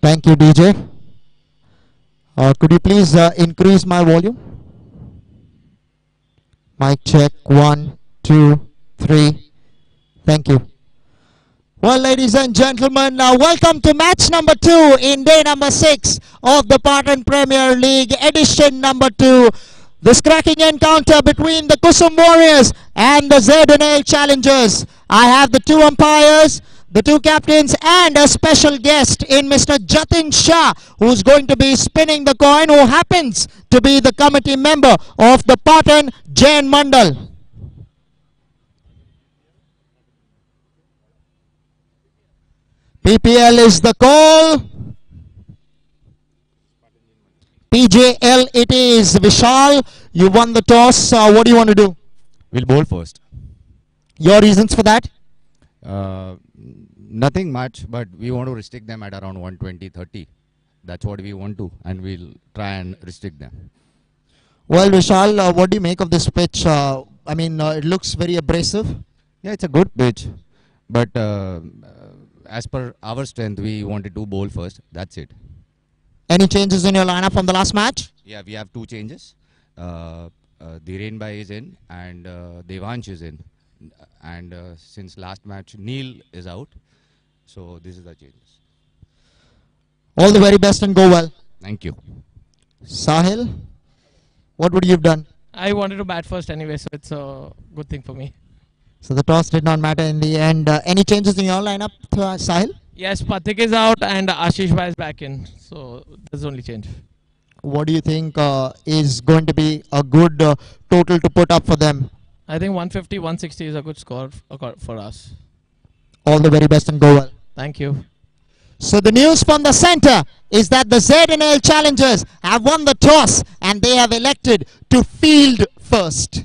Thank you, DJ. Could you please increase my volume? Mic check. 1, 2, 3. Thank you. Well, ladies and gentlemen, welcome to match number 2 in day number 6 of the Patan Premier League edition number 2. This cracking encounter between the Kusum Warriors and the Z&L Challengers. I have the two umpires, the two captains, and a special guest in Mr. Jatin Shah, who's going to be spinning the coin, who happens to be the committee member of the Patan Jain Mandal. PPL is the call. PJL it is. Vishal, you won the toss. What do you want to do? We'll bowl first. Your reasons for that? Nothing much, but we want to restrict them at around 120-30. That's what we want to, and we'll try and restrict them. Well, Vishal, what do you make of this pitch? It looks very abrasive. Yeah, it's a good pitch, but as per our strength, we wanted to bowl first. That's it. Any changes in your lineup from the last match? Yeah, we have two changes. Dhiren Bhai is in and Devansh is in. And since last match, Neil is out. So this is the changes. All the very best and go well. Thank you. Sahil, what would you have done? I wanted to bat first anyway, so it's a good thing for me. So the toss did not matter in the end. Any changes in your lineup, Sahil? Yes, Pathik is out and Ashish Bhai is back in. So that's the only change. What do you think is going to be a good total to put up for them? I think 150, 160 is a good score for us. All the very best and go well. Thank you. So the news from the center is that the Z&L Challengers have won the toss and they have elected to field first.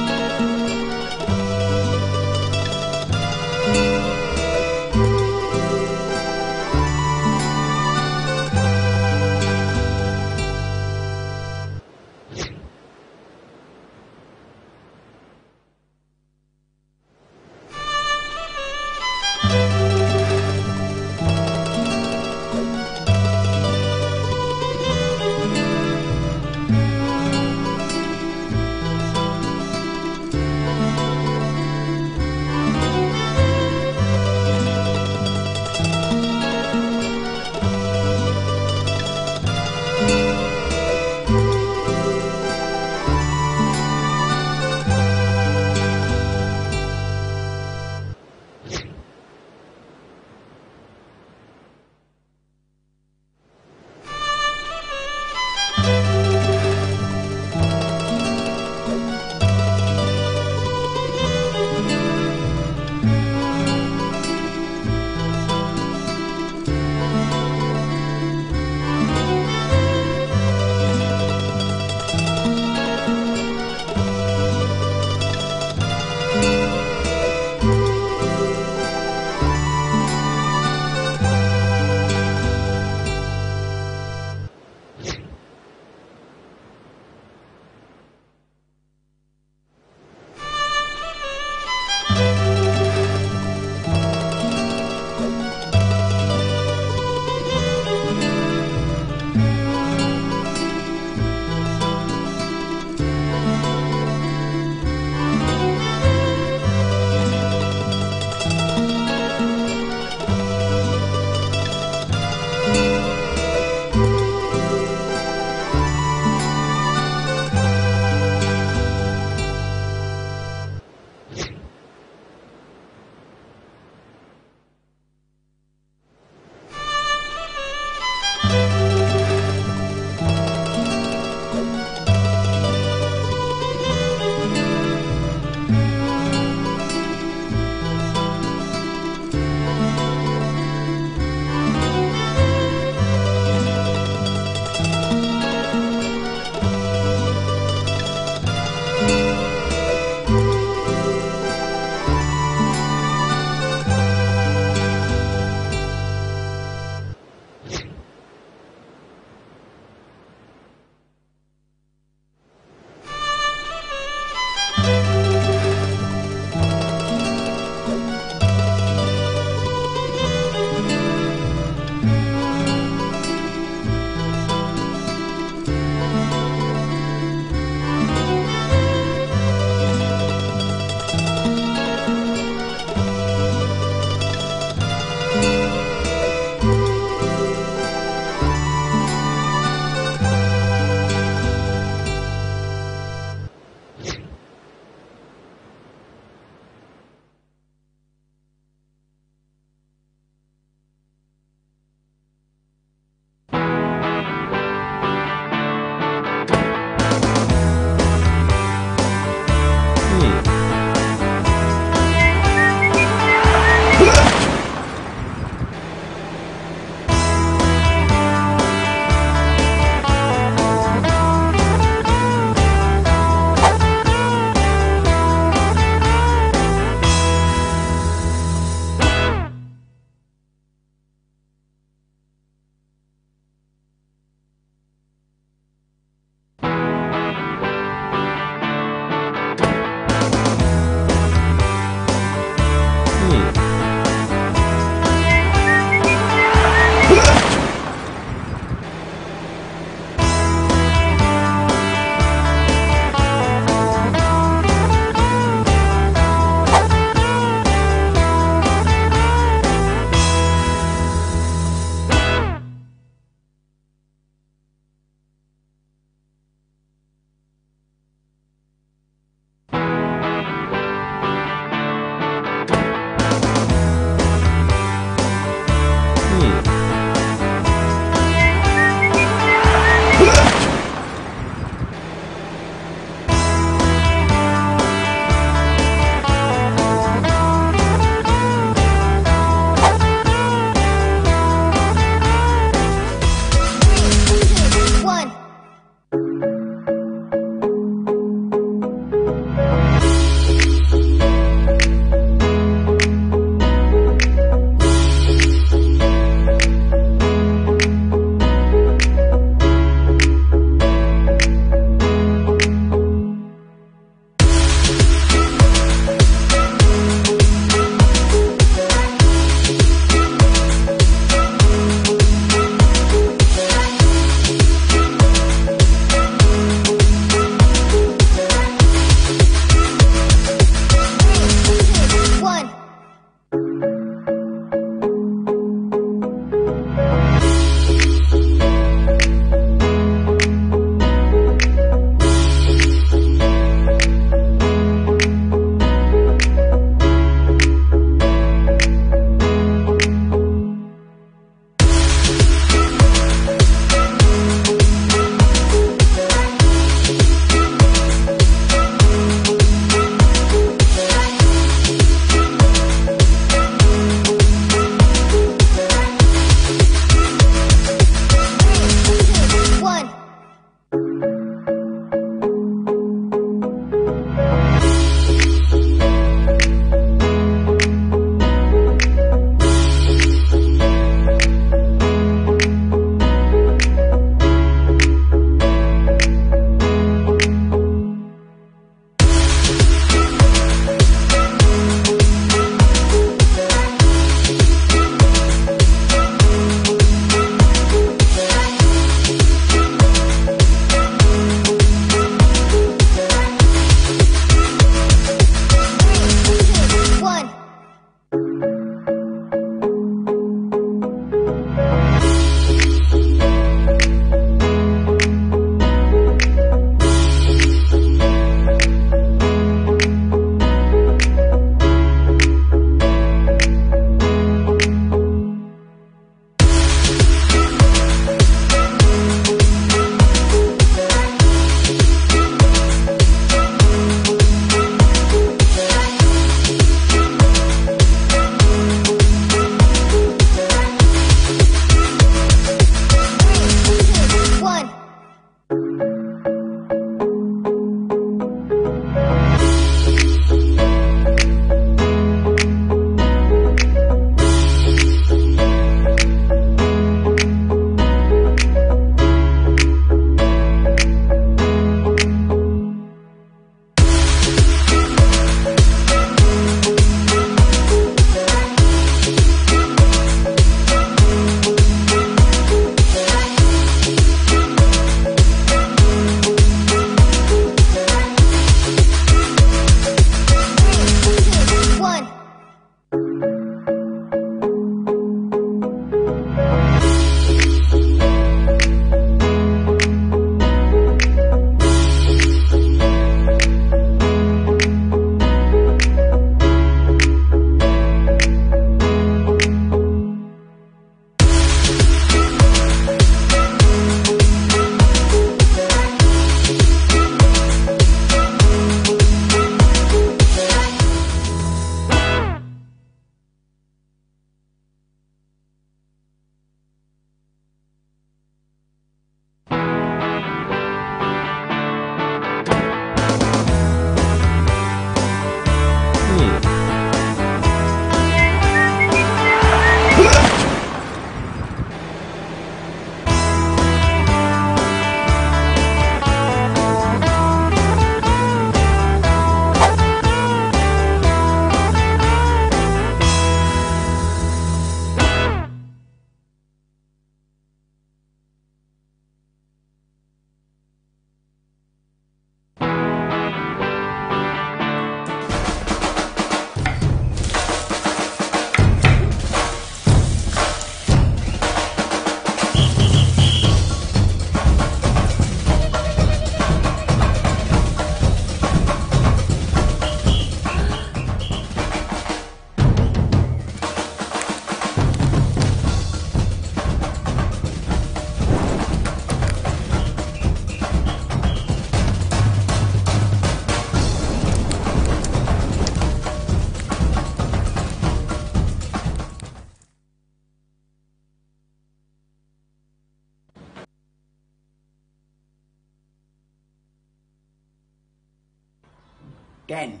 10,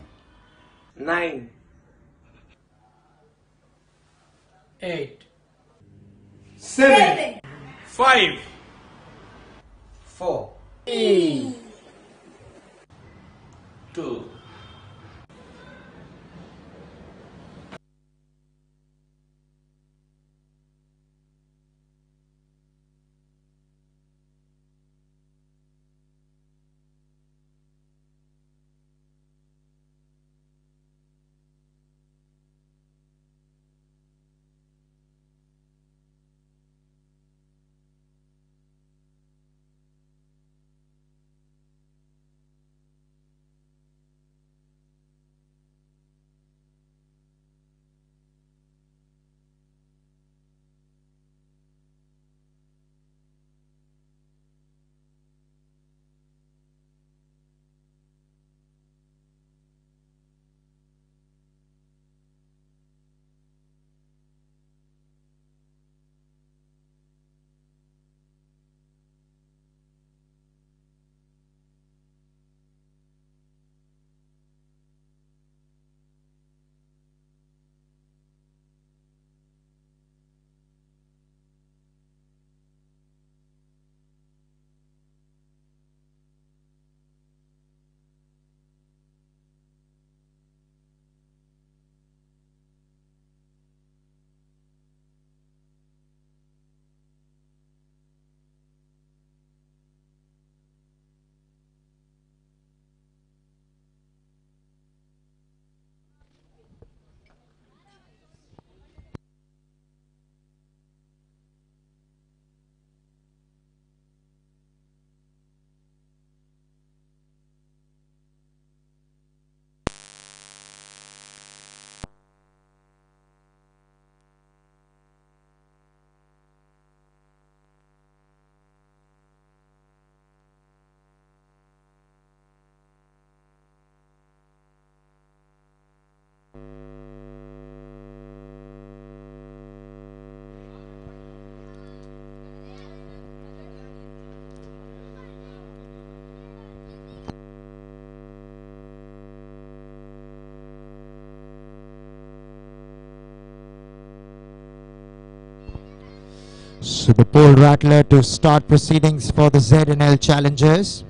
9, 8, 7, 5, 4, 3, 2. So the pole rattler to start proceedings for the ZNL challengers.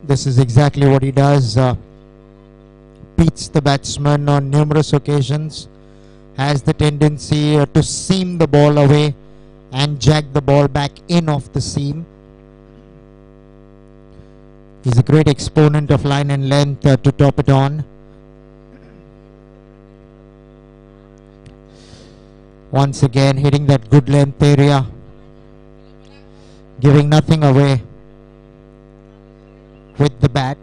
This is exactly what he does. Beats the batsman on numerous occasions. Has the tendency to seam the ball away and jack the ball back in off the seam. He's a great exponent of line and length to top it on. Once again hitting that good length area, giving nothing away with the bat.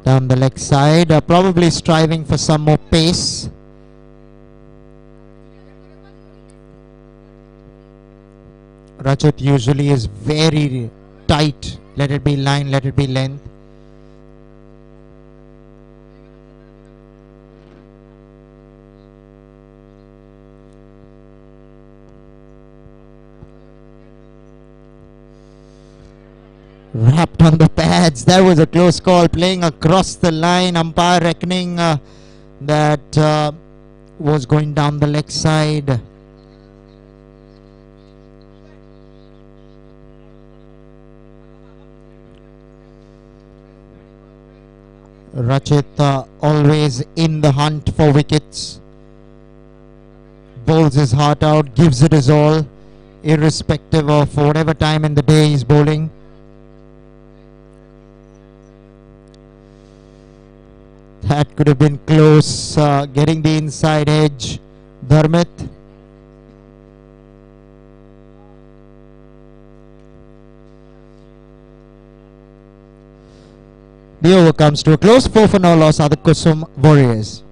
Down the leg side, probably striving for some more pace. Rajat usually is very tight. Let it be line, let it be length. Wrapped on the pads. That was a close call. Playing across the line. Umpire reckoning that was going down the leg side. Rachit always in the hunt for wickets. Bowls his heart out, gives it his all, irrespective of whatever time in the day he's bowling. That could have been close, getting the inside edge. Dharmit. The over comes to a close. 4 for no loss are the Kusum Warriors.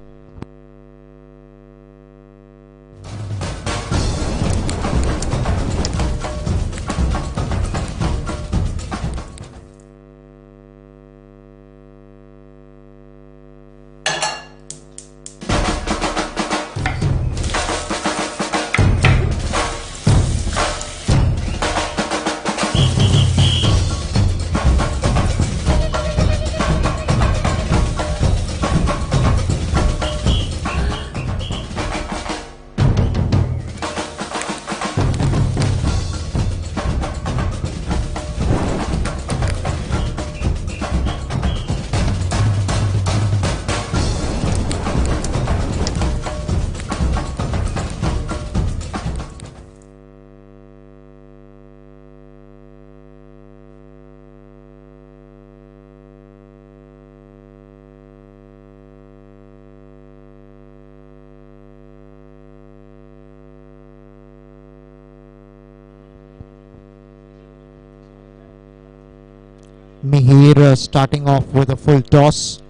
Mihir starting off with a full toss.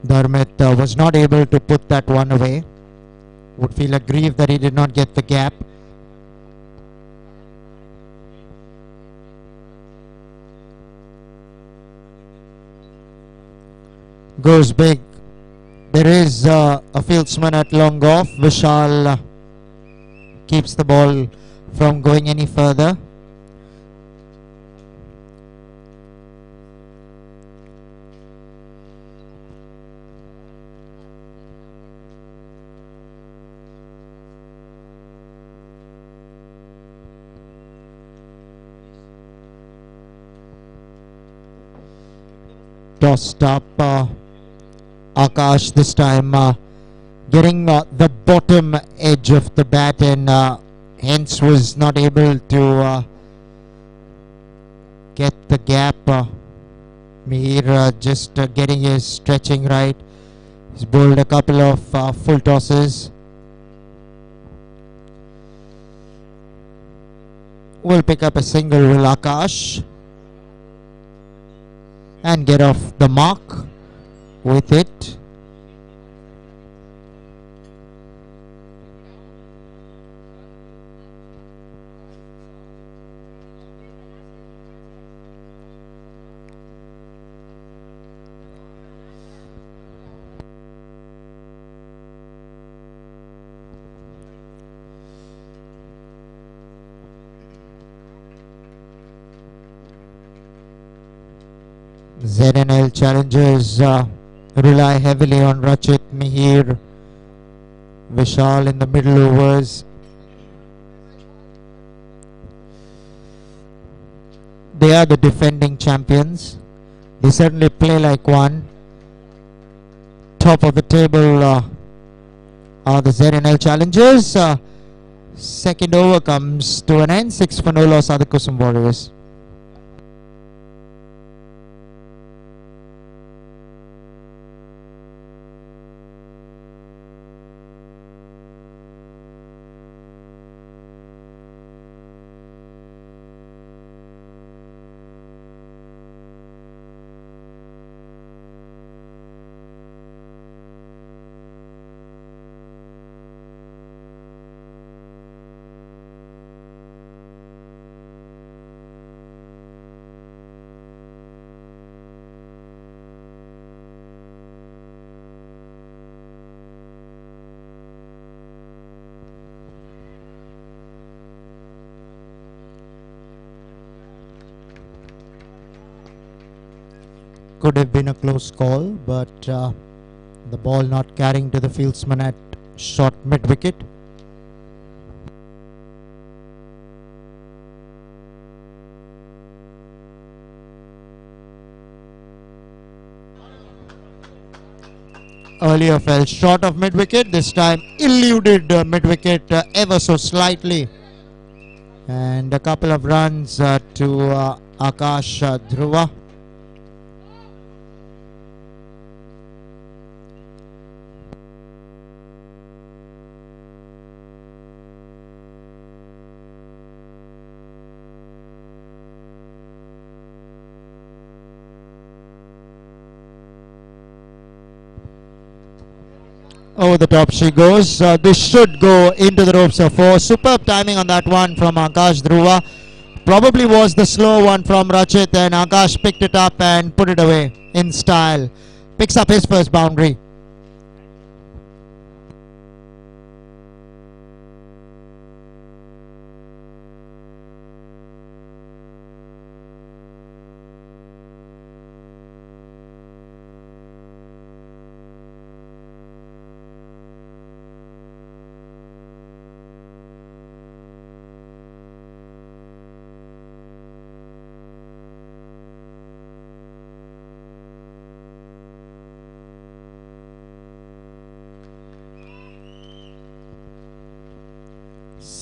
Dharmit was not able to put that one away. Would feel aggrieved that he did not get the gap. Goes big. There is a fieldsman at long off. Vishal keeps the ball from going any further. Tossed up Akash this time getting the bottom edge of the bat and hence was not able to get the gap. Mihir just getting his stretching right. He's bowled a couple of full tosses. Will pick up a single, will Akash, and get off the mark with it. ZNL challengers rely heavily on Rachit, Mihir, Vishal in the middle overs. They are the defending champions. They certainly play like one. Top of the table are the ZNL challengers. Second over comes to an end. 6 for no loss are the Kusum Warriors. Could have been a close call, but the ball not carrying to the fieldsman at short mid-wicket. Earlier fell short of mid-wicket, this time eluded mid-wicket ever so slightly. And a couple of runs to Akash Dhruva. Over the top she goes. This should go into the ropes of 4. Superb timing on that one from Akash Dhruva. Probably was the slow one from Rachit, and Akash picked it up and put it away in style. Picks up his first boundary.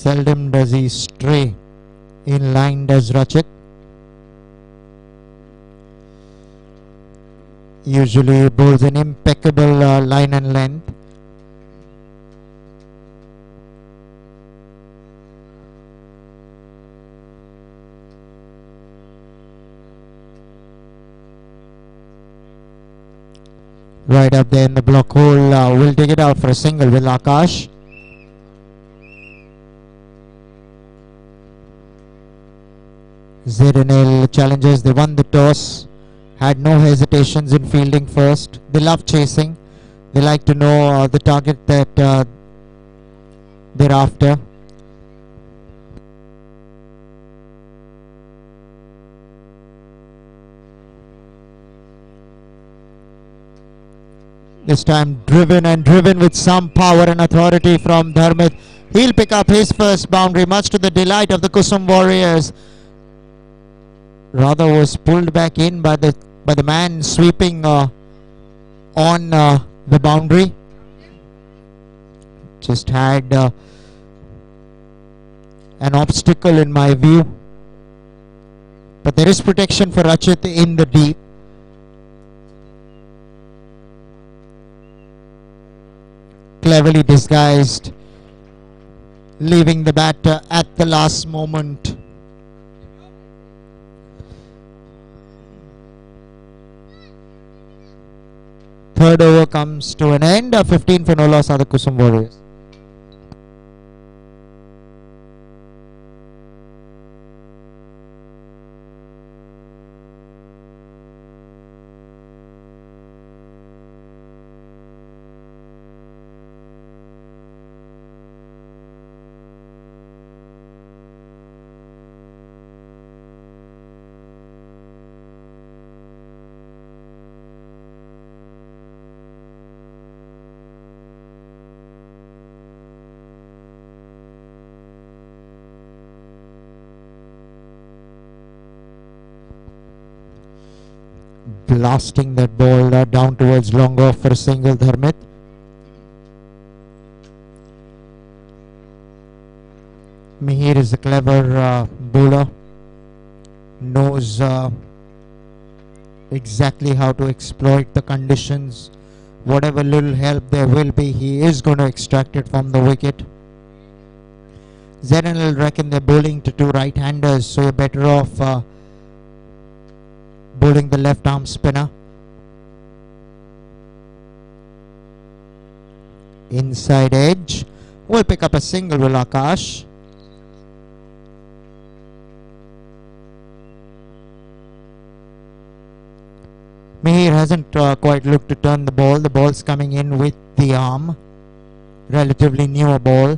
Seldom does he stray in line, does Rachit. Usually bowls an impeccable line and length. Right up there in the block hole, will take it out for a single with Akash. ZNL challengers, they won the toss, had no hesitations in fielding first. They love chasing. They like to know the target that they're after. This time driven with some power and authority from Dharmit. He'll pick up his first boundary, much to the delight of the Kusum Warriors. Rather was pulled back in by the man sweeping on the boundary. Just had an obstacle in my view. But there is protection for Rachit in the deep. Cleverly disguised, leaving the batter at the last moment. Third over comes to an end. 15 for no loss are the Kusum Warriors. Blasting that ball down towards long off for a single, Dharmit. Mihir is a clever bowler, knows exactly how to exploit the conditions. Whatever little help there will be, he is going to extract it from the wicket. ZNL reckon they're bowling to two right-handers, so you're better off bowling the left arm spinner. Inside edge. Will pick up a single with Akash. Mihir hasn't quite looked to turn the ball. The ball's coming in with the arm. Relatively newer ball.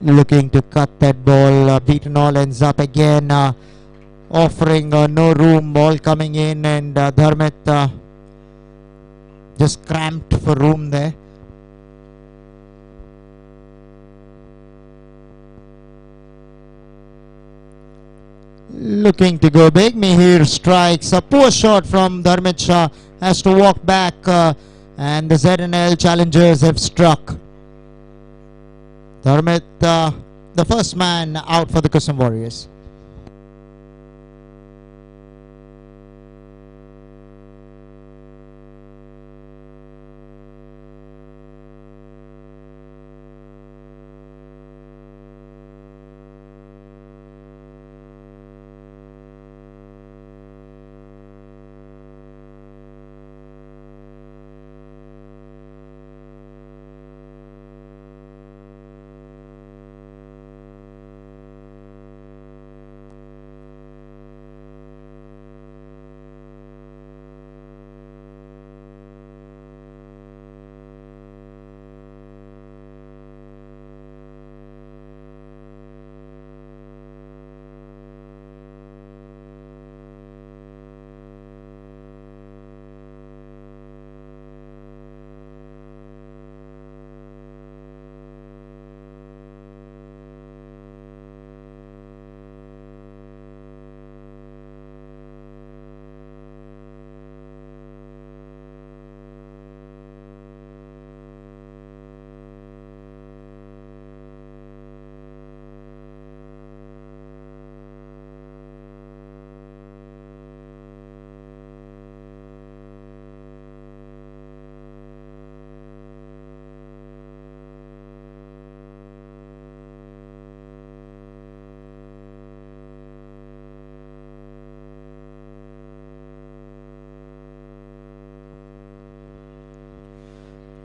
Looking to cut that ball. Beaten all ends up again. Offering no room. Ball coming in, and Dharmit just cramped for room there. Looking to go big. Mihir strikes. A poor shot from Dharmit Shah. Has to walk back, and the ZNL challengers have struck. Dharmit, the first man out for the Kusum Warriors.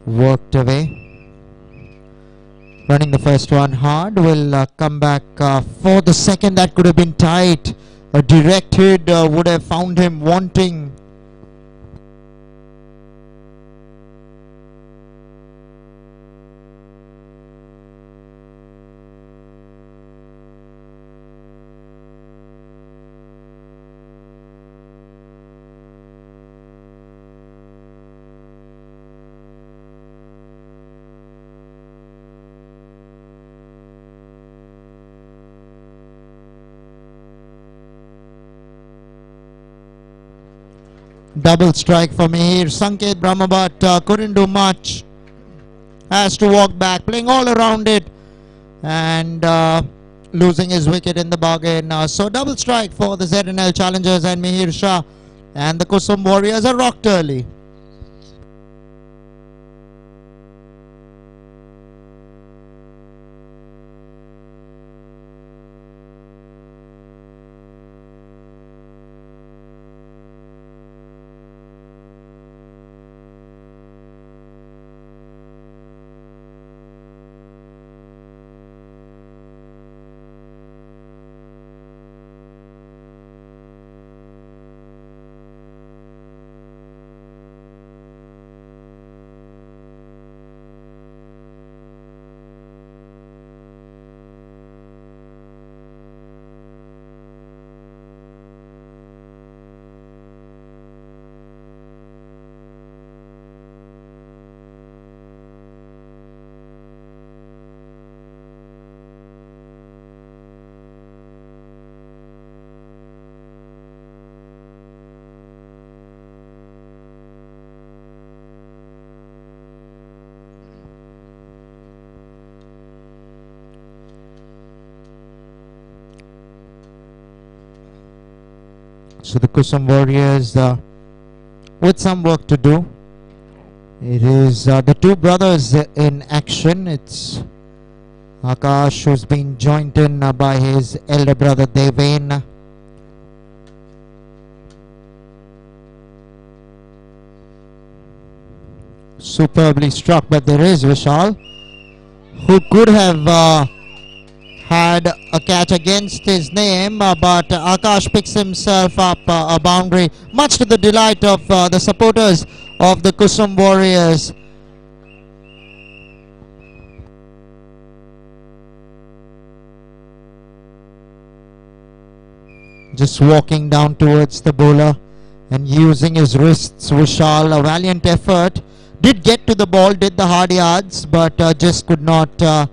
worked away. Running the first one hard, will come back for the second. That could have been tight. A direct hit would have found him wanting. Double strike for Mihir. Sanket Brahmabat couldn't do much. Has to walk back, playing all around it, and losing his wicket in the bargain. So double strike for the ZNL challengers, and Mihir Shah and the Kusum Warriors are rocked early. So the Kusum Warriors with some work to do. It is the two brothers in action. It's Akash who's been joined in by his elder brother Deven. Superbly struck, but there is Vishal who could have had a catch against his name, but Akash picks himself up a boundary, much to the delight of the supporters of the Kusum Warriors. Just walking down towards the bowler and using his wrists. Vishal, a valiant effort, did get to the ball, did the hard yards, but just could not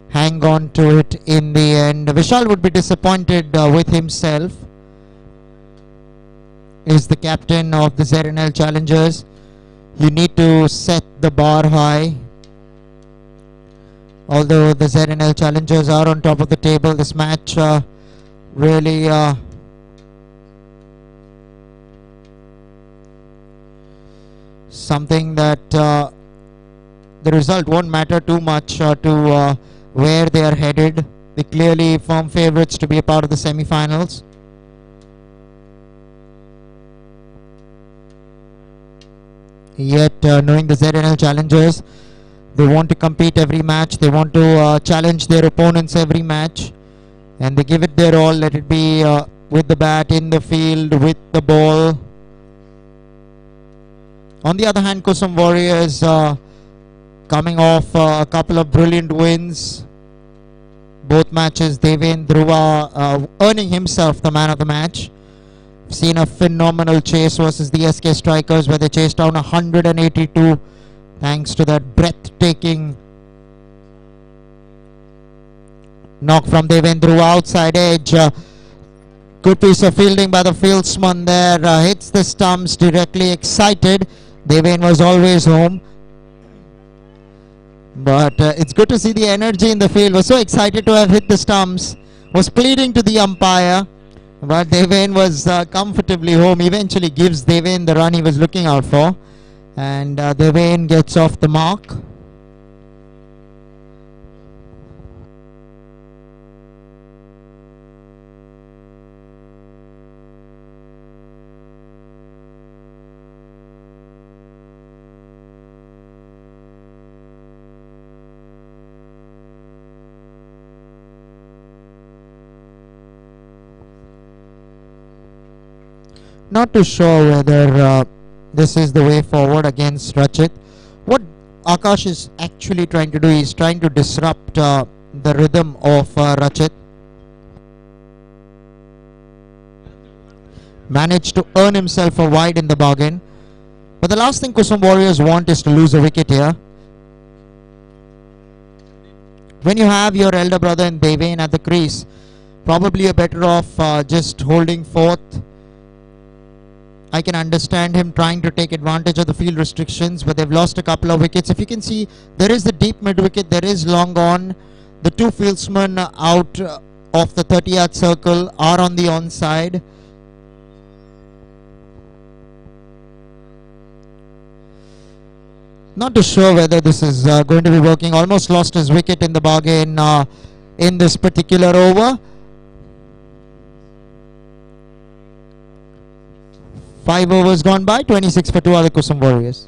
hang on to it in the end. Vishal would be disappointed with himself. Is the captain of the ZNL challengers. You need to set the bar high. Although the ZNL challengers are on top of the table, this match really something that the result won't matter too much to where they are headed. They clearly firm favourites to be a part of the semi-finals. Yet knowing the ZNL challengers, they want to compete every match. They want to challenge their opponents every match, and they give it their all. Let it be with the bat, in the field, with the ball. On the other hand, Kusum Warriors coming off a couple of brilliant wins. Both matches, Deven Dhruva earning himself the man of the match. Seen a phenomenal chase versus the SK Strikers, where they chased down 182 thanks to that breathtaking knock from Deven Dhruva outside edge. Good piece of fielding by the fieldsman there. Hits the stumps directly. Excited. Deven was always home. But it's good to see the energy in the field. Was so excited to have hit the stumps. Was pleading to the umpire. But Deven was comfortably home. Eventually gives Deven the run he was looking out for. And Deven gets off the mark. Not too sure whether this is the way forward against Rachit. What Akash is actually trying to do is trying to disrupt the rhythm of Rachit. Managed to earn himself a wide in the bargain. But the last thing Kusum Warriors want is to lose a wicket here. When you have your elder brother and Devain at the crease, probably you're better off just holding forth. I can understand him trying to take advantage of the field restrictions, but they've lost a couple of wickets. If you can see, there is the deep mid wicket, there is long on. The two fieldsmen out of the 30-yard circle are on the onside. Not too sure whether this is going to be working. Almost lost his wicket in the bargain in this particular over. 5 overs gone by, 26 for 2 other Kusum Warriors.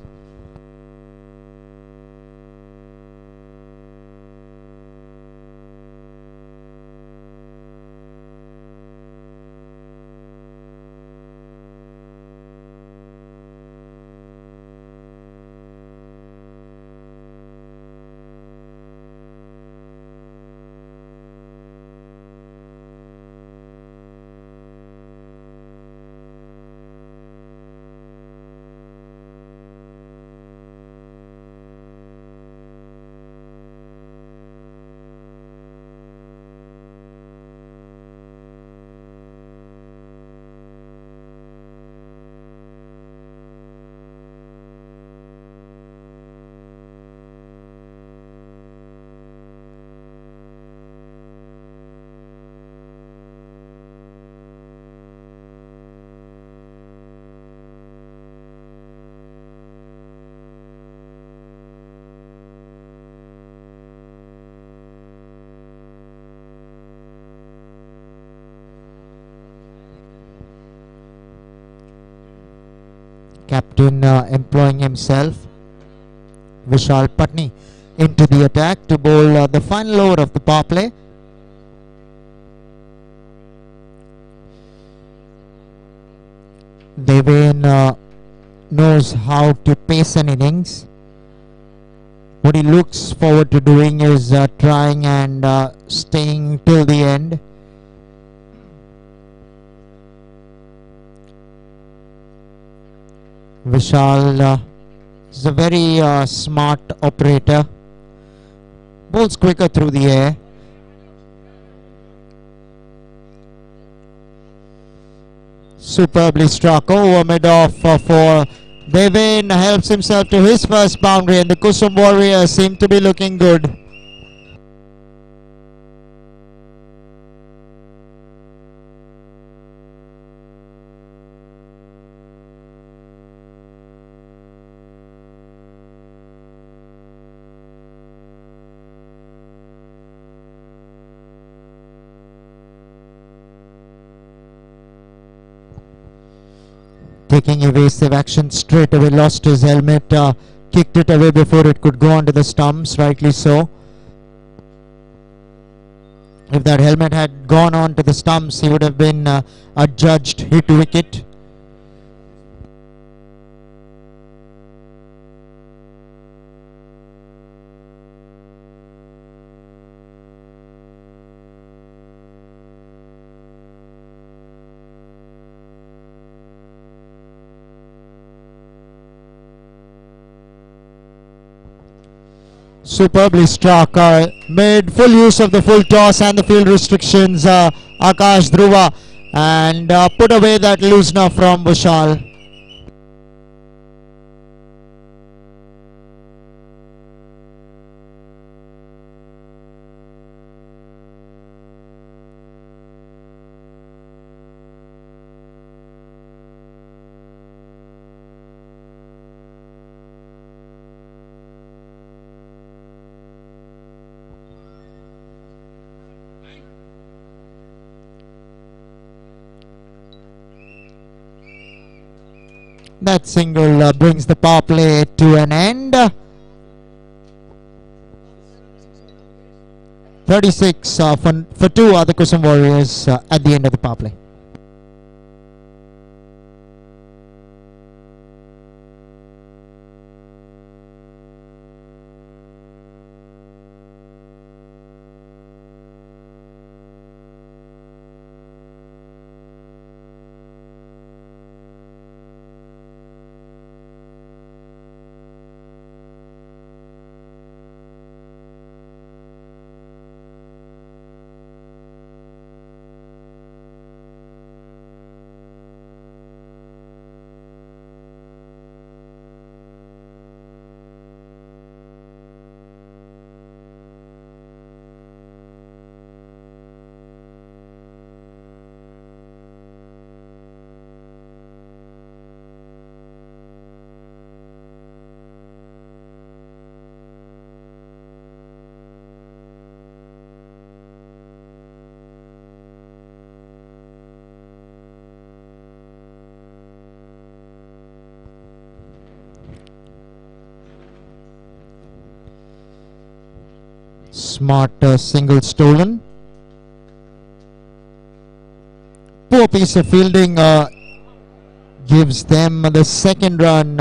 Captain employing himself, Vishal Patni, into the attack to bowl the final over of the power play. Devain knows how to pace an innings. What he looks forward to doing is trying and staying till the end. Vishal is a very smart operator. Bowls quicker through the air. Superbly struck over mid-off for Devain. Helps himself to his first boundary, and the Kusum Warriors seem to be looking good. Taking evasive action straight away, lost his helmet, kicked it away before it could go onto the stumps, rightly so. If that helmet had gone onto the stumps, he would have been adjudged hit wicket. Superbly struck, made full use of the full toss and the field restrictions, Akash Dhruva, and put away that loosener from Vishal. That single brings the power play to an end. 36 for 2 other Kusum Warriors at the end of the power play. smart single stolen. Poor piece of fielding gives them the second run.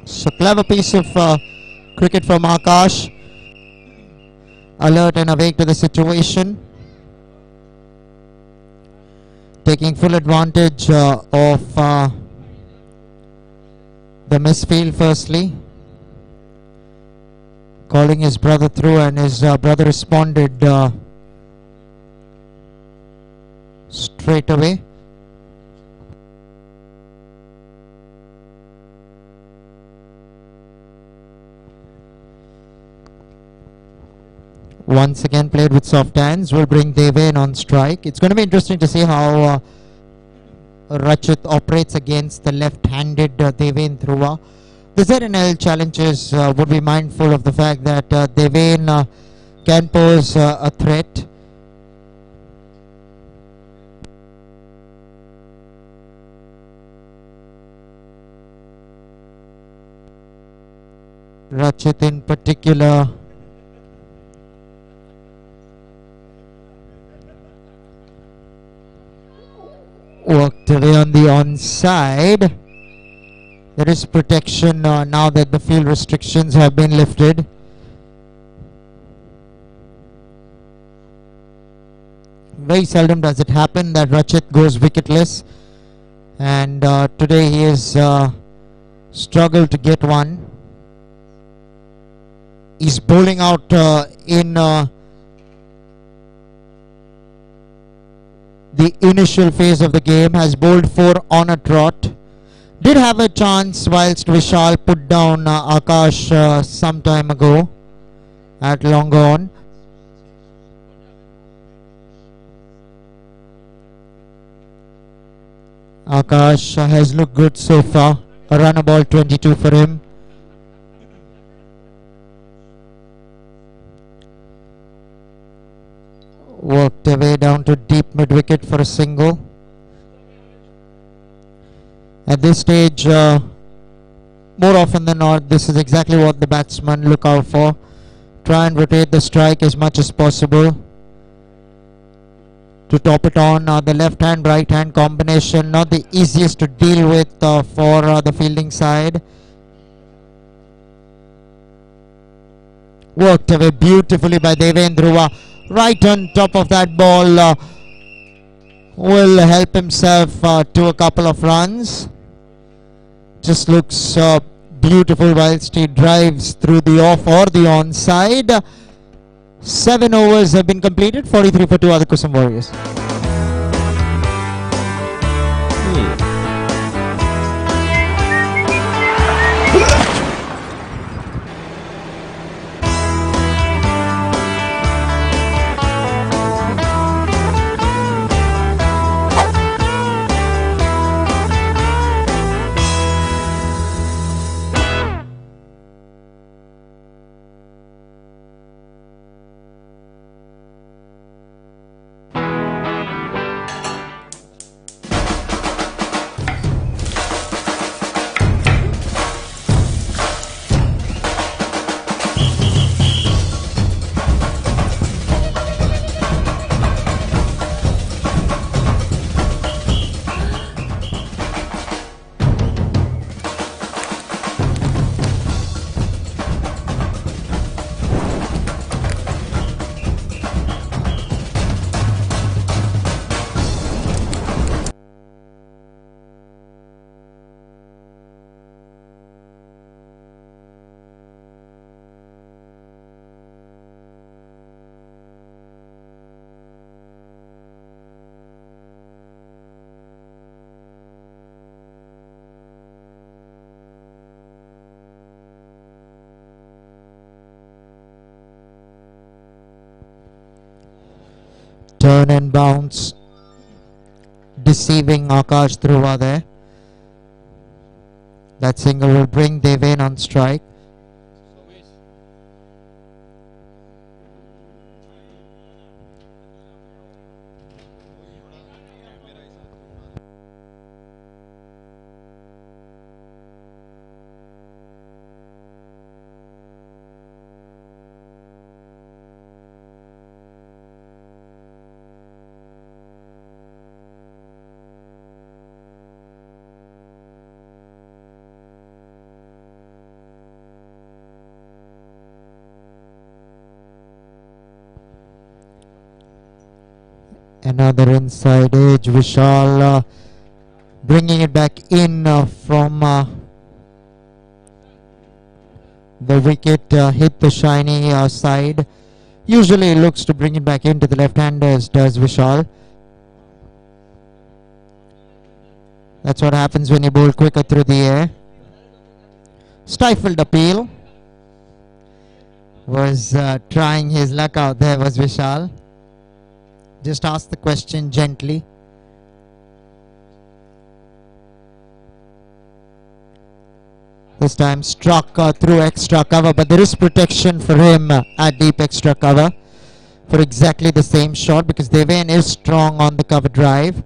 So clever piece of cricket from Akash. Alert and awake to the situation. Taking full advantage of the misfield firstly. Calling his brother through, and his brother responded straight away. Once again played with soft hands, will bring Deven on strike. It's going to be interesting to see how Rachit operates against the left-handed Deven Dhruva. The ZNL challengers would be mindful of the fact that Deven can pose a threat. Rachit in particular worked away on the onside. There is protection now that the field restrictions have been lifted. Very seldom does it happen that Rachit goes wicketless, and today he has struggled to get one. He's bowling out in the initial phase of the game, has bowled 4 on a trot. Did have a chance whilst Vishal put down Akash some time ago at long on. Akash has looked good so far. A run ball 22 for him. Worked away down to deep mid wicket for a single. At this stage, more often than not, this is exactly what the batsmen look out for. Try and rotate the strike as much as possible. To top it on, the left hand right hand combination, not the easiest to deal with for the fielding side. Worked away beautifully by Deven Dhruva. Right on top of that ball, will help himself to a couple of runs. Just looks beautiful whilst he drives through the off or the onside. 7 overs have been completed, 43 for 2 are the Kusum Warriors. Turn and bounce, deceiving Akash Dhruva there. That single will bring Deven on strike. Another inside edge. Vishal bringing it back in from the wicket. Hit the shiny side. Usually looks to bring it back into the left-handers, does Vishal. That's what happens when you bowl quicker through the air. Stifled appeal. Was trying his luck out there, was Vishal. Just asked the question gently. This time struck through extra cover, but there is protection for him at deep extra cover for exactly the same shot, because Deven is strong on the cover drive.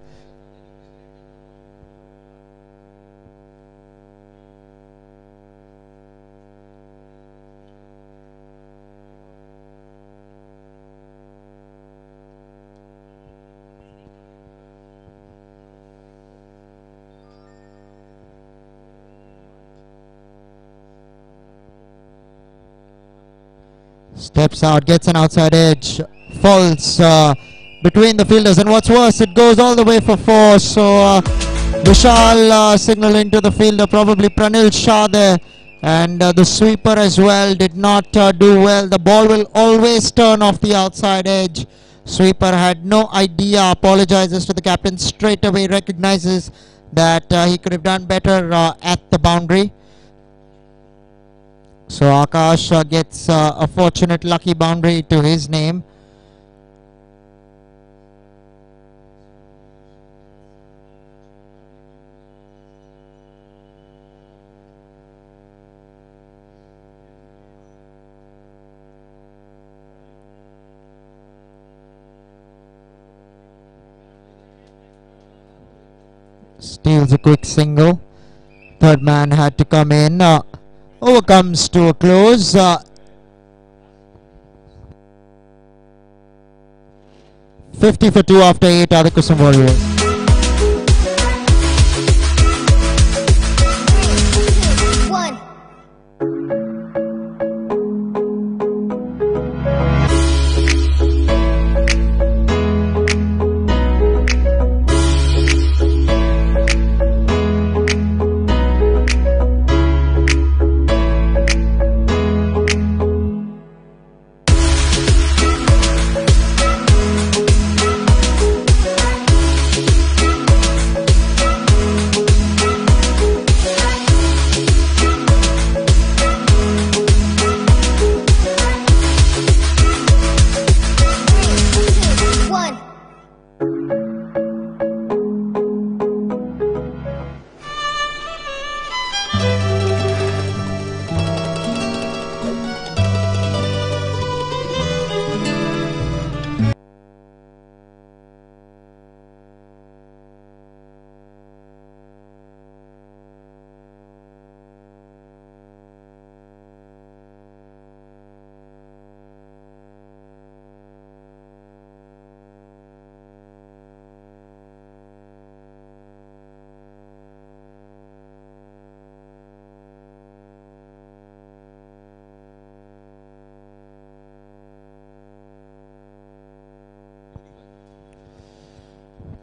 Steps out, gets an outside edge, falls between the fielders, and what's worse, it goes all the way for 4. So Vishal signaling to the fielder, probably Pranil Shah there, and the sweeper as well did not do well. The ball will always turn off the outside edge. Sweeper had no idea, apologizes to the captain straight away, recognizes that he could have done better at the boundary. So Akash gets a fortunate lucky boundary to his name. Steals a quick single. Third man had to come in. Over comes to a close. 50 for 2 after 8 are the Kusum Warriors.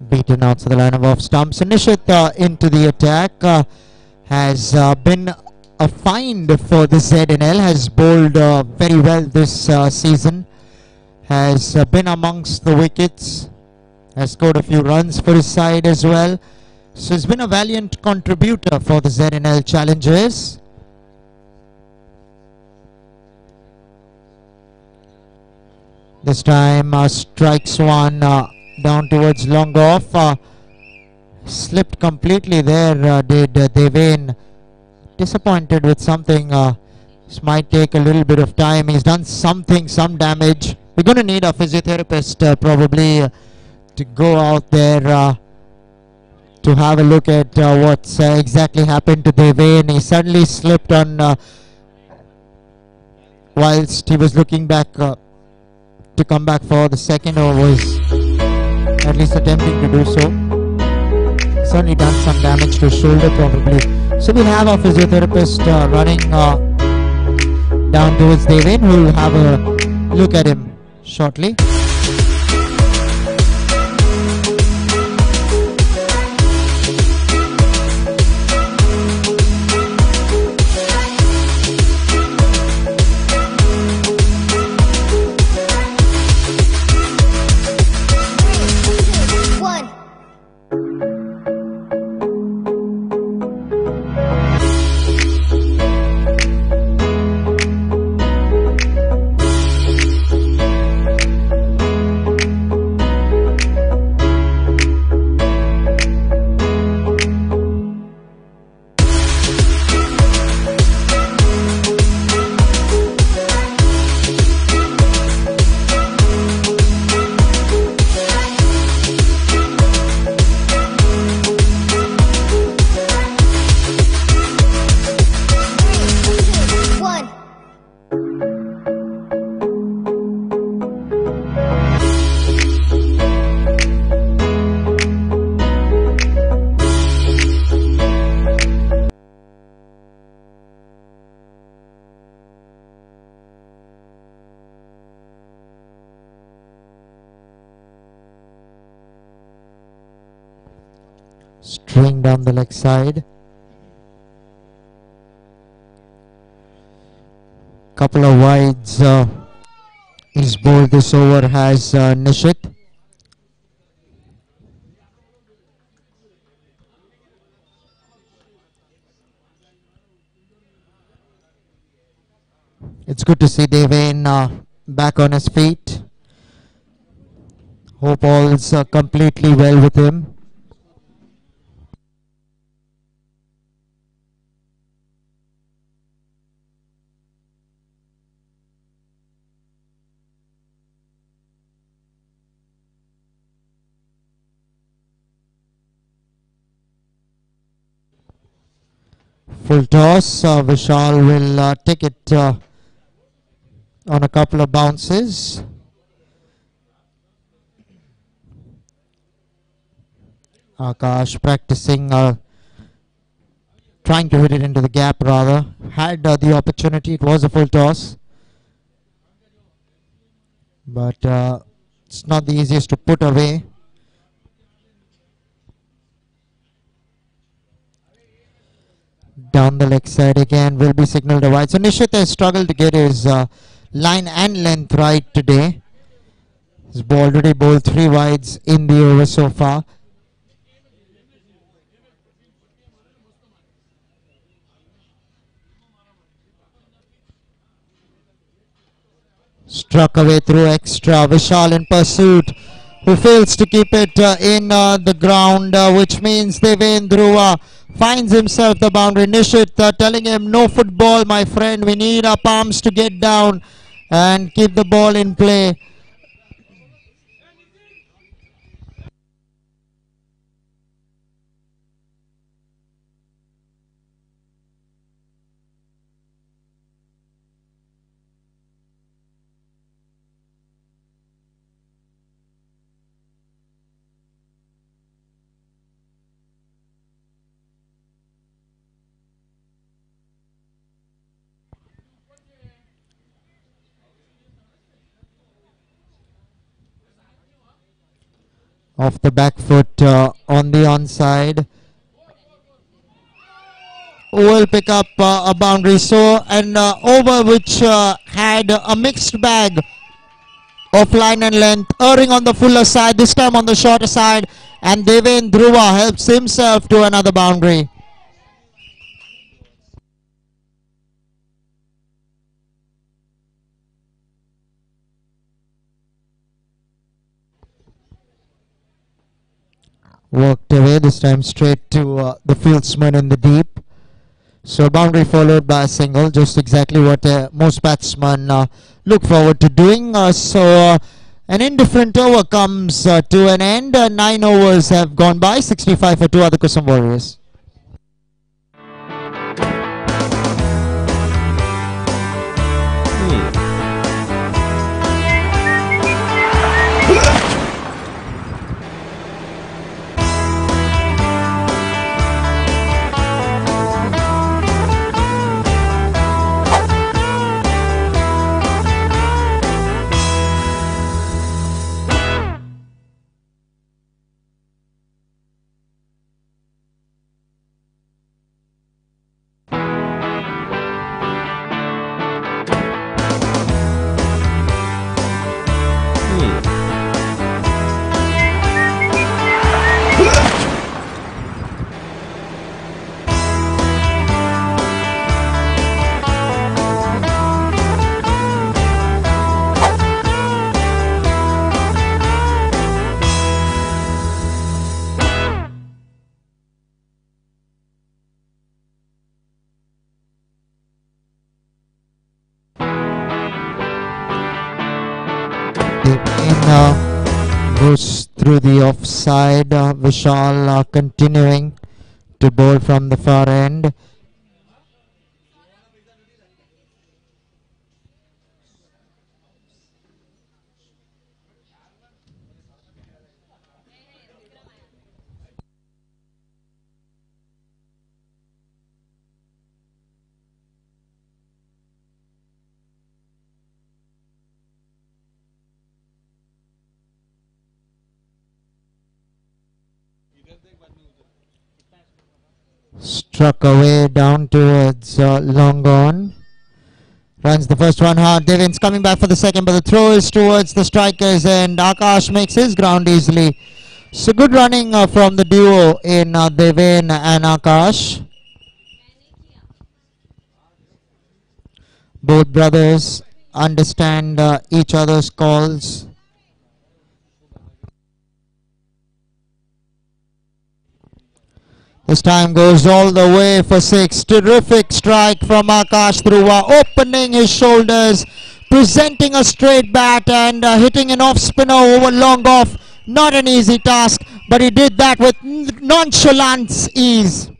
Beaten out to the line of off stumps. Nishit into the attack has been a find for the ZNL. Has bowled very well this season. Has been amongst the wickets. Has scored a few runs for his side as well. So he's been a valiant contributor for the ZNL Challengers. This time strikes one down towards long off. Slipped completely there, did Deven. Disappointed with something. This might take a little bit of time. He's done something, some damage. We're going to need a physiotherapist probably to go out there to have a look at what's exactly happened to Deven. He suddenly slipped on whilst he was looking back to come back for the second, or was at least attempting to do so. Certainly done some damage to his shoulder probably. So we'll have our physiotherapist running down towards Deven, who will have a look at him shortly. swing down the leg side. Couple of wides is bowled this over has Nishit. It's good to see Devane back on his feet. Hope all's completely well with him. Full toss. Vishal will take it on a couple of bounces. Akash practicing, trying to hit it into the gap rather. Had the opportunity, it was a full toss. But it's not the easiest to put away. Down the leg side again will be signaled a wide. So Nishit has struggled to get his line and length right today. He's already bowled 3 wides in the over so far. Struck away through extra. Vishal in pursuit, who fails to keep it in the ground, which means Devendra Dhruva finds himself the boundary. Nishit telling him, no football, my friend. We need our palms to get down and keep the ball in play. Off the back foot on the onside. Will pick up a boundary. So an over which had a mixed bag of line and length, erring on the fuller side, this time on the shorter side, and Devendra Dhruva helps himself to another boundary. Worked away, this time straight to the fieldsman in the deep. So boundary followed by a single, just exactly what most batsmen look forward to doing. An indifferent over comes to an end. 9 overs have gone by, 65 for 2 other Kusum Warriors. Goes through the offside. Vishal continuing to bowl from the far end. Struck away down towards long on. Runs the first one hard. Devin's coming back for the second, but the throw is towards the strikers, and Akash makes his ground easily. So good running from the duo in Devin and Akash. Both brothers understand each other's calls. This time goes all the way for 6. Terrific strike from Akash Dhruva, opening his shoulders, presenting a straight bat and hitting an off spinner over long off. Not an easy task, but he did that with nonchalance ease.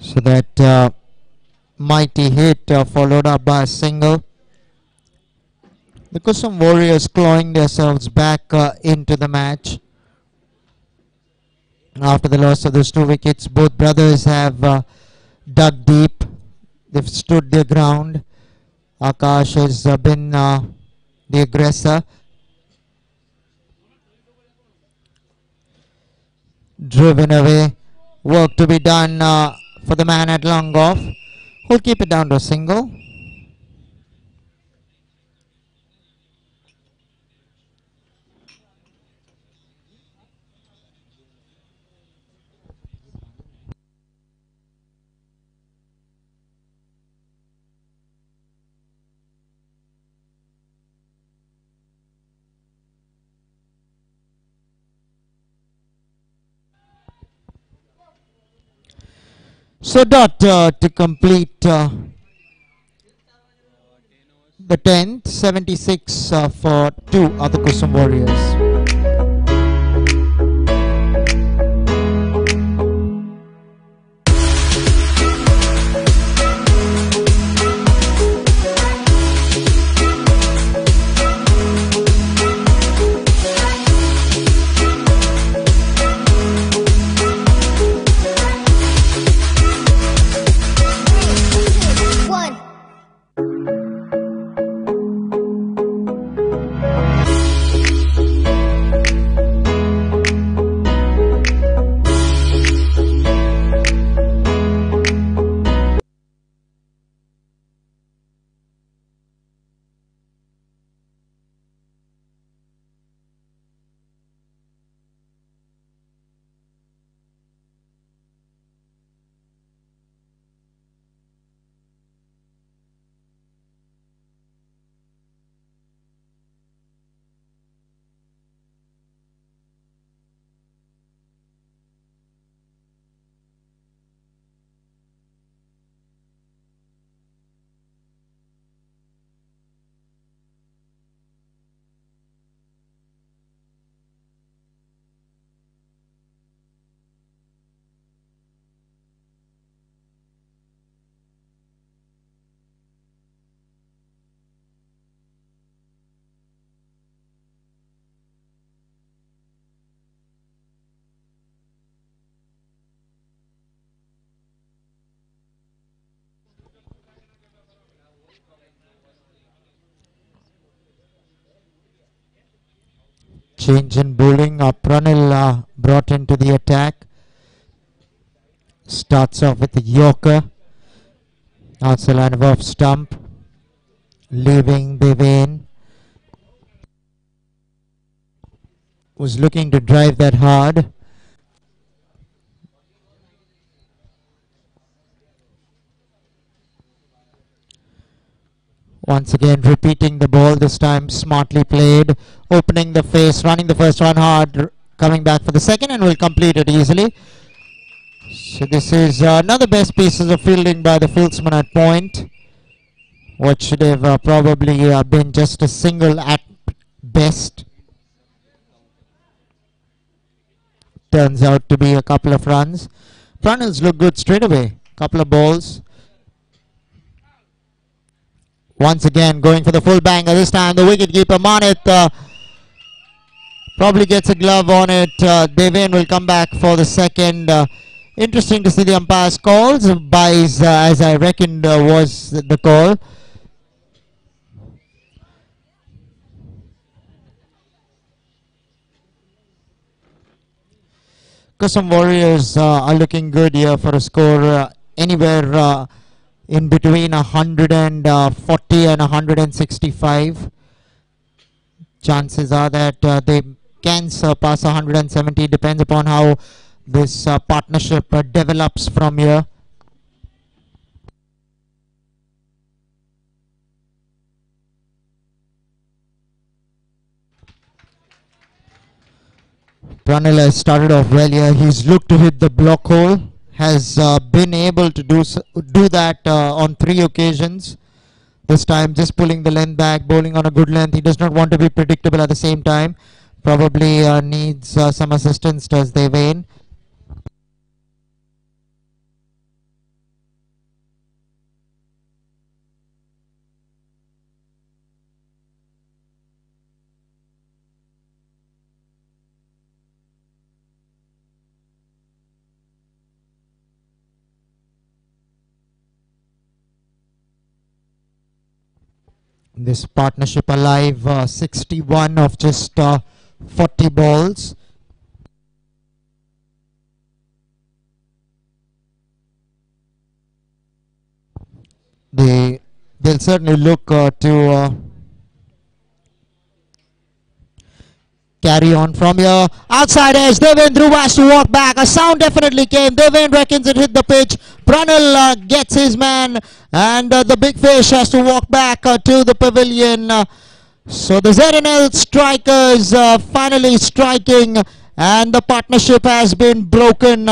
So that mighty hit followed up by a single. The Kusum Warriors clawing themselves back into the match. After the loss of those 2 wickets, both brothers have dug deep. They've stood their ground. Akash has been the aggressor. Driven away. Work to be done for the man at long off. Who'll keep it down to a single. So dot to complete the 10th, 76 for 2 other Kusum Warriors. Change in bowling. Pranil brought into the attack. Starts off with the Yorker. Outside line of off stump. Leaving Devane. Was looking to drive that hard. Once again repeating the ball, this time smartly played, opening the face, running the first one hard, coming back for the second, and will complete it easily. So this is another best pieces of fielding by the fieldsman at point. What should have probably been just a single at best. Turns out to be a couple of runs. Pranils look good straight away. Couple of balls. Once again, going for the full banger. This time, the wicketkeeper Manit probably gets a glove on it. Deven will come back for the second. Interesting to see the umpire's calls. Buys, as I reckoned, was the call. Some Warriors are looking good here for a score anywhere in between 140 and 165. Chances are that they can surpass 170. Depends upon how this partnership develops from here. Pranil has started off well here. He's looked to hit the block hole. Has been able to do that on 3 occasions. This time just pulling the length back, bowling on a good length. He does not want to be predictable at the same time. Probably needs some assistance, does Deven. This partnership alive, 61 of just 40 balls. They'll certainly look to carry on from here. Outside edge, Deven Dhruv has to walk back. A sound definitely came. Deven reckons it hit the pitch. Pranil gets his man, and the big fish has to walk back to the pavilion. So the ZNL strikers finally striking, and the partnership has been broken.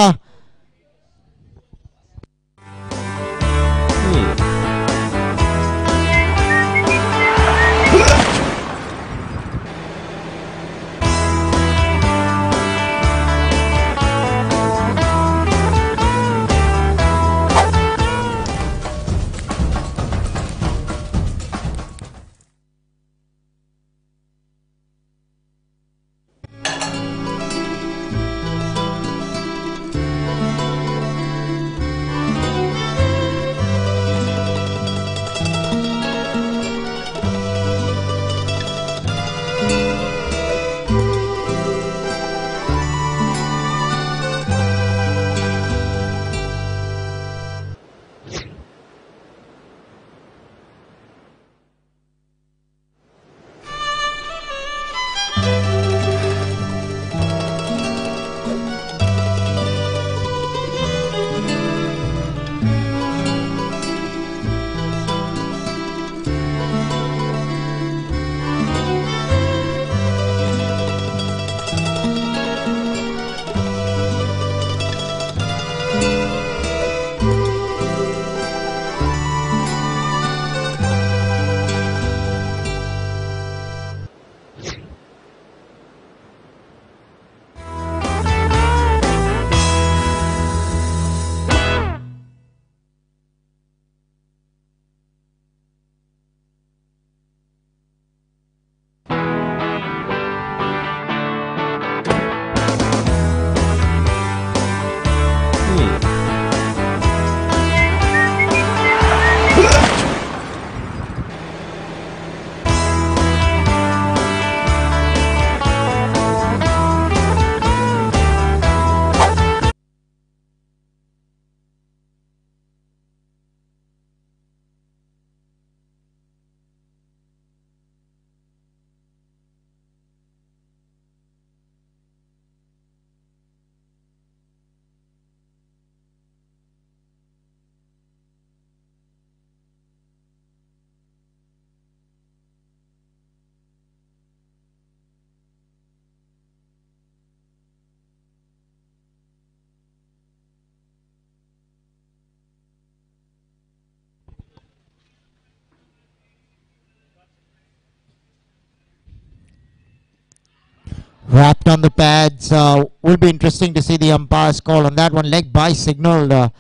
Wrapped on the pads. Will be interesting to see the umpire's call on that one. Leg by signal.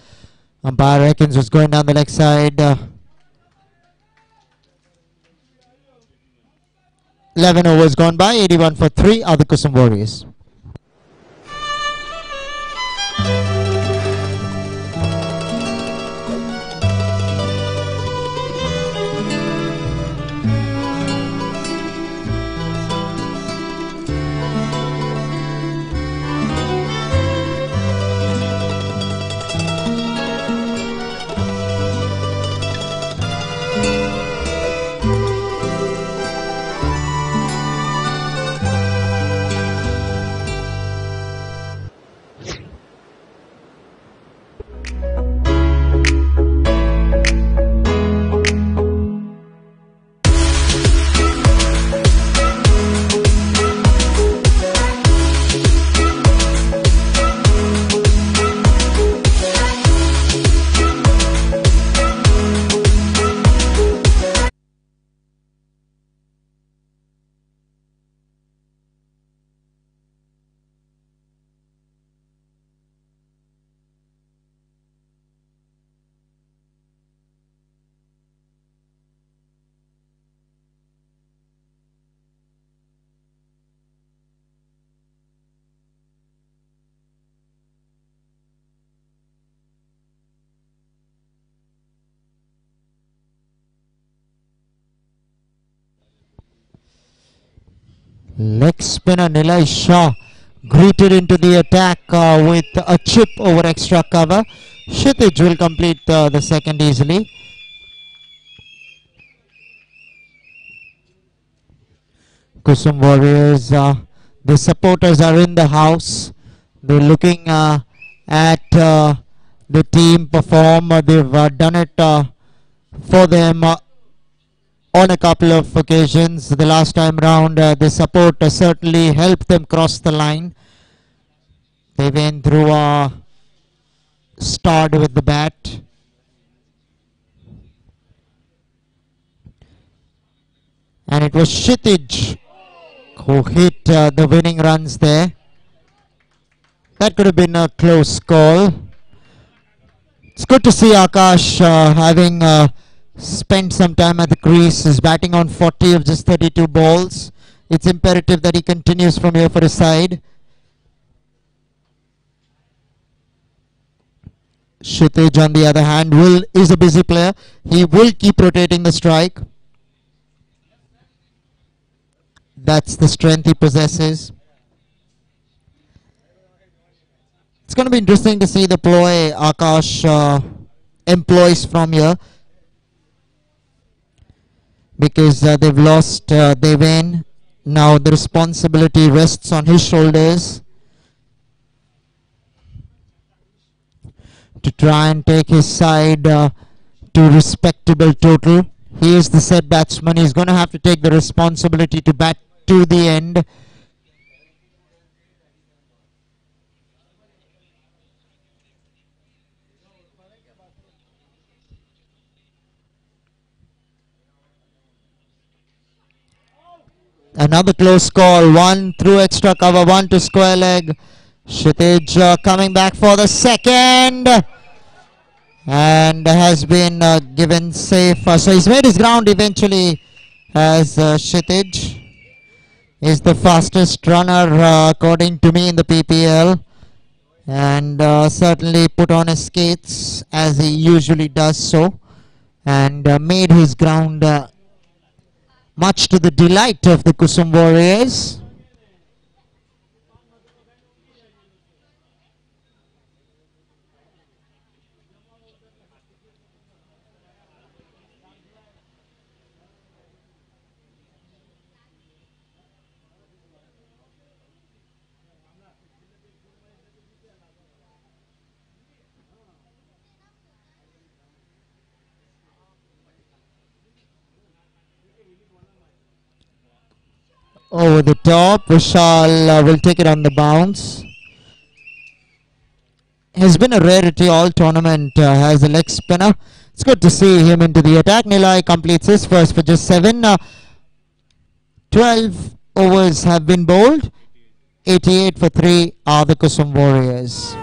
Umpire reckons was going down the leg side. 11 overs gone by, 81 for 3 are the Kusum Warriors. Leg spinner Nilay Shah greeted into the attack with a chip over extra cover. Kshitij will complete the second easily. Kusum Warriors, the supporters are in the house. They're looking at the team perform. They've done it for them on a couple of occasions. The last time round, the support certainly helped them cross the line. They went through a start with the bat. And it was Kshitij who hit the winning runs there. That could have been a close call. It's good to see Akash having spent some time at the crease. He's batting on 40 of just 32 balls. It's imperative that he continues from here for his side. Kshitij, on the other hand, is a busy player. He will keep rotating the strike. That's the strength he possesses. It's going to be interesting to see the ploy Akash employs from here, because they've lost Deven. Now the responsibility rests on his shoulders to try and take his side to respectable total. He is the set batsman. He's going to have to take the responsibility to bat to the end. Another close call. One through extra cover, one to square leg. Kshitij coming back for the second. And has been given safe. So he's made his ground eventually, as Kshitij is the fastest runner according to me in the PPL. And certainly put on his skates as he usually does so. And made his ground much to the delight of the Kusum Warriors. Over the top, Vishal will take it on the bounce. Has been a rarity all tournament as a leg spinner. It's good to see him into the attack. Nilay completes his first for just 7. 12 overs have been bowled. 88 for 3 are the Kusum Warriors.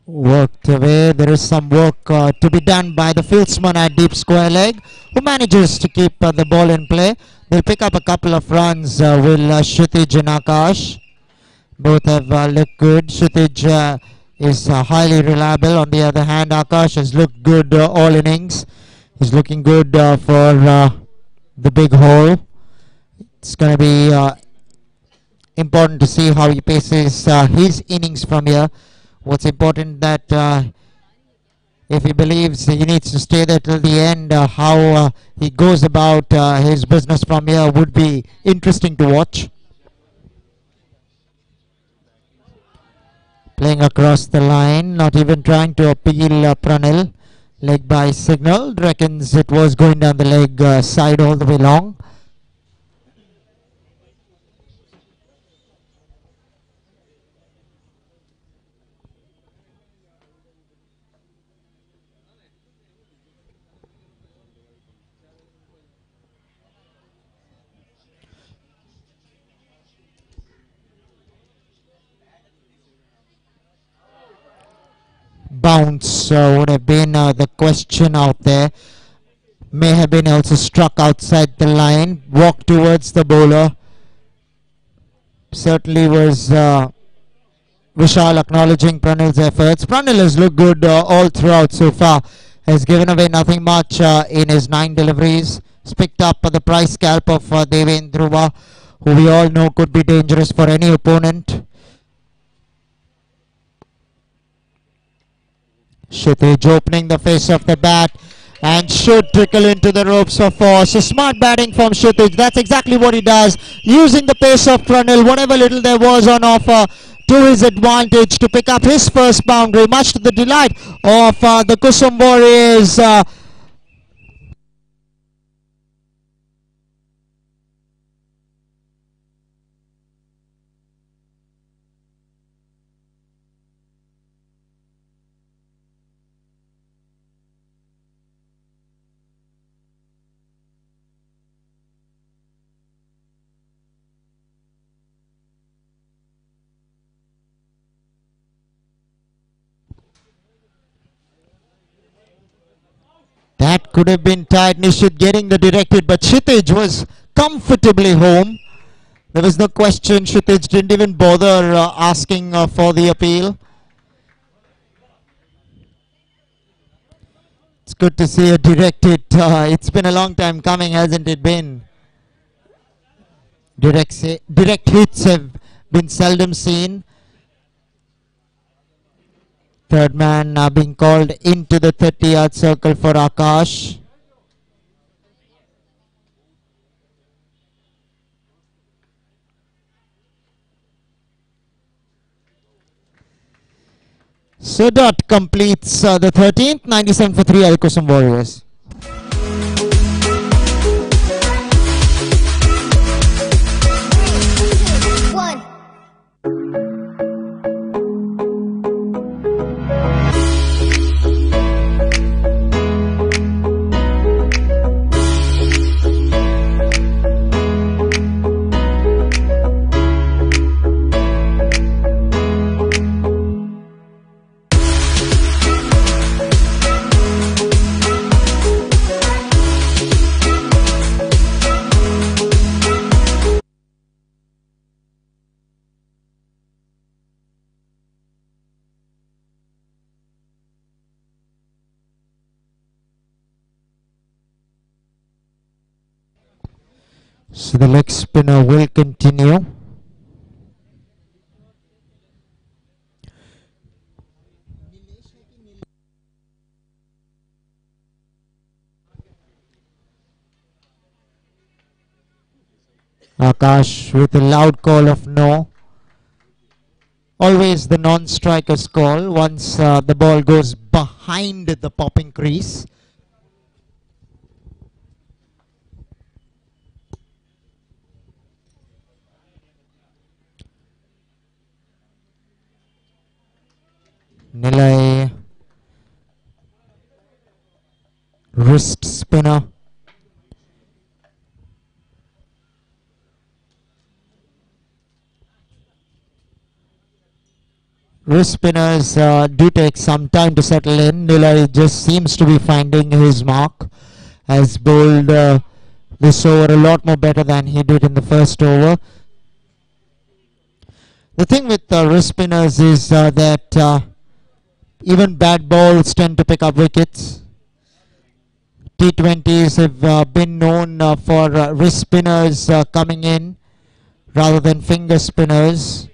Worked away. There is some work to be done by the fieldsman at deep square leg, who manages to keep the ball in play. They'll pick up a couple of runs, will Kshitij and Akash. Both have looked good. Kshitij is highly reliable. On the other hand, Akash has looked good all innings. He's looking good for the big hole. It's going to be important to see how he paces his innings from here. What's important that if he believes he needs to stay there till the end, how he goes about his business from here would be interesting to watch. Playing across the line, not even trying to appeal Pranil. Leg by signal, reckons it was going down the leg side all the way long. Bounce would have been the question out there. May have been also struck outside the line. Walk towards the bowler. Certainly was Vishal acknowledging Pranil's efforts. Pranil has looked good all throughout so far. Has given away nothing much in his 9 deliveries. He's picked up the price scalp of Devendra Dhruva, who we all know could be dangerous for any opponent. Kshitij opening the face of the bat and should trickle into the ropes for 4. So smart batting from Kshitij. That's exactly what he does. Using the pace of Pranil, whatever little there was on offer, to his advantage to pick up his first boundary, much to the delight of the Kusum Warriors. That could have been tight. Nishit getting the directed, but Kshitij was comfortably home. There was no question. Kshitij didn't even bother asking for the appeal. It's good to see a direct hit. It's been a long time coming, hasn't it been? Direct hits have been seldom seen. Third man being called into the 30-yard circle for Akash. So that completes the 13th, 97 for 3 Kusum Warriors. So the leg spinner will continue. Akash with a loud call of no. Always the non-striker's call once the ball goes behind the popping crease. Nilay, wrist spinner. wrist spinners do take some time to settle in. Nilay just seems to be finding his mark. Has bowled this over a lot more better than he did in the first over. The thing with wrist spinners is that even bad balls tend to pick up wickets. T20s have been known for wrist spinners coming in rather than finger spinners.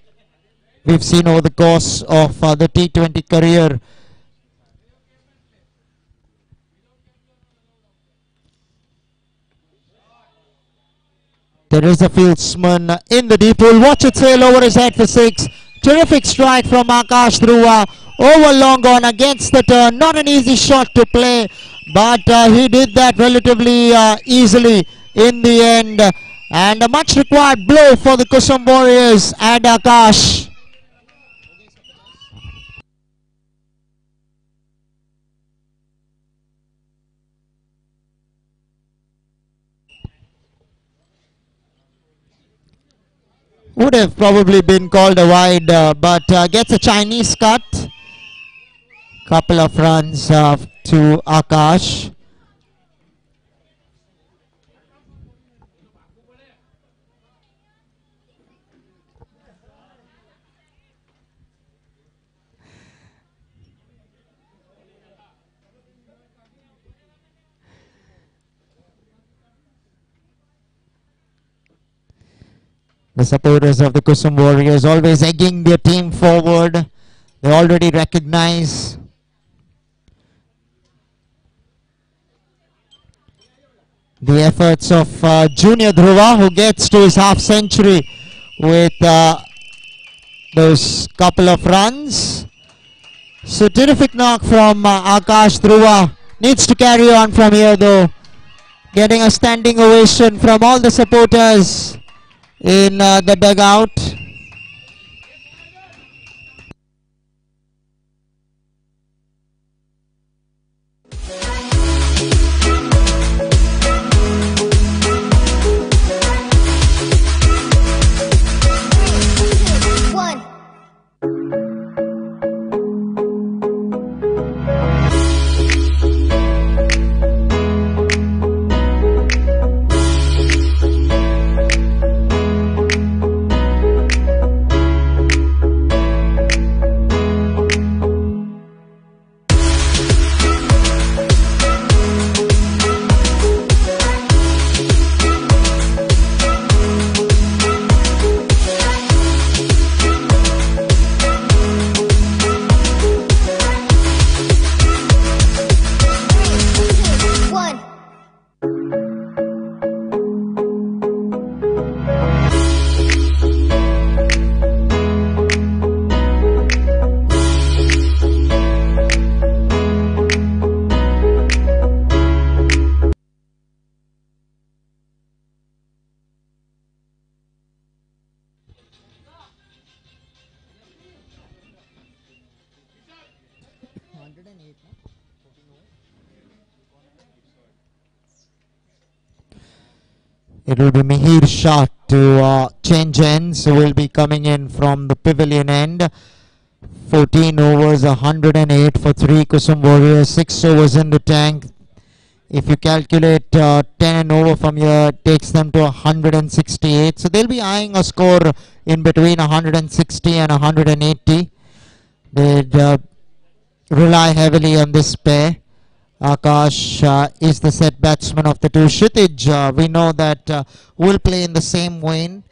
We've seen over the course of the T20 career there is a fieldsman in the deep pool. Watch it sail over his head for 6. Terrific strike from Akash Dhruva. Over long on against the turn. Not an easy shot to play, but he did that relatively easily in the end. And a much required blow for the Kusum Warriors and Akash. Would have probably been called a wide, but gets a Chinese cut. Couple of runs to Akash. The supporters of the Kusum Warriors always egging their team forward. They already recognize the efforts of Junior Dhruva, who gets to his half century with those couple of runs. So terrific knock from Akash Dhruva. Needs to carry on from here though. Getting a standing ovation from all the supporters in the dugout. It will be Mihir Shah to change ends, who will be coming in from the pavilion end. 14 overs, 108 for 3 Kusum Warriors, 6 overs in the tank. If you calculate 10 over from here, it takes them to 168. So they'll be eyeing a score in between 160 and 180. They'd rely heavily on this pair. Akash is the set batsman of the two. Kshitij, we know that will play in the same vein.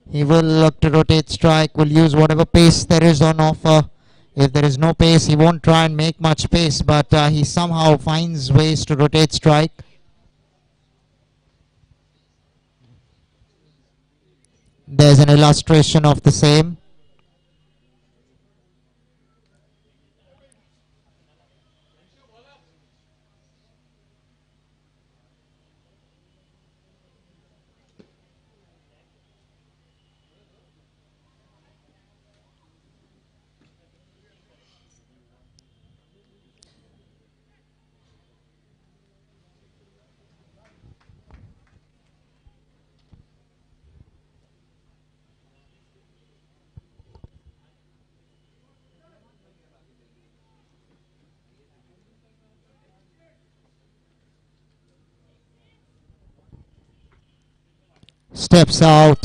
He will look to rotate strike, will use whatever pace there is on offer. If there is no pace, he won't try and make much pace, but he somehow finds ways to rotate strike. There's an illustration of the same. Steps out.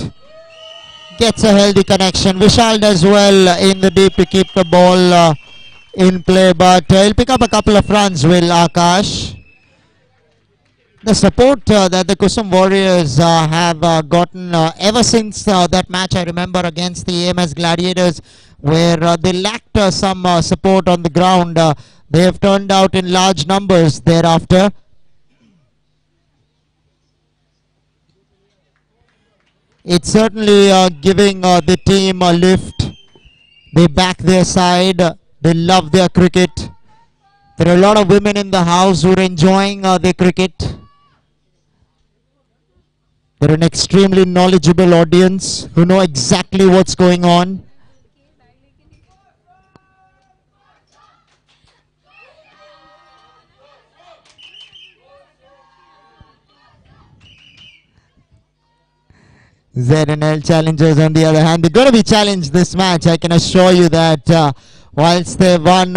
Gets a healthy connection. Vishal does well in the deep to keep the ball in play, but he'll pick up a couple of runs, will Akash. The support that the Kusum Warriors have gotten ever since that match, I remember, against the AMS Gladiators, where they lacked some support on the ground. They have turned out in large numbers thereafter. It's certainly giving the team a lift. They back their side. They love their cricket. There are a lot of women in the house who are enjoying their cricket. They're an extremely knowledgeable audience who know exactly what's going on. ZNL challengers, on the other hand, they're going to be challenged this match. I can assure you that whilst they've won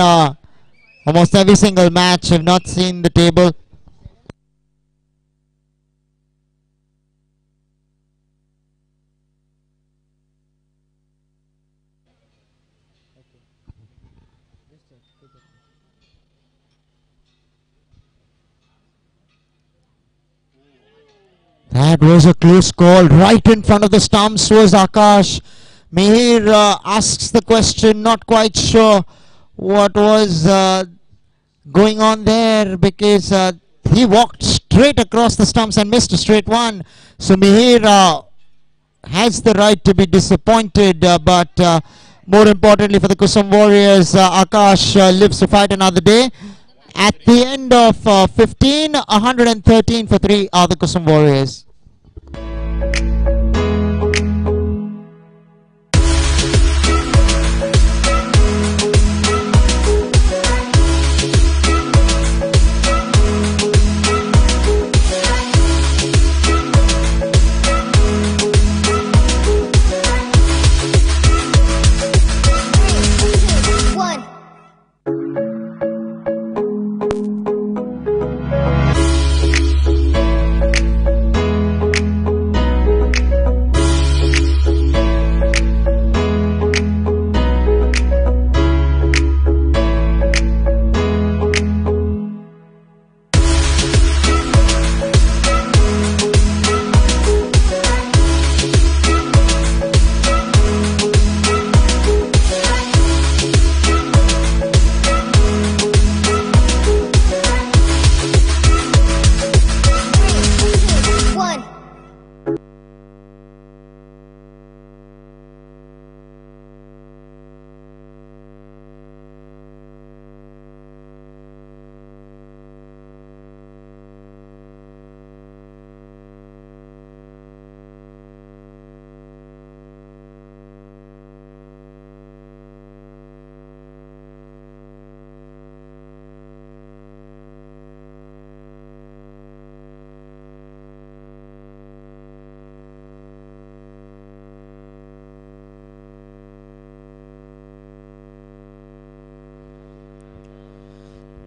almost every single match, have not seen the table. That was a close call. Right in front of the stumps was Akash. Mihir asks the question, not quite sure what was going on there, because he walked straight across the stumps and missed a straight one. So Mihir has the right to be disappointed, but more importantly for the Kusum Warriors, Akash lives to fight another day. At the end of 15, 113 for 3 are the Kusum Warriors.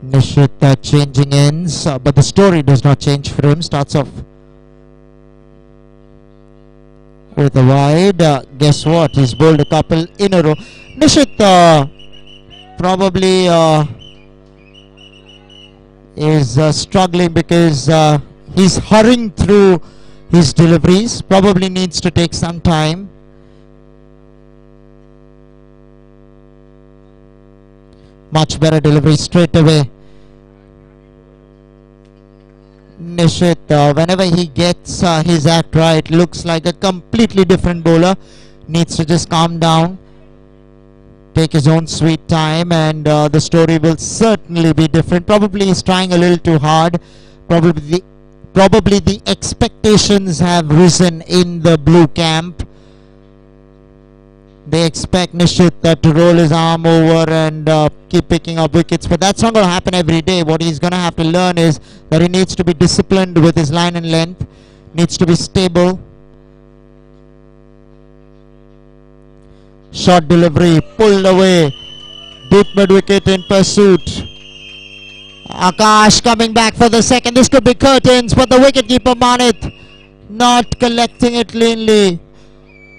Nishit changing ends, but the story does not change for him. Starts off with a wide. Guess what? He's bowled a couple in a row. Nishit probably is struggling because he's hurrying through his deliveries. Probably needs to take some time. Much better delivery straight away. Nishit, whenever he gets his act right, looks like a completely different bowler. Needs to just calm down, take his own sweet time, and the story will certainly be different. Probably he's trying a little too hard. Probably the expectations have risen in the blue camp. They expect Nishit to roll his arm over and keep picking up wickets, but that's not going to happen every day. What he's going to have to learn is that he needs to be disciplined with his line and length, needs to be stable. Short delivery, pulled away, deep mid wicket in pursuit. Akash coming back for the second. This could be curtains, but the wicketkeeper Manit not collecting it cleanly.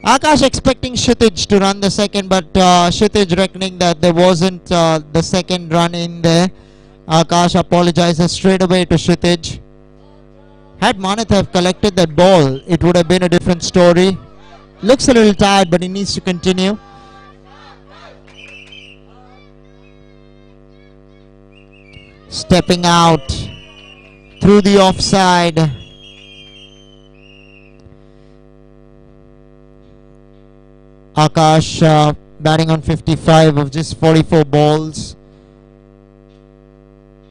Akash expecting Kshitij to run the second, but Kshitij reckoning that there wasn't the second run in there. Akash apologizes straight away to Kshitij. Had Manat have collected that ball, it would have been a different story. Looks a little tired, but he needs to continue. Stepping out through the offside. Akash batting on 55 of just 44 balls.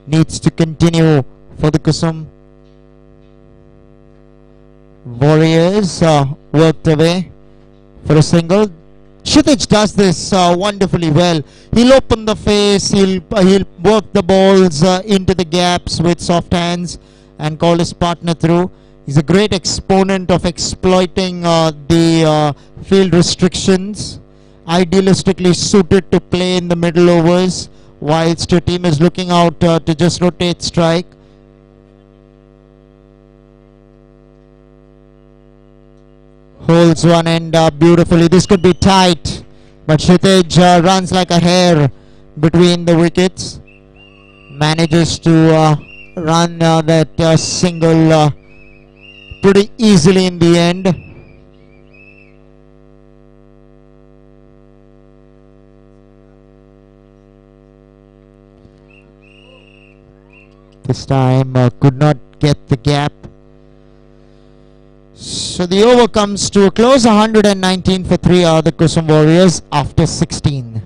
Needs to continue for the Kusum Warriors. Worked away for a single. Kshitij does this wonderfully well. He'll open the face, he'll work the balls into the gaps with soft hands and call his partner through. He's a great exponent of exploiting the field restrictions, idealistically suited to play in the middle overs, whilst your team is looking out to just rotate strike. Holds one end beautifully. This could be tight, but Kshitij runs like a hare between the wickets. Manages to run that single pretty easily in the end. This time could not get the gap. So the over comes to a close. 119 for 3 are the Kusum Warriors after 16.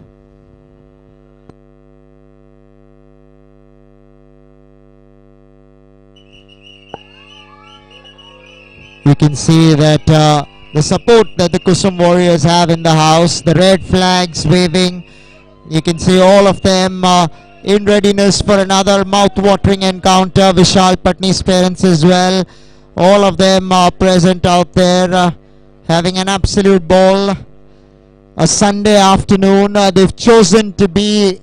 You can see that the support that the Kusum Warriors have in the house, the red flags waving. You can see all of them in readiness for another mouth-watering encounter. Vishal Patni's parents as well. All of them are present out there having an absolute ball. A Sunday afternoon, they've chosen to be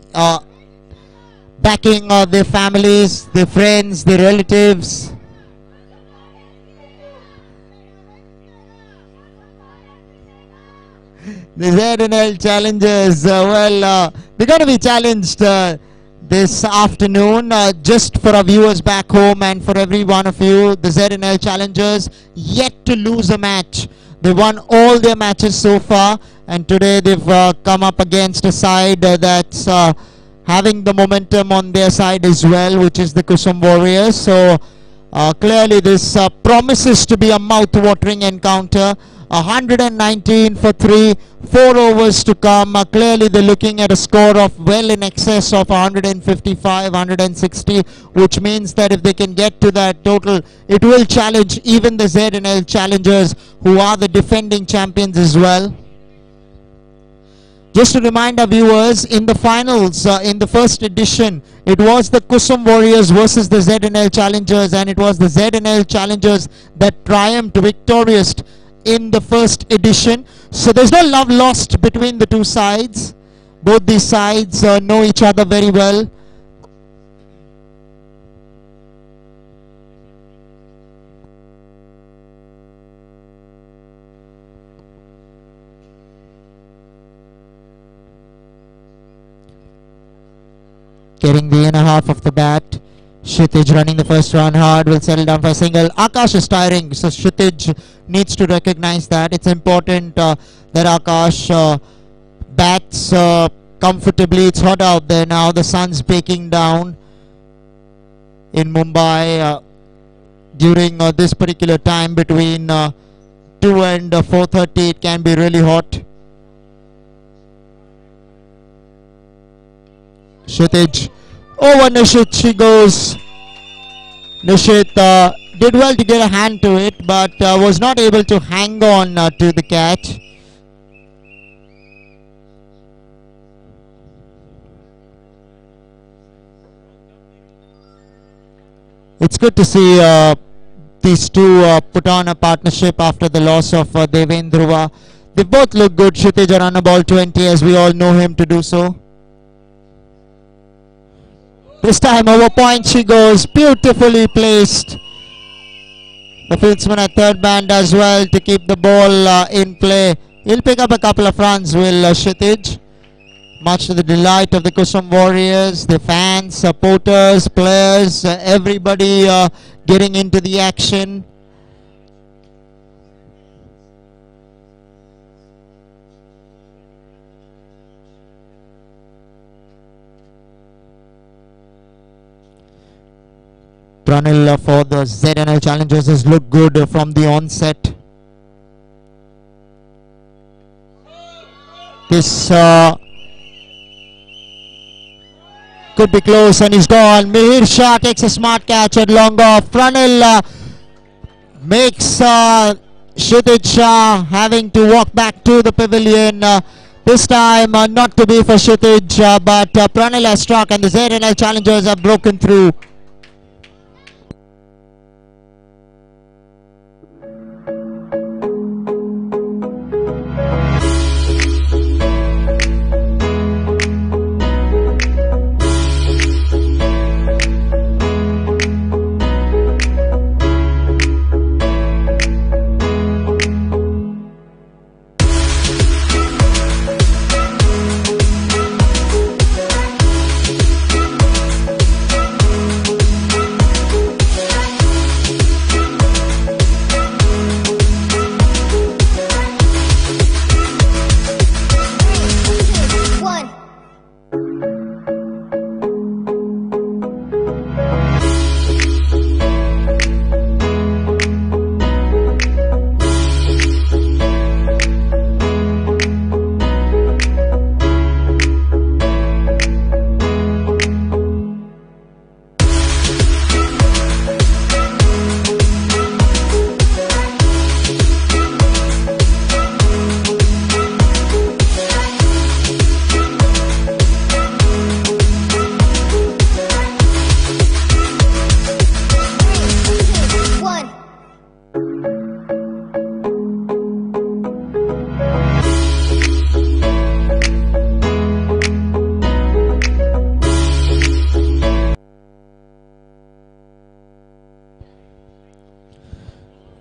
backing their families, their friends, their relatives. The ZNL challengers, they're going to be challenged this afternoon. Just for our viewers back home and for every one of you, the ZNL challengers yet to lose a match. They won all their matches so far, and today they've come up against a side that's having the momentum on their side as well, which is the Kusum Warriors. So clearly this promises to be a mouth-watering encounter. 119 for 3, 4 overs to come. Clearly they're looking at a score of well in excess of 155, 160, which means that if they can get to that total, it will challenge even the ZNL challengers, who are the defending champions as well. Just to remind our viewers, in the finals, in the first edition, it was the Kusum Warriors versus the ZNL challengers, and it was the ZNL challengers that triumphed victorious in the first edition. So there's no love lost between the two sides. Both these sides know each other very well. Getting the inner half of the bat. Kshitij running the first run hard, will settle down for a single. Akash is tiring, so Kshitij needs to recognize that. It's important that Akash bats comfortably. It's hot out there now. The sun's baking down in Mumbai during this particular time between 2 and 4:30. It can be really hot. Kshitij. Over Nishit she goes. Nishit did well to get a hand to it, but was not able to hang on to the catch. It's good to see these two put on a partnership after the loss of Devendruva. They both look good. Kshitij run a ball 20, as we all know him to do so. This time over point she goes, beautifully placed. The fieldsman at third man does well to keep the ball in play. He'll pick up a couple of runs, will Kshitij. Much to the delight of the Kusum Warriors, the fans, supporters, players, everybody getting into the action. Pranil for the ZNL Challengers has looked good from the onset. This could be close and he's gone. Mihir Shah takes a smart catch at long off. Pranil makes Kshitij Shah having to walk back to the pavilion. This time not to be for Kshitij, but Pranil has struck and the ZNL Challengers have broken through.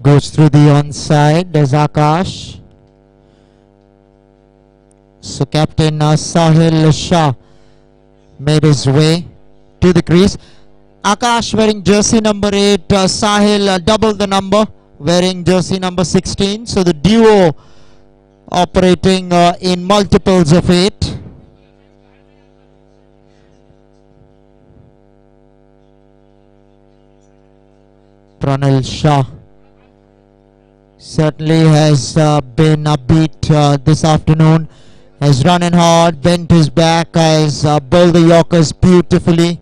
Goes through the onside. There's Akash. So Captain Sahil Shah made his way to the crease. Akash wearing jersey number 8. Sahil doubled the number wearing jersey number 16. So the duo operating in multiples of 8. Pranil Shah certainly has been upbeat this afternoon, has run in hard, bent his back, has bowled the Yorkers beautifully,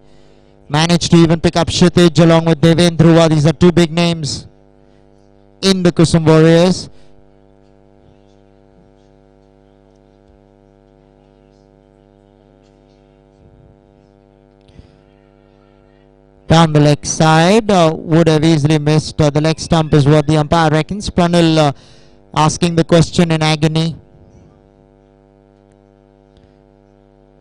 managed to even pick up Kshitij along with Devendruva. These are two big names in the Kusum Warriors. Down the leg side, would have easily missed. The leg stump is what the umpire reckons. Pranil asking the question in agony.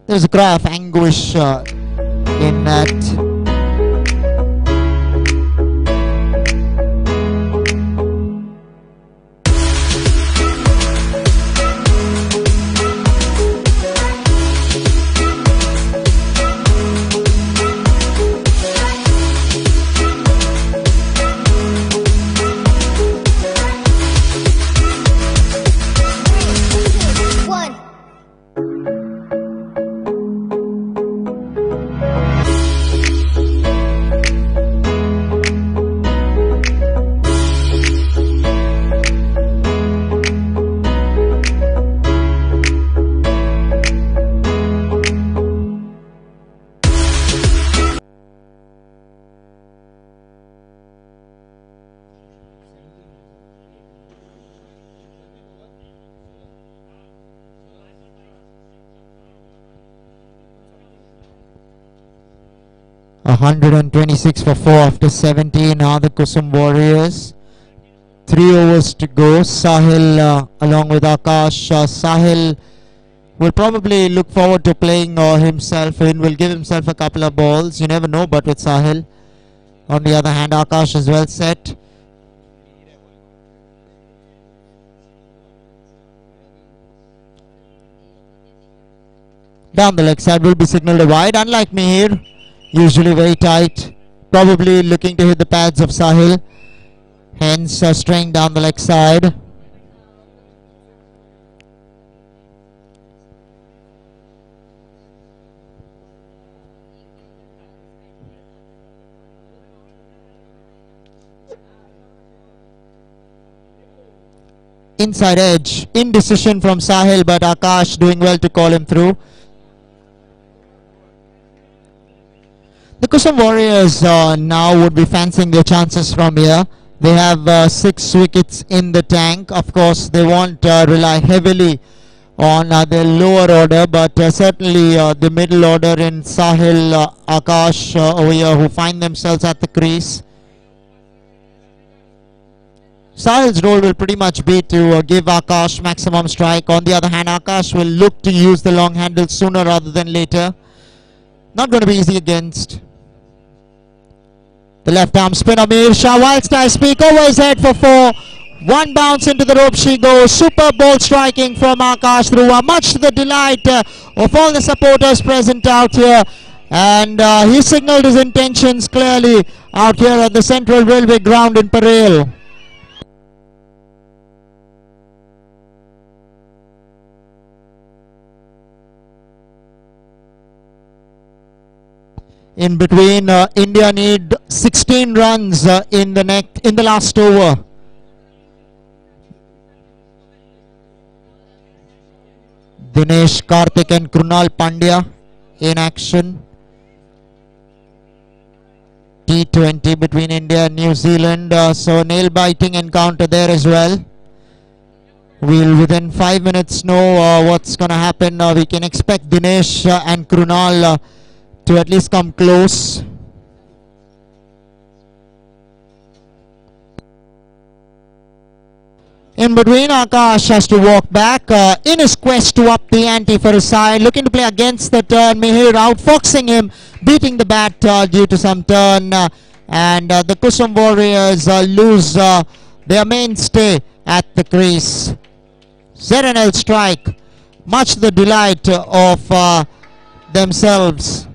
There's a cry of anguish in that. A 126 for 4 after 17 are the Kusum Warriors. 3 overs to go. Sahil along with Akash. Sahil will probably look forward to playing himself in, will give himself a couple of balls. You never know, but with Sahil. On the other hand, Akash is well set. Down the leg side will be signalled a wide. Unlike Mihir, usually very tight. Probably looking to hit the pads of Sahil. Hence straying down the leg side. Inside edge, indecision from Sahil, but Akash doing well to call him through. The Kusum Warriors now would be fancying their chances from here. They have 6 wickets in the tank. Of course, they won't rely heavily on their lower order, but certainly the middle order in Sahil, Akash over here, who find themselves at the crease. Sahil's role will pretty much be to give Akash maximum strike. On the other hand, Akash will look to use the long handle sooner rather than later. Not going to be easy against. The left arm spin of Mir Shah. Wild style speak over his head for 4. One bounce into the rope she goes. Super ball striking from Akash Dhruva, much to the delight of all the supporters present out here. And he signalled his intentions clearly out here at the Central Railway ground in Parel. In between, India need 16 runs in the last over. Dinesh Karthik and Krunal Pandya in action. T20 between India and New Zealand, so nail-biting encounter there as well. We'll within 5 minutes know what's going to happen. We can expect Dinesh and Krunal to at least come close. In between, Akash has to walk back in his quest to up the ante for his side, looking to play against the turn. Mihir outfoxing him, beating the bat due to some turn, and the Kusum Warriors lose their mainstay at the crease. ZNL strike, much to the delight of themselves.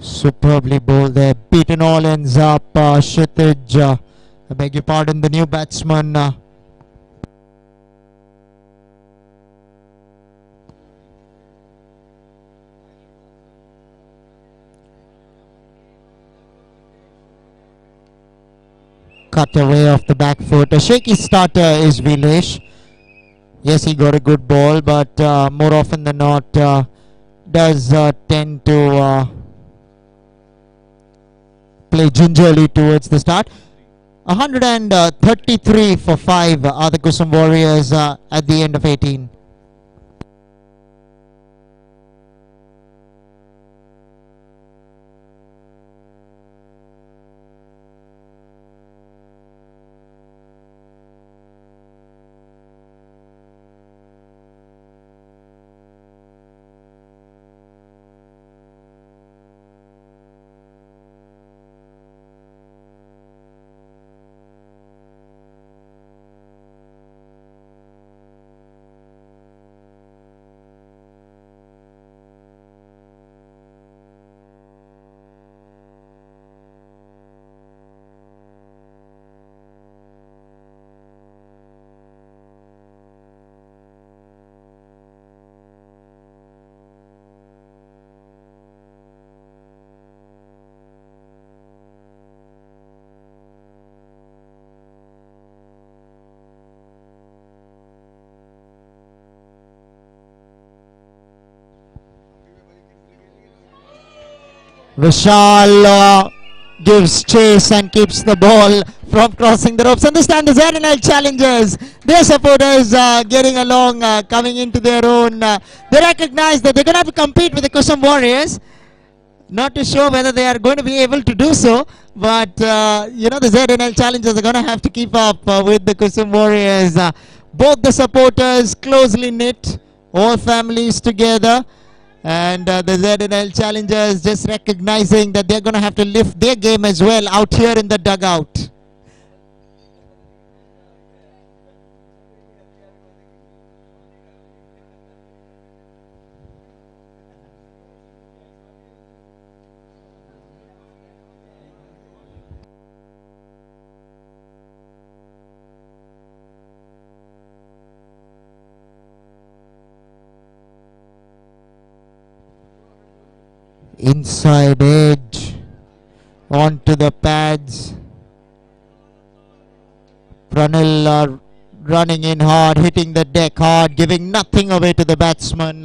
Superbly bowled there, beaten all ends up. Kshitij, I beg your pardon, the new batsman. Cut away off the back foot. A shaky starter is Vilesh. Yes, he got a good ball, but more often than not does tend to play gingerly towards the start. 133 for 5 are the Kusum Warriors at the end of 18. Vishal gives chase and keeps the ball from crossing the ropes. Understand the ZNL challengers, their supporters getting along, coming into their own. They recognize that they're going to have to compete with the Kusum Warriors. Not too sure whether they are going to be able to do so, but you know, the ZNL challengers are going to have to keep up with the Kusum Warriors. Both the supporters closely knit, all families together, and the ZNL challengers just recognizing that they're going to have to lift their game as well out here in the dugout. Inside edge onto the pads. Pranil running in hard, hitting the deck hard, giving nothing away to the batsman.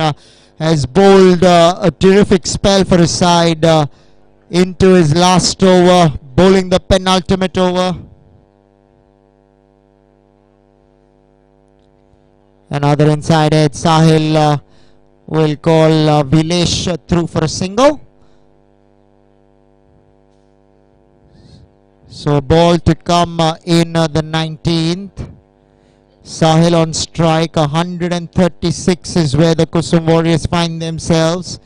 Has bowled a terrific spell for his side into his last over, bowling the penultimate over. Another inside edge. Sahil will call Vilesh through for a single. So ball to come in the 19th. Sahil on strike. 136 is where the Kusum Warriors find themselves.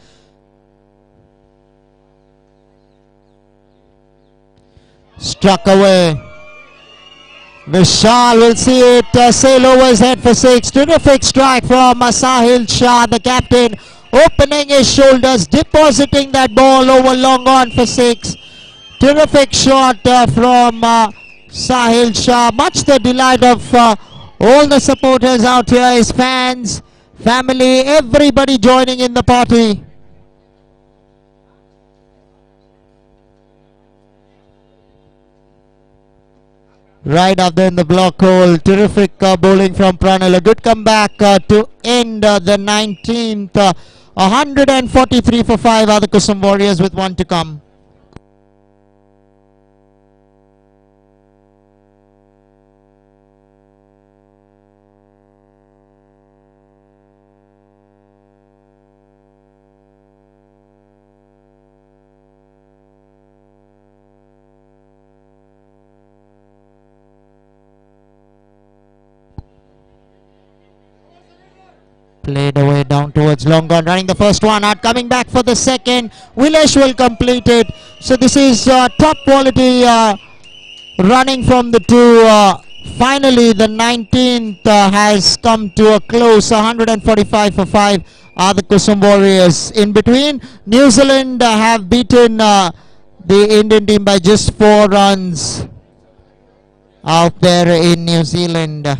Struck away. Vishal will see it sail over his head for 6. Terrific strike from Sahil Shah, the captain, opening his shoulders, depositing that ball over long on for 6. Terrific shot from Sahil Shah. Much the delight of all the supporters out here, his fans, family, everybody joining in the party. Right up there in the block hole. Terrific bowling from Pranil. A good comeback to end the 19th. 143 for 5 are the Kusum Warriors with 1 to come. Played away down towards long on, running the first one out, coming back for the second. Vilesh will complete it. So this is top quality running from the two. Finally the 19th has come to a close. 145 for 5 are the Kusum Warriors. In between, New Zealand have beaten the Indian team by just 4 runs out there in New Zealand.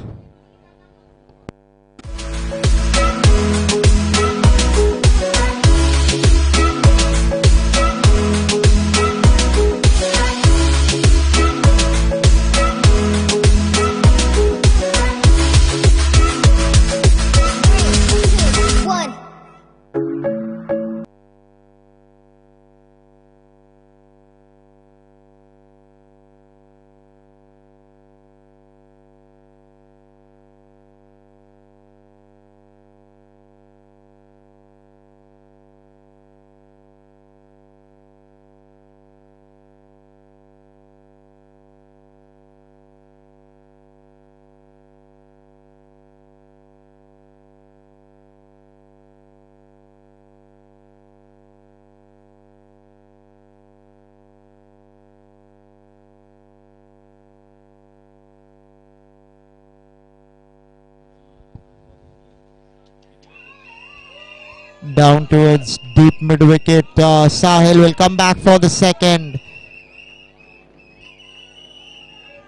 Down towards deep mid wicket. Sahil will come back for the second.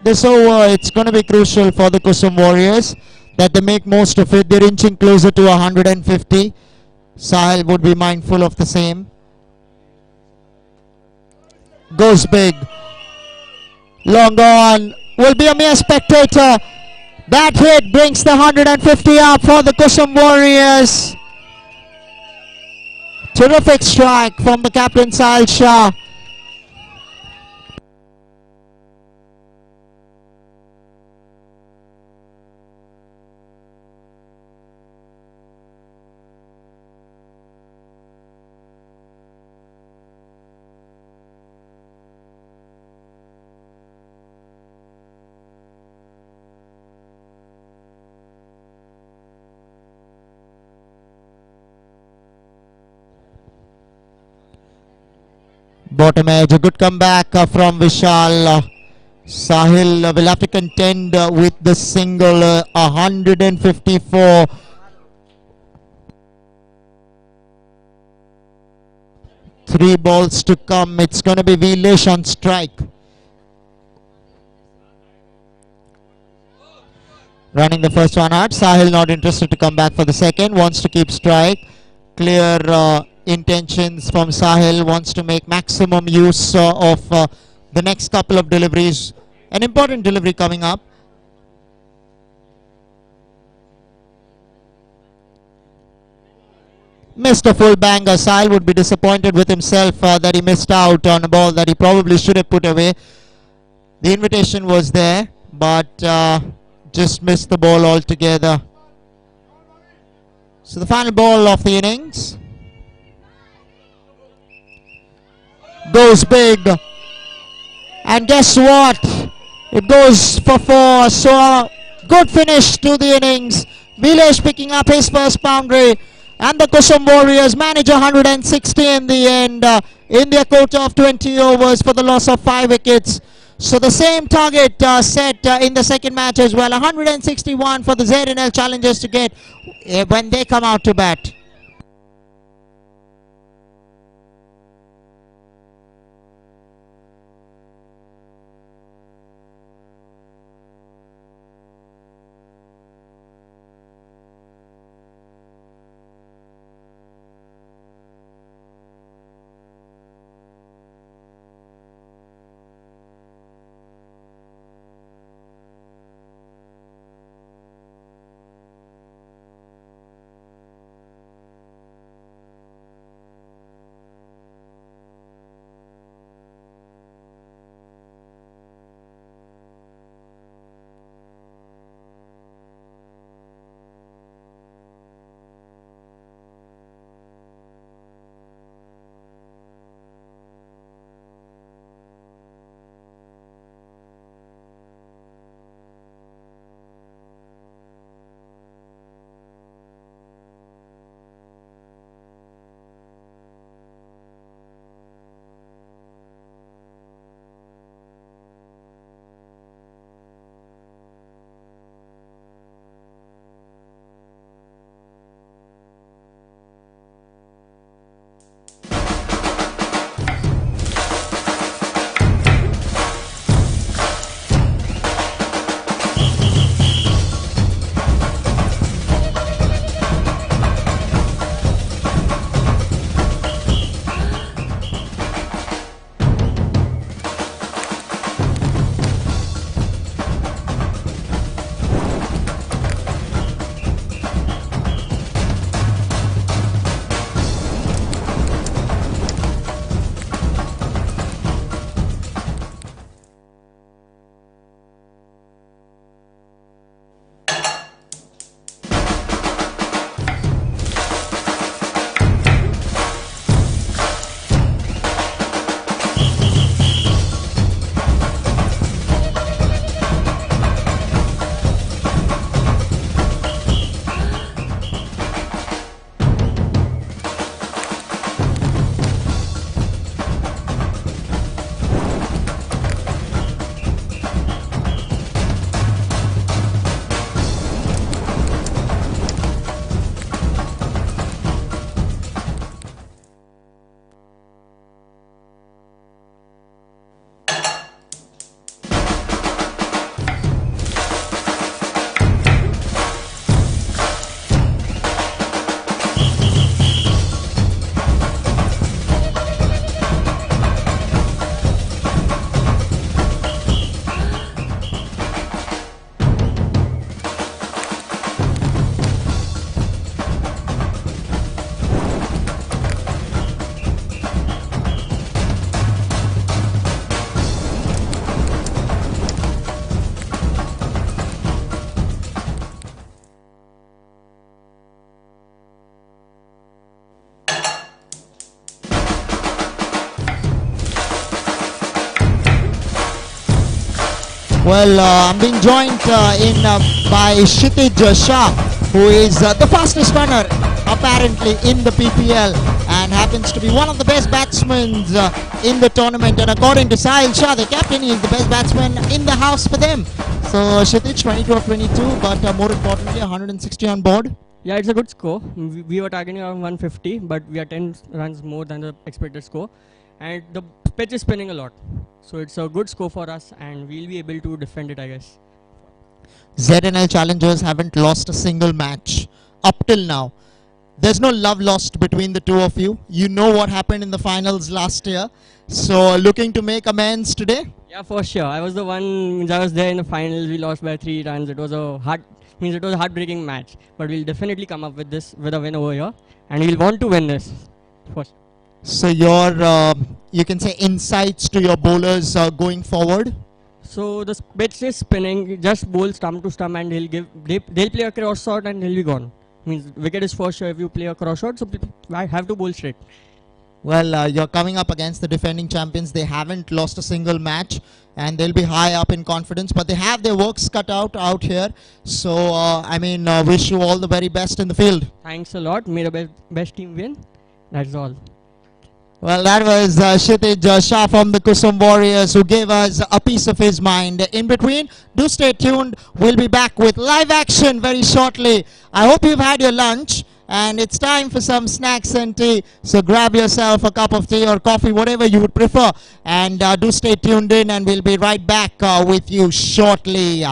This over, it's going to be crucial for the Kusum Warriors that they make most of it. They're inching closer to 150. Sahil would be mindful of the same. Goes big. Long on. Will be a mere spectator. That hit brings the 150 up for the Kusum Warriors. Terrific strike from the captain Sahil Shah. Bottom edge, a good comeback from Vishal. Sahil will have to contend with the single 154. Three balls to come. It's going to be Vilesh on strike. Running the first one out. Sahil not interested to come back for the second. Wants to keep strike. Clear intentions from Sahil. Wants to make maximum use of the next couple of deliveries. An important delivery coming up. Missed a full banger. Sahil would be disappointed with himself that he missed out on a ball that he probably should have put away. The invitation was there, but just missed the ball altogether. So the final ball of the innings goes big, and guess what? It goes for 4. So good finish to the innings. Vilesh picking up his first boundary, and the Kusum Warriors manage 160 in the end in their quota of 20 overs for the loss of 5 wickets. So the same target set in the second match as well. 161 for the ZNL challengers to get when they come out to bat. Well, I'm being joined by Kshitij Shah, who is the fastest runner apparently in the PPL and happens to be one of the best batsmen in the tournament. And according to Sahil Shah, the captain, he is the best batsman in the house for them. So Kshitij, 22 of 22, but more importantly, 160 on board. Yeah, it's a good score. We were targeting around 150, but we are 10 runs more than the expected score. And the pitch is spinning a lot. So it's a good score for us and we'll be able to defend it, I guess. ZNL challengers haven't lost a single match up till now. There's no love lost between the two of you. You know what happened in the finals last year. So looking to make amends today? Yeah, for sure. I was the one, I was there in the finals. We lost by 3 runs. It was a heartbreaking match. But we'll definitely come up with a win over here. And we'll want to win this. For sure. So your, you can say, insights to your bowlers going forward? So the pitch is spinning, just bowl stump to stump and they'll play a cross shot and he'll be gone. Means wicket is for sure if you play a cross shot, so I have to bowl straight. Well, you're coming up against the defending champions. They haven't lost a single match and they'll be high up in confidence, but they have their works cut out here. So, wish you all the very best in the field. Thanks a lot. May the best team win. That's all. Well, that was Kshitij Shah from the Kusum Warriors, who gave us a piece of his mind. In between, do stay tuned. We'll be back with live action very shortly. I hope you've had your lunch and it's time for some snacks and tea. So grab yourself a cup of tea or coffee, whatever you would prefer. And do stay tuned in and we'll be right back with you shortly.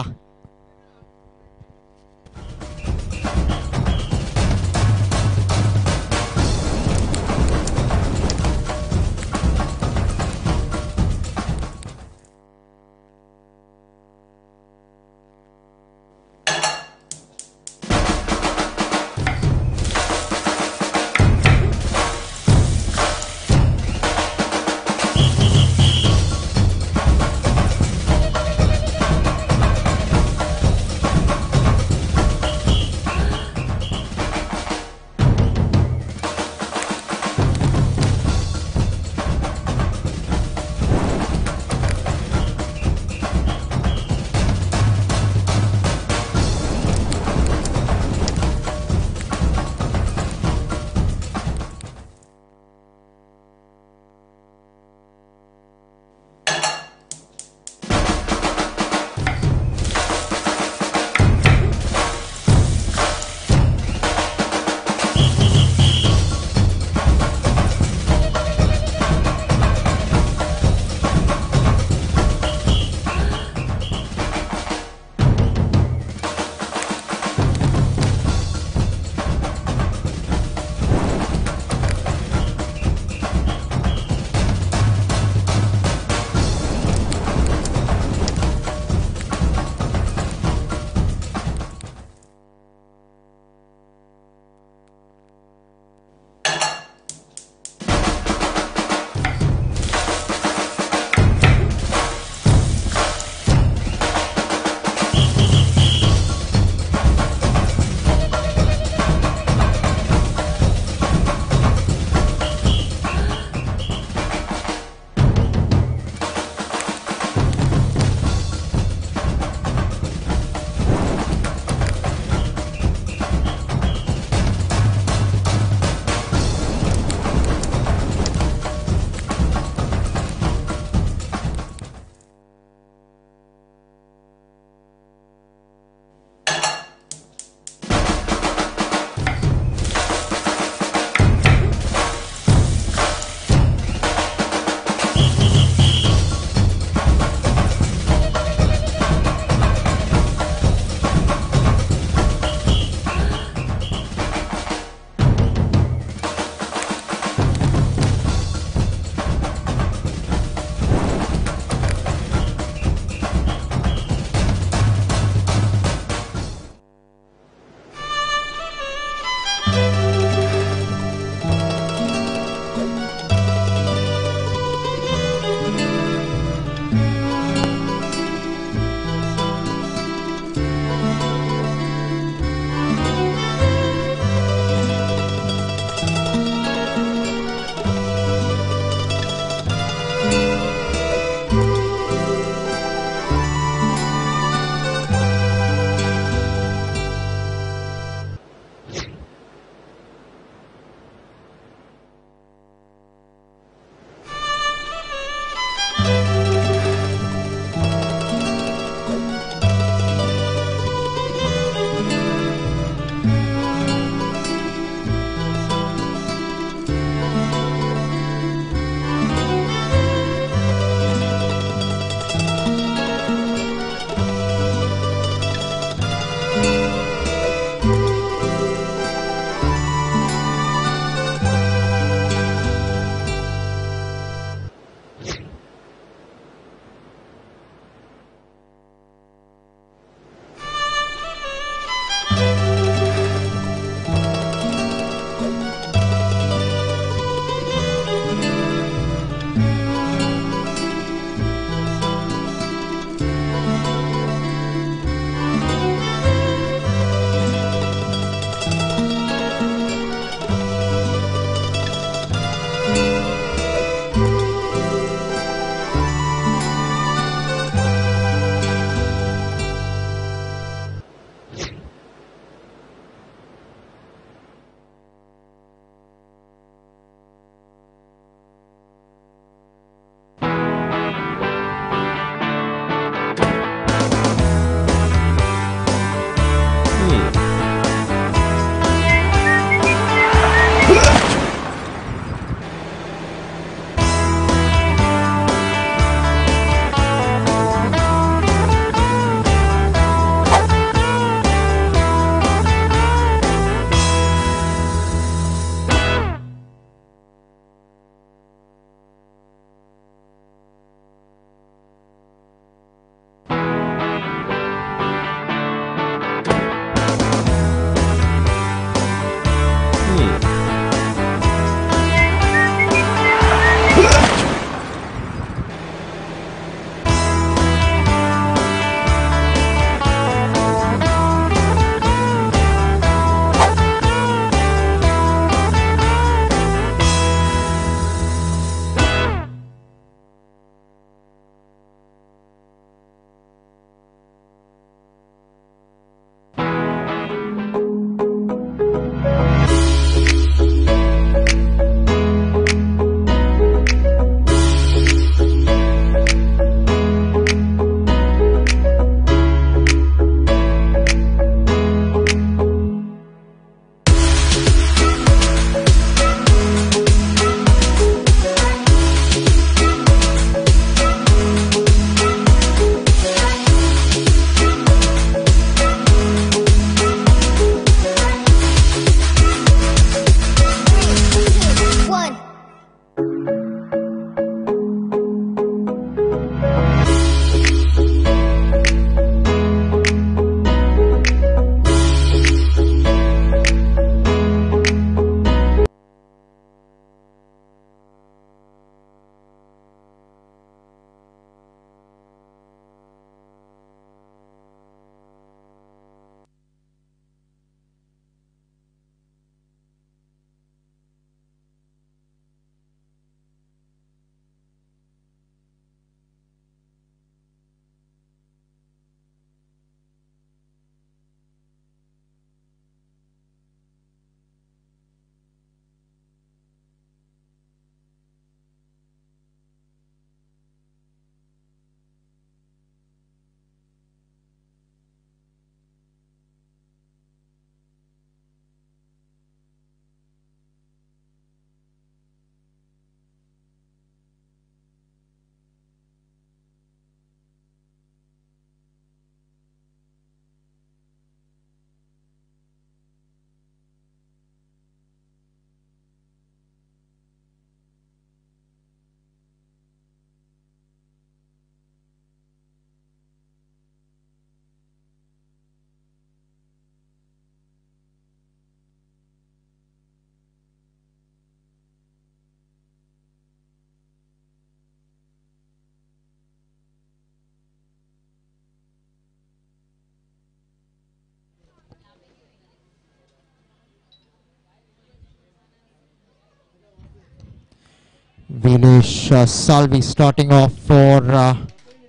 Vilesh Salvi starting off for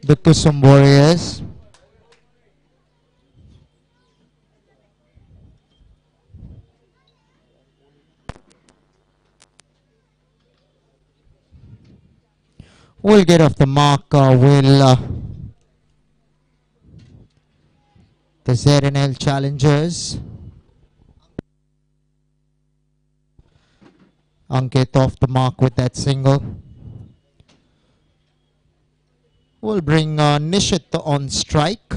the Kusum Warriors. Will get off the mark. Will the ZNL challengers. Ankit off the mark with that single. Will bring Nishit on strike.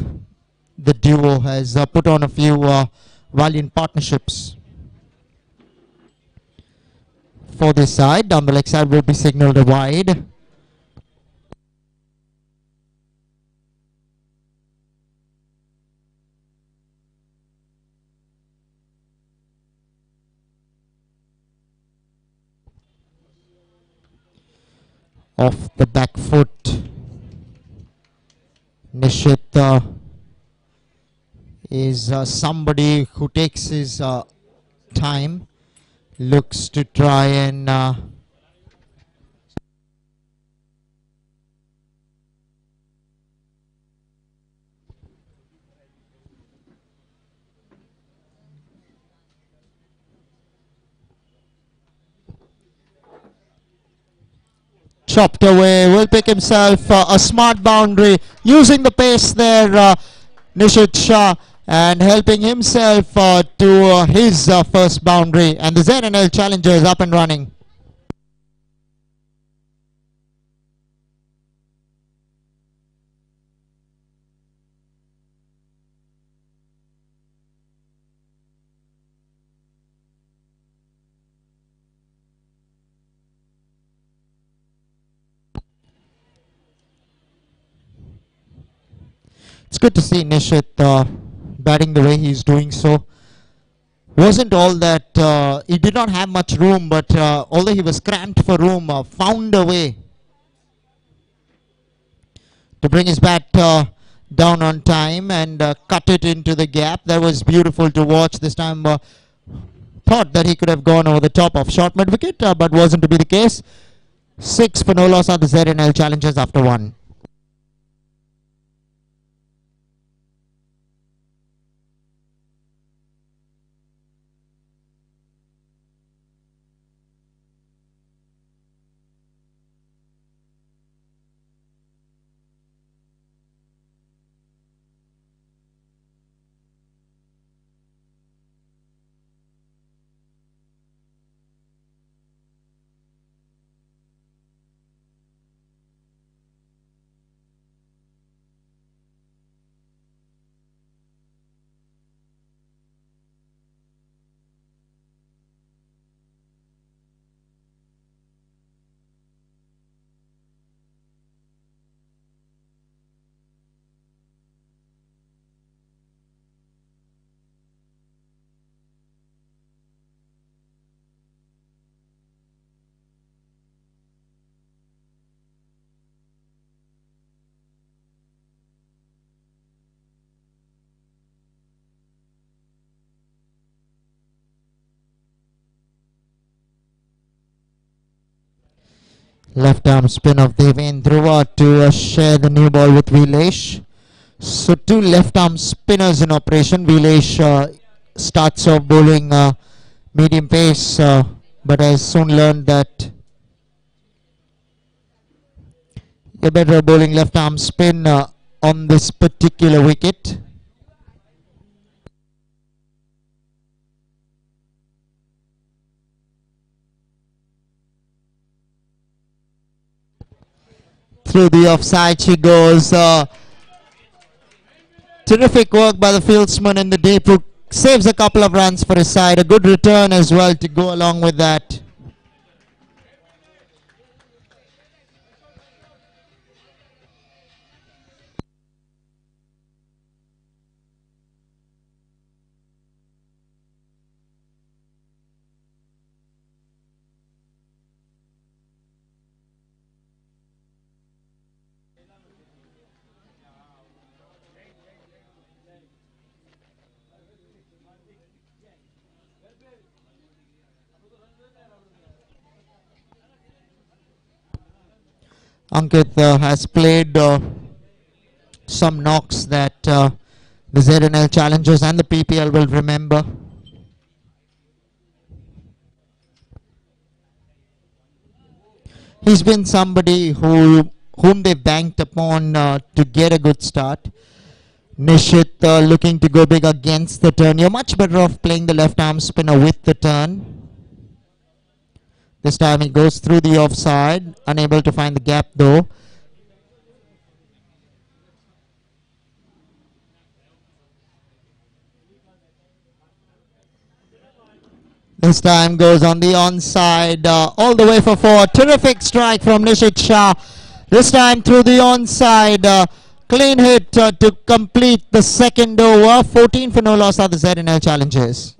The duo has put on a few valiant partnerships for this side. Down the leg side will be signaled a wide. Off the back foot, Nishit is somebody who takes his time, looks to try and chopped away, will pick himself a smart boundary, using the pace there, Nishit Shah, and helping himself to his first boundary, and the ZNL challengers up and running. It's good to see Nishit batting the way he's doing so. Wasn't all that, he did not have much room, but although he was cramped for room, found a way to bring his bat down on time and cut it into the gap. That was beautiful to watch. This time thought that he could have gone over the top of short mid wicket, but wasn't to be the case. 6 for no loss are the ZNL challengers after 1. Left arm spin of Devendra to share the new ball with Vilesh. So 2 left arm spinners in operation. Vilesh starts off bowling medium pace, but has soon learned that you're better bowling left arm spin on this particular wicket. Through the offside she goes. Terrific work by the fieldsman in the deep, who saves a couple of runs for his side. A good return as well to go along with that. Ankit has played some knocks that the ZNL challengers and the PPL will remember. He's been somebody whom they banked upon to get a good start. Nishit looking to go big against the turn. You're much better off playing the left arm spinner with the turn. This time he goes through the offside, unable to find the gap though. This time goes on the onside, all the way for 4. Terrific strike from Nishit Shah. This time through the onside. Clean hit to complete the second over. 14 for no loss are the ZNL challenges.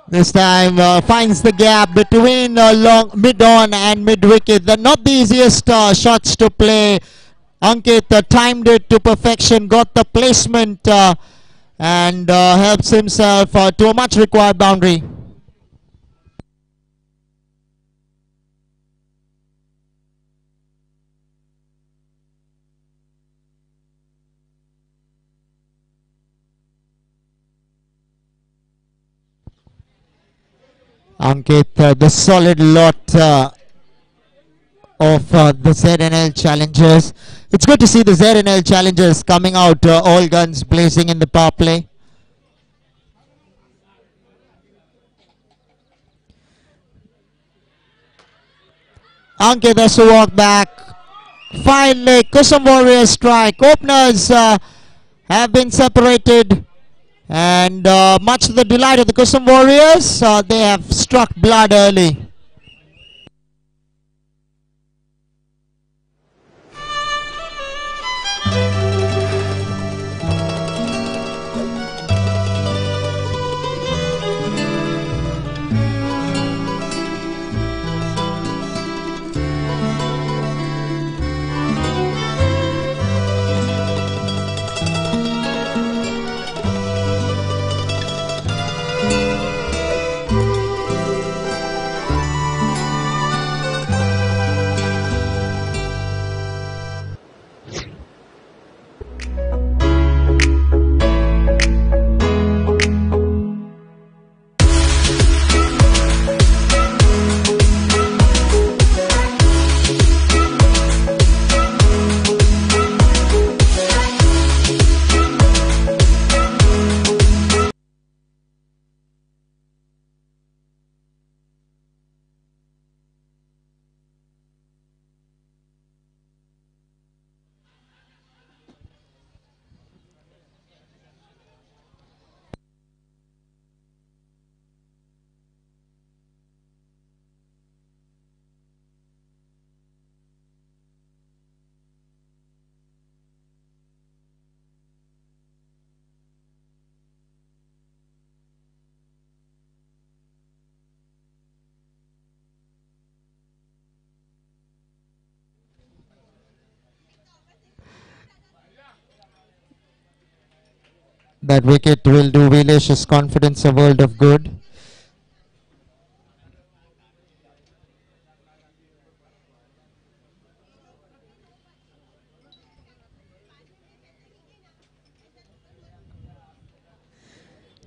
This time finds the gap between mid-on and mid-wicket. Not the easiest shots to play. Ankit timed it to perfection, got the placement and helps himself to a much required boundary. Ankit, the solid lot of the ZNL challengers. It's good to see the ZNL challengers coming out all guns blazing in the power play. Ankit has to walk back. Finally, Kusum Warriors strike. Openers have been separated. And much to the delight of the Kusum Warriors, they have struck blood early. That wicket will do Vilesh's confidence a world of good.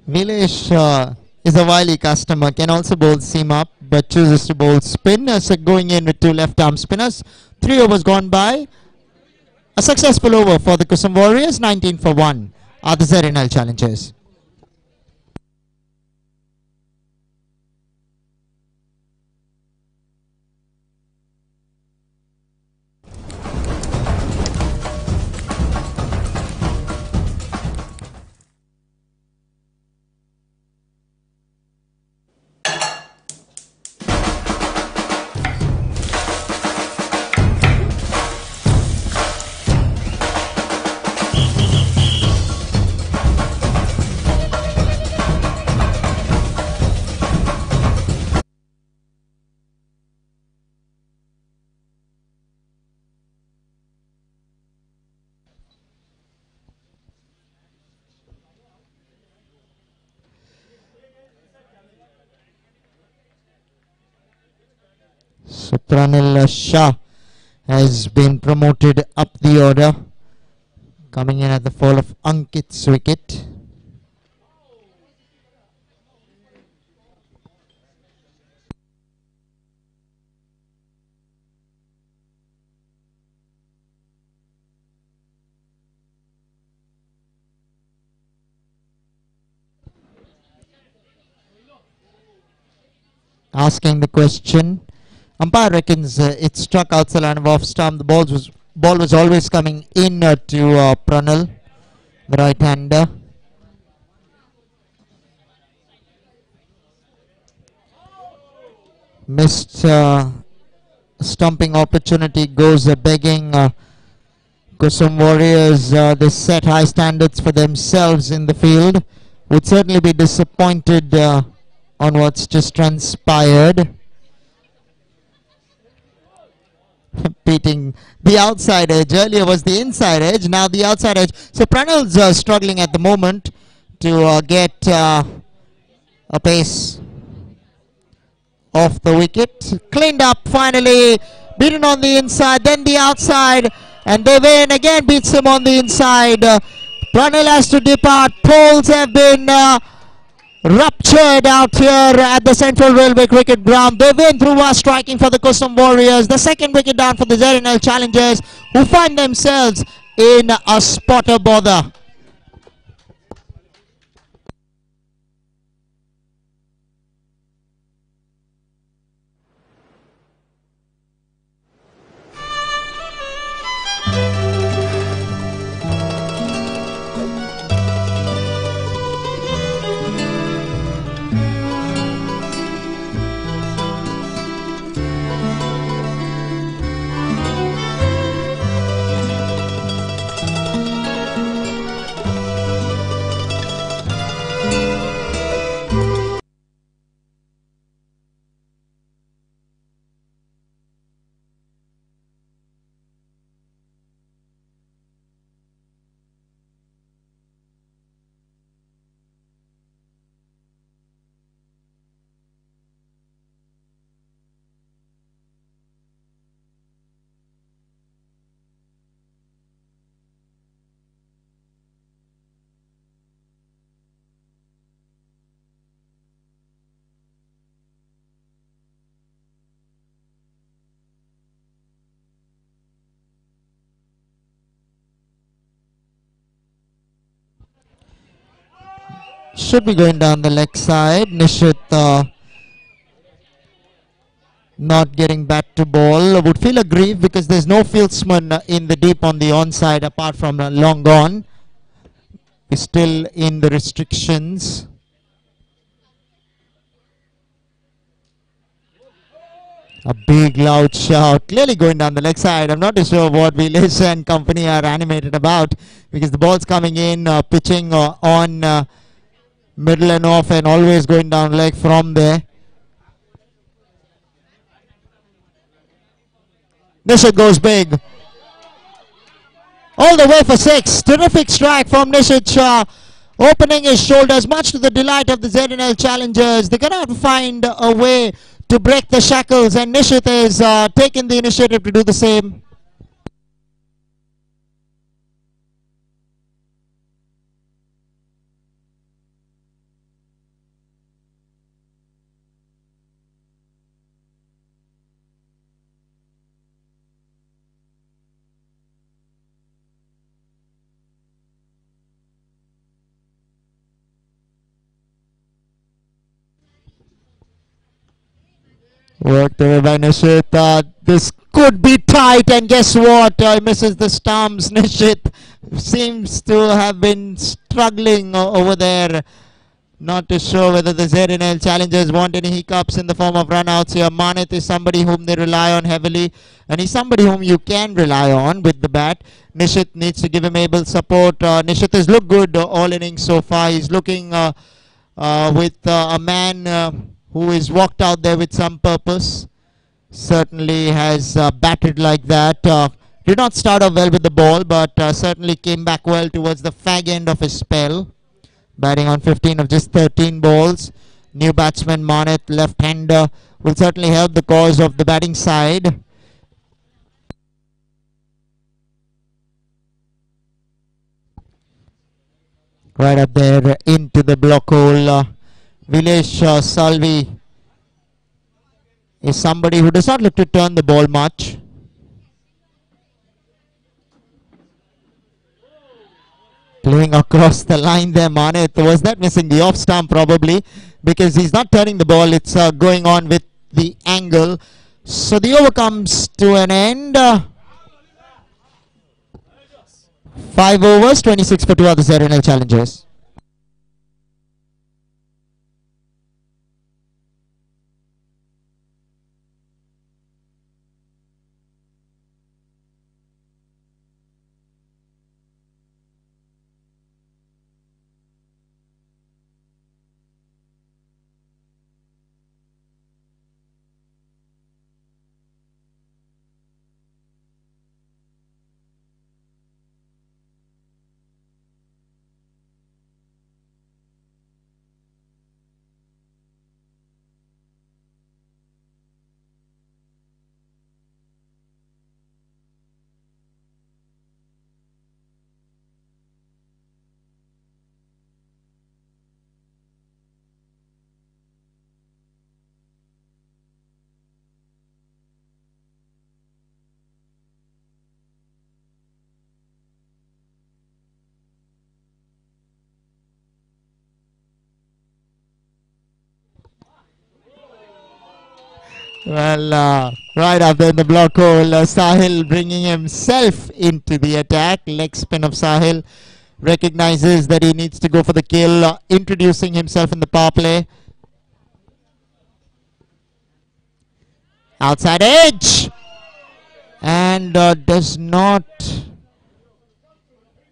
Vilesh is a wily customer, can also bowl seam up, but chooses to bowl spin. So going in with 2 left-arm spinners. 3 overs gone by. A successful over for the Kusum Warriors. 19 for 1 are the ZNL challengers. So Pranil Shah has been promoted up the order, coming in at the fall of Ankit's wicket. Asking the question, umpire reckons it struck outside line of off stump. The ball was always coming in to Pranil, the right-hander. Missed stumping opportunity, goes begging. Kusum Warriors, they set high standards for themselves in the field. Would certainly be disappointed on what's just transpired. Beating the outside edge. Earlier was the inside edge, now the outside edge. So Pranil's struggling at the moment to get a pace off the wicket. Cleaned up finally, beaten on the inside, then the outside, and Devin again beats him on the inside. Pranil has to depart. Poles have been ruptured out here at the Central Railway Cricket Ground. Devin Dhruva striking for the Kusum Warriors. The second wicket down for the ZNL Challengers, who find themselves in a spotter bother. Should be going down the leg side. Nishit not getting bat to ball. Would feel aggrieved because there's no fieldsman in the deep on the onside apart from long gone. We're still in the restrictions. A big loud shout, clearly going down the leg side. I'm not too sure what Vilesh and company are animated about, because the ball's coming in, pitching on middle and off, and always going down leg from there. Nishit goes big. All the way for 6. Terrific strike from Nishit Shah, opening his shoulders, much to the delight of the ZNL Challengers. They're going to have to find a way to break the shackles, and Nishit has taken the initiative to do the same. Worked away by Nishit. This could be tight, and guess what? He misses the stumps. Nishit seems to have been struggling over there. Not too sure whether the ZNL Challengers want any hiccups in the form of runouts here. Manit is somebody whom they rely on heavily, and he's somebody whom you can rely on with the bat. Nishit needs to give him able support. Nishit has looked good all innings so far. He's looking with a man who is walked out there with some purpose. Certainly has batted like that. Did not start off well with the ball, but certainly came back well towards the fag end of his spell. Batting on 15 of just 13 balls. New batsman Manit, left-hander, will certainly help the cause of the batting side. Right up there into the block hole. Vilesh Salvi is somebody who does not look to turn the ball much. Playing across the line there, Manit. Was that missing the off stump? Probably, because he's not turning the ball. It's going on with the angle. So the over comes to an end. 5 overs, 26 for 2 other ZNL challengers. Well, right up there in the block hole, Sahil bringing himself into the attack. Leg spin of Sahil, recognizes that he needs to go for the kill, introducing himself in the power play. Outside edge, and does not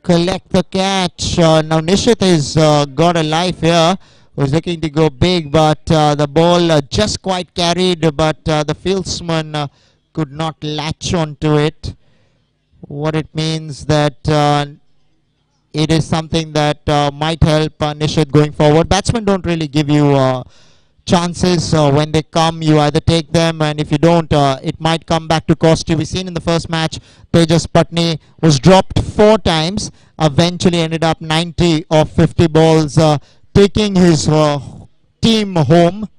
collect the catch. Now Nishit has got a life here. Was looking to go big, but the ball just quite carried, but the fieldsman could not latch onto it. What it means that it is something that might help Nishit going forward. Batsmen don't really give you chances. When they come, you either take them, and if you don't, it might come back to cost you. We've seen in the first match, Tejas Patni was dropped 4 times, eventually ended up 90 of 50 balls, taking his team home.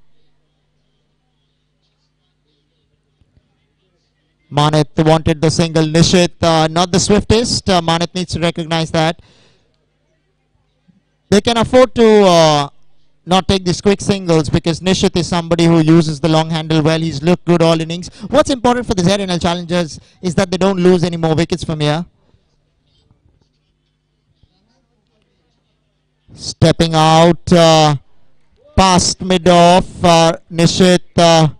Manit wanted the single. Nishit not the swiftest. Manit needs to recognize that. They can afford to not take these quick singles, because Nishit is somebody who uses the long handle well. He's looked good all innings. What's important for the ZNL challengers is that they don't lose any more wickets from here. Stepping out past mid-off, Nishit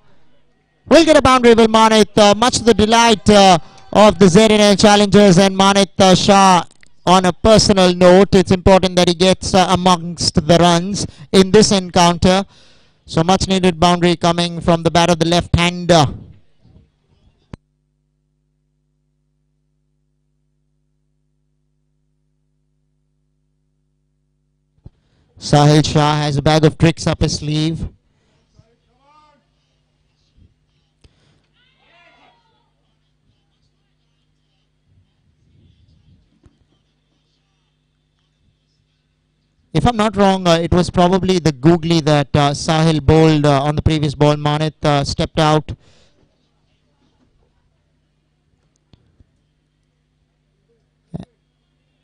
will get a boundary. Will Manit, much to the delight of the ZNL challengers and Manit Shah. On a personal note, it's important that he gets amongst the runs in this encounter. So much needed boundary coming from the bat of the left-hander. Sahil Shah has a bag of tricks up his sleeve. If I'm not wrong, it was probably the googly that Sahil bowled on the previous ball. Manit stepped out.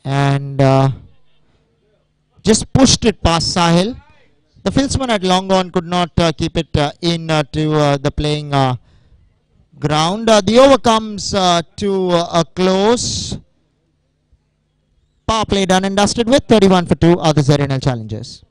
And just pushed it past Sahil. The fieldsman at long on could not keep it in to the playing ground. The over comes to a close. Power play done and dusted with 31 for 2 other ZNL challengers.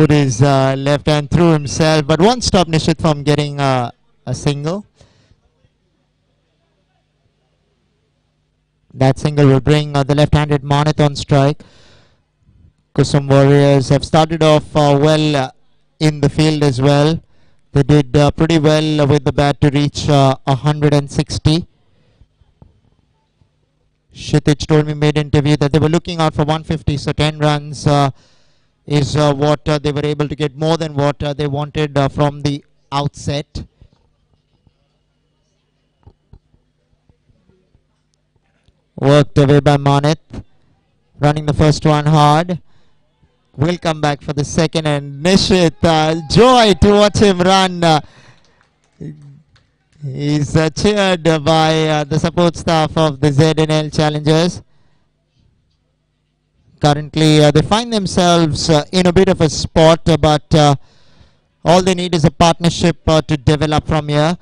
put his left hand through himself, but one stop Nishit from getting a single. That single will bring the left-handed Manit on strike. Kusum Warriors have started off well in the field as well. They did pretty well with the bat to reach 160. Kshitij told me mid-interview that they were looking out for 150, so 10 runs is what they were able to get, more than what they wanted from the outset. Worked away by Manit, running the first one hard. Will come back for the second, and Nishit, joy to watch him run. He's cheered by the support staff of the ZNL Challengers. Currently, they find themselves in a bit of a spot, but all they need is a partnership to develop from here.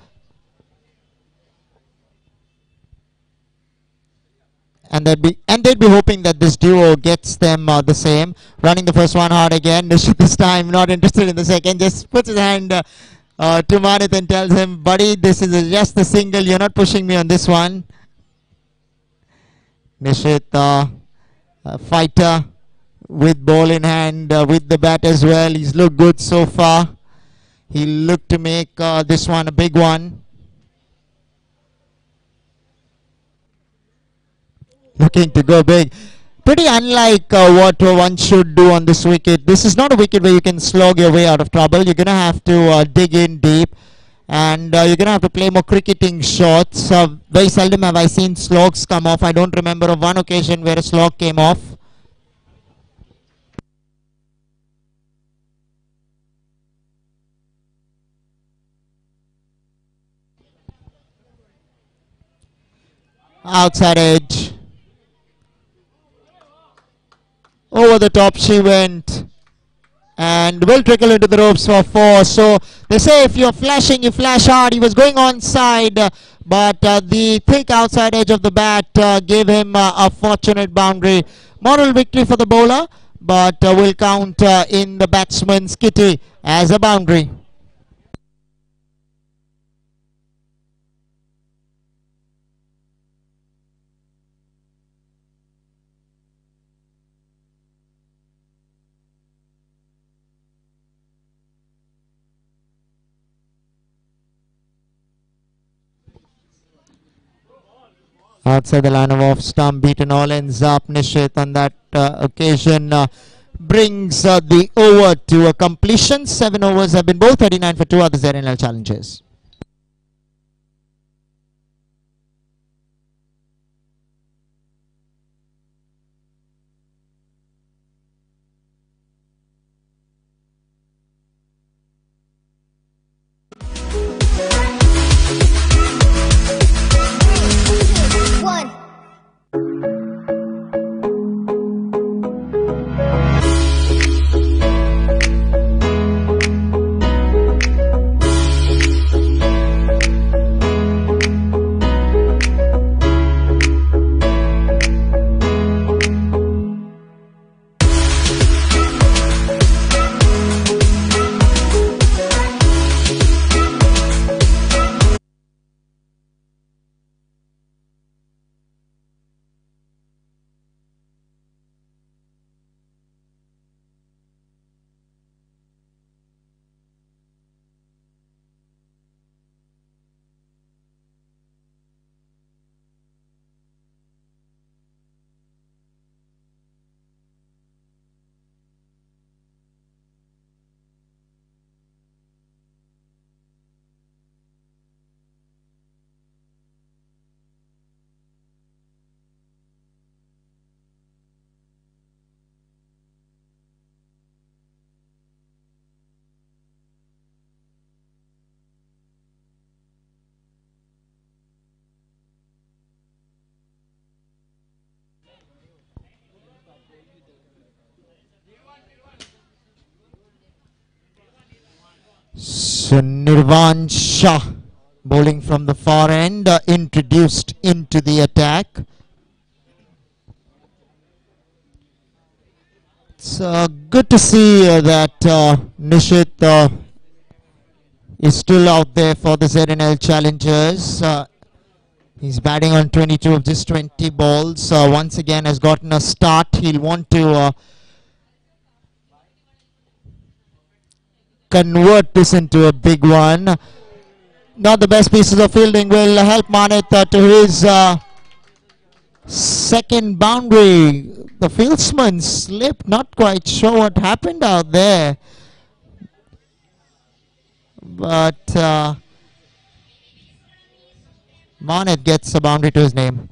And they'd be hoping that this duo gets them the same. Running the first one hard again. Nishit this time not interested in the second. Just puts his hand to Manit and tells him, buddy, this is just a single. You're not pushing me on this one. Nishit, a fighter with ball in hand, with the bat as well. He's looked good so far. He'll look to make this one a big one. Looking to go big. Pretty unlike what one should do on this wicket. This is not a wicket where you can slog your way out of trouble. You're going to have to dig in deep, and you're going to have to play more cricketing shots. Very seldom have I seen slogs come off. I don't remember of one occasion where a slog came off. Outside edge. Over the top she went, and will trickle into the ropes for 4. So they say if you're flashing, you flash hard. He was going on side, but the thick outside edge of the bat gave him a fortunate boundary. Moral victory for the bowler, but will count in the batsman's kitty as a boundary. Outside the line of off stump, beaten all ends up. Nishit on that occasion brings the over to a completion. 7 overs have been bowled, 39 for 2 other ZNL challenges. So Nirvan Shah bowling from the far end, introduced into the attack. It's good to see that Nishit is still out there for the ZNL Challengers. He's batting on 22 of just 20 balls. Once again has gotten a start. He'll want to convert this into a big one. Not the best pieces of fielding will help Manit to his second boundary. The fieldsman slipped. Not quite sure what happened out there. But Manit gets a boundary to his name.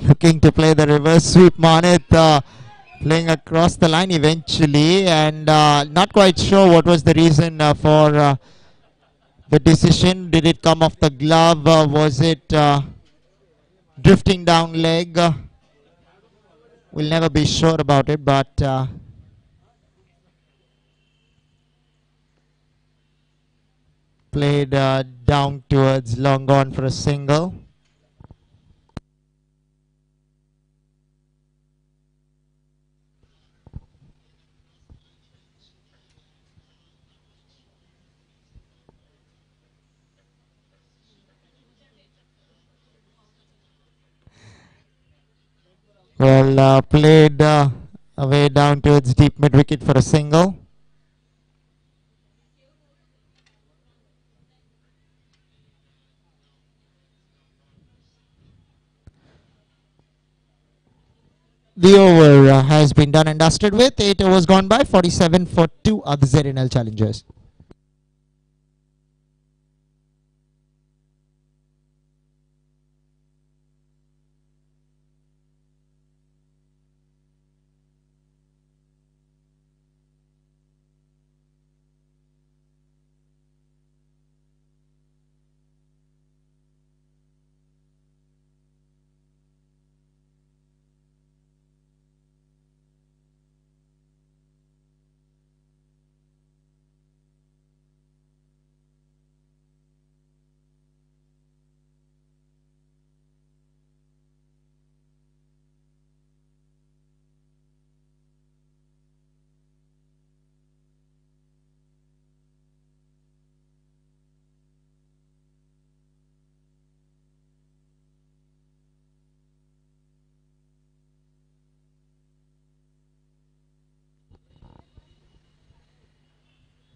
Looking to play the reverse sweep. Manit playing across the line eventually, and not quite sure what was the reason for the decision. Did it come off the glove? Was it drifting down leg? We'll never be sure about it, but played down towards long on for a single. Well, played away down towards deep mid wicket for a single. The over has been done and dusted with. 8 overs gone by. 47 for 2 other ZNL Challengers.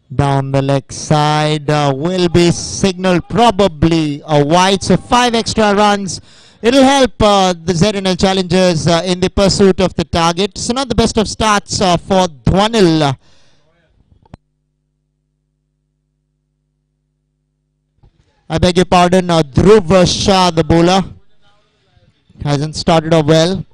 Down the leg side will be signaled probably a wide, so 5 extra runs. It'll help the ZNL Challengers in the pursuit of the target. So not the best of starts for Dhwanil. I beg your pardon, Dhruv Shah, the bowler, hasn't started off well.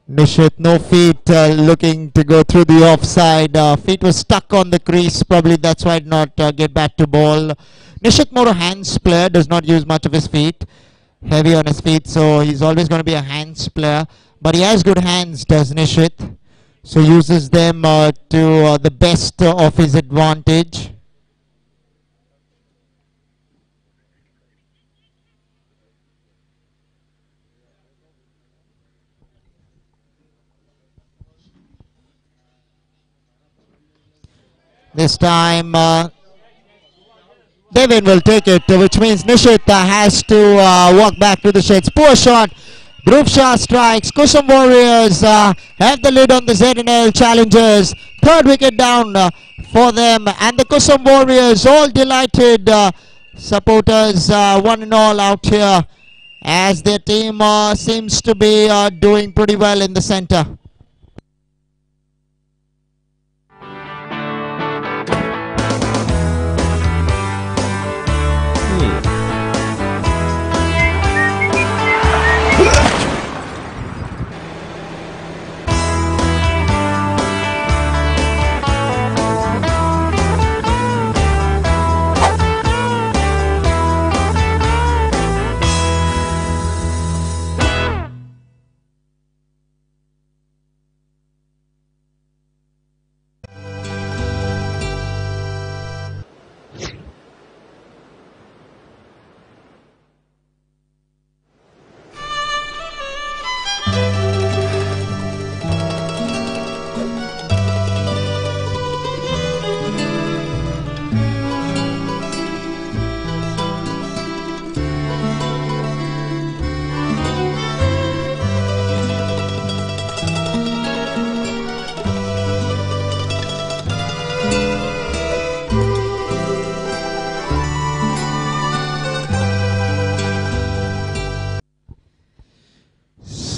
Nishit, no feet, looking to go through the offside. Feet was stuck on the crease, probably that's why did not get back to ball. Nishit more a hands player, does not use much of his feet. Heavy on his feet, so he's always going to be a hands player. But he has good hands, does Nishit. So uses them to the best of his advantage. This time, Devin will take it, which means Nishit has to walk back to the sheds. Poor shot. Dhruv Shah strikes. Kusum Warriors have the lead on the ZNL Challengers. Third wicket down for them. And the Kusum Warriors all delighted. Supporters, one and all out here, as their team seems to be doing pretty well in the center.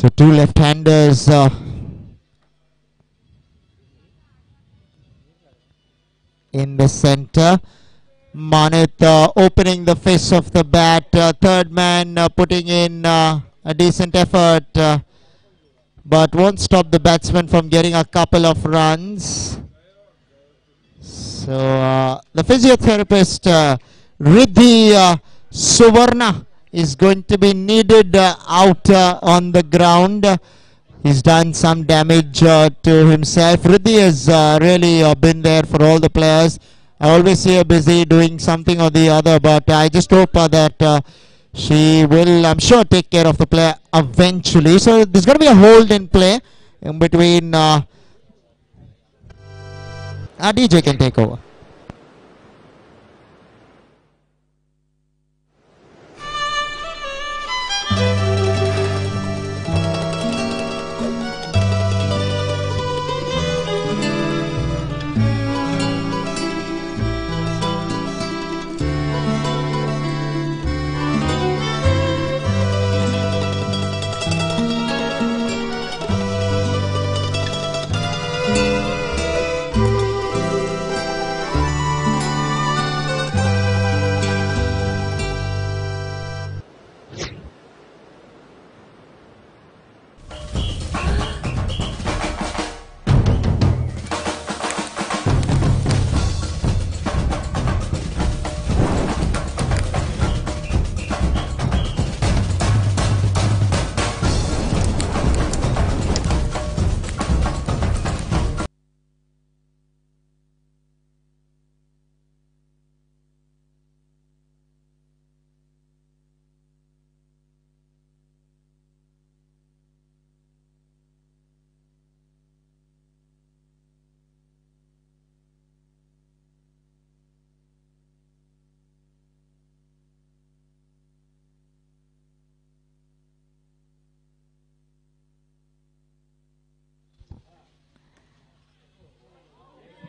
So two left-handers in the center. Manit opening the face of the bat. Third man putting in a decent effort, but won't stop the batsman from getting a couple of runs. So the physiotherapist Riddhi Suvarna is going to be needed out on the ground. He's done some damage to himself. Riddhi has really been there for all the players. I always see her busy doing something or the other, but I just hope that she will, I'm sure, take care of the player eventually. So there's going to be a hold in play in between. DJ can take over.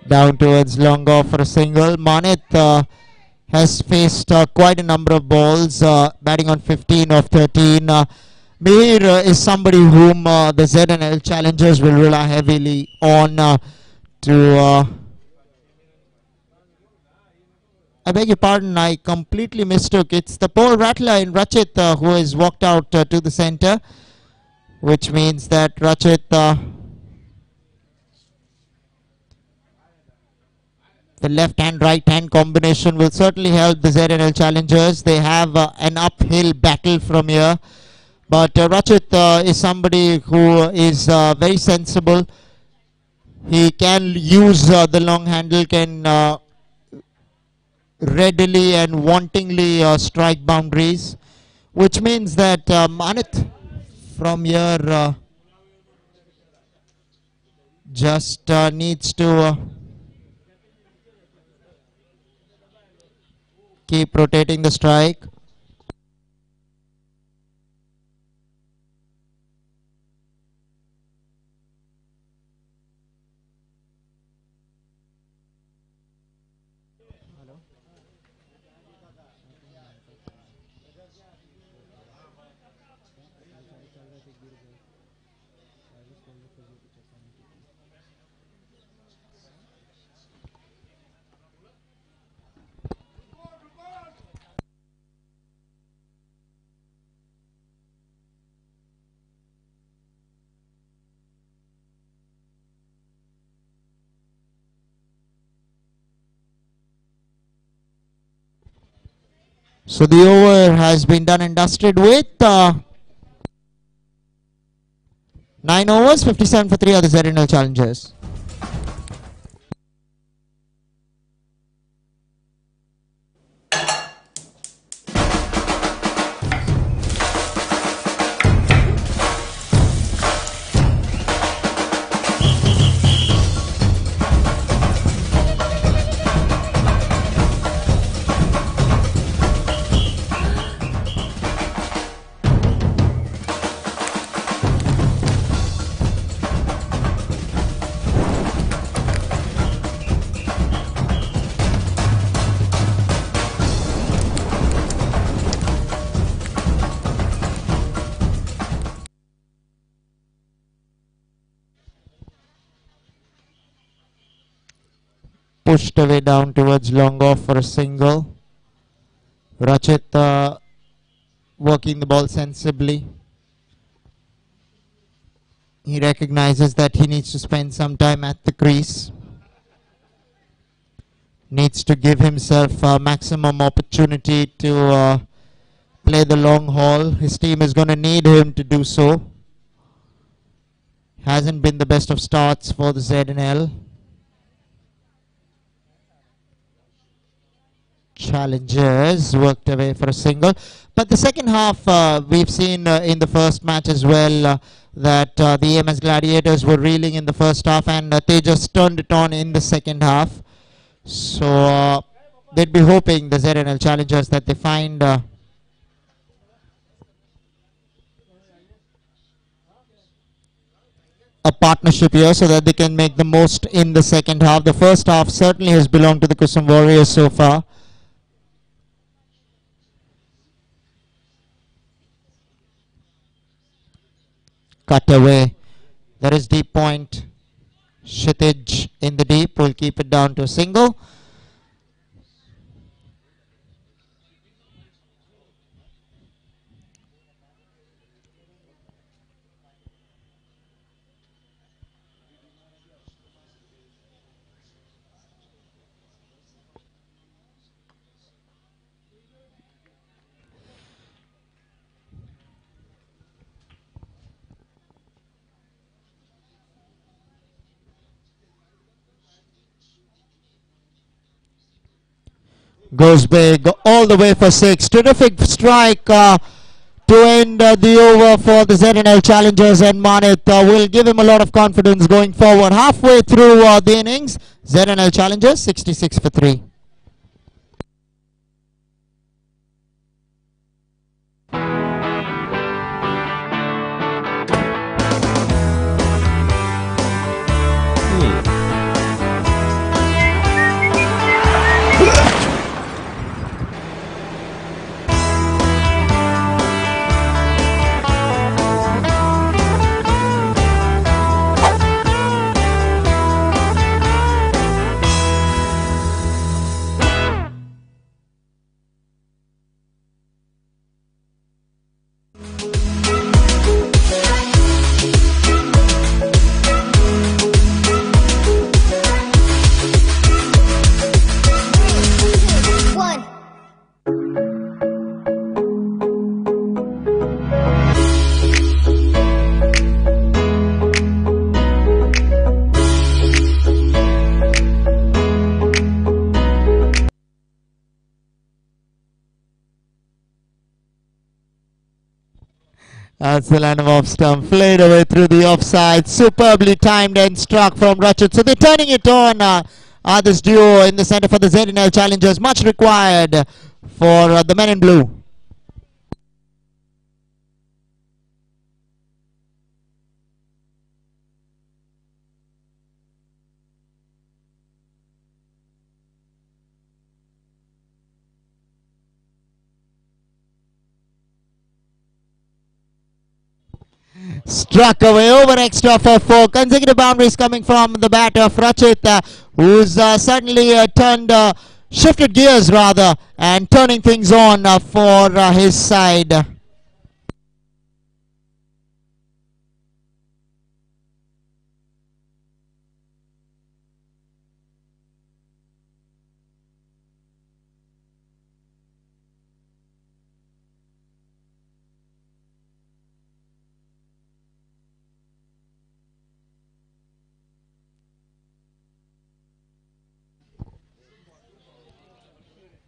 Down towards long off for a single. Manit has faced quite a number of balls, batting on 15 of 13. Mihir is somebody whom the ZNL challengers will rely heavily on to... I beg your pardon, I completely mistook. It's the pole rattler in Rachit who has walked out to the center, which means that Rachit... the left hand right hand combination will certainly help the ZNL challengers. They have an uphill battle from here, but Rachit is somebody who is very sensible. He can use the long handle, can readily and wantingly strike boundaries, which means that Manit from here just needs to keep rotating the strike. So the over has been done and dusted with 9 overs, 57 for 3 are the ZNL challengers. pushed away down towards long off for a single. Rachit working the ball sensibly. He recognizes that he needs to spend some time at the crease. Needs to give himself maximum opportunity to play the long haul. His team is going to need him to do so. Hasn't been the best of starts for the ZNL. Challengers worked away for a single. But the second half, we've seen in the first match as well that the EMS Gladiators were reeling in the first half, and they just turned it on in the second half. So they'd be hoping, the ZNL Challengers, that they find a partnership here so that they can make the most in the second half. The first half certainly has belonged to the Kusum Warriors so far. Cut away. There is deep point. Kshitij in the deep will keep it down to a single. Goes big all the way for 6. Terrific strike to end the over for the ZNL Challengers, and Manit will give him a lot of confidence going forward. Halfway through the innings, ZNL Challengers 66 for 3. That's the line of off stump, played away through the offside, superbly timed and struck from Rachit. So they're turning it on, this duo in the center for the ZNL Challengers, much required for the men in blue. Struck away over extra for 4. Consecutive boundaries coming from the bat of Rachit, who's suddenly shifted gears rather, and turning things on for his side.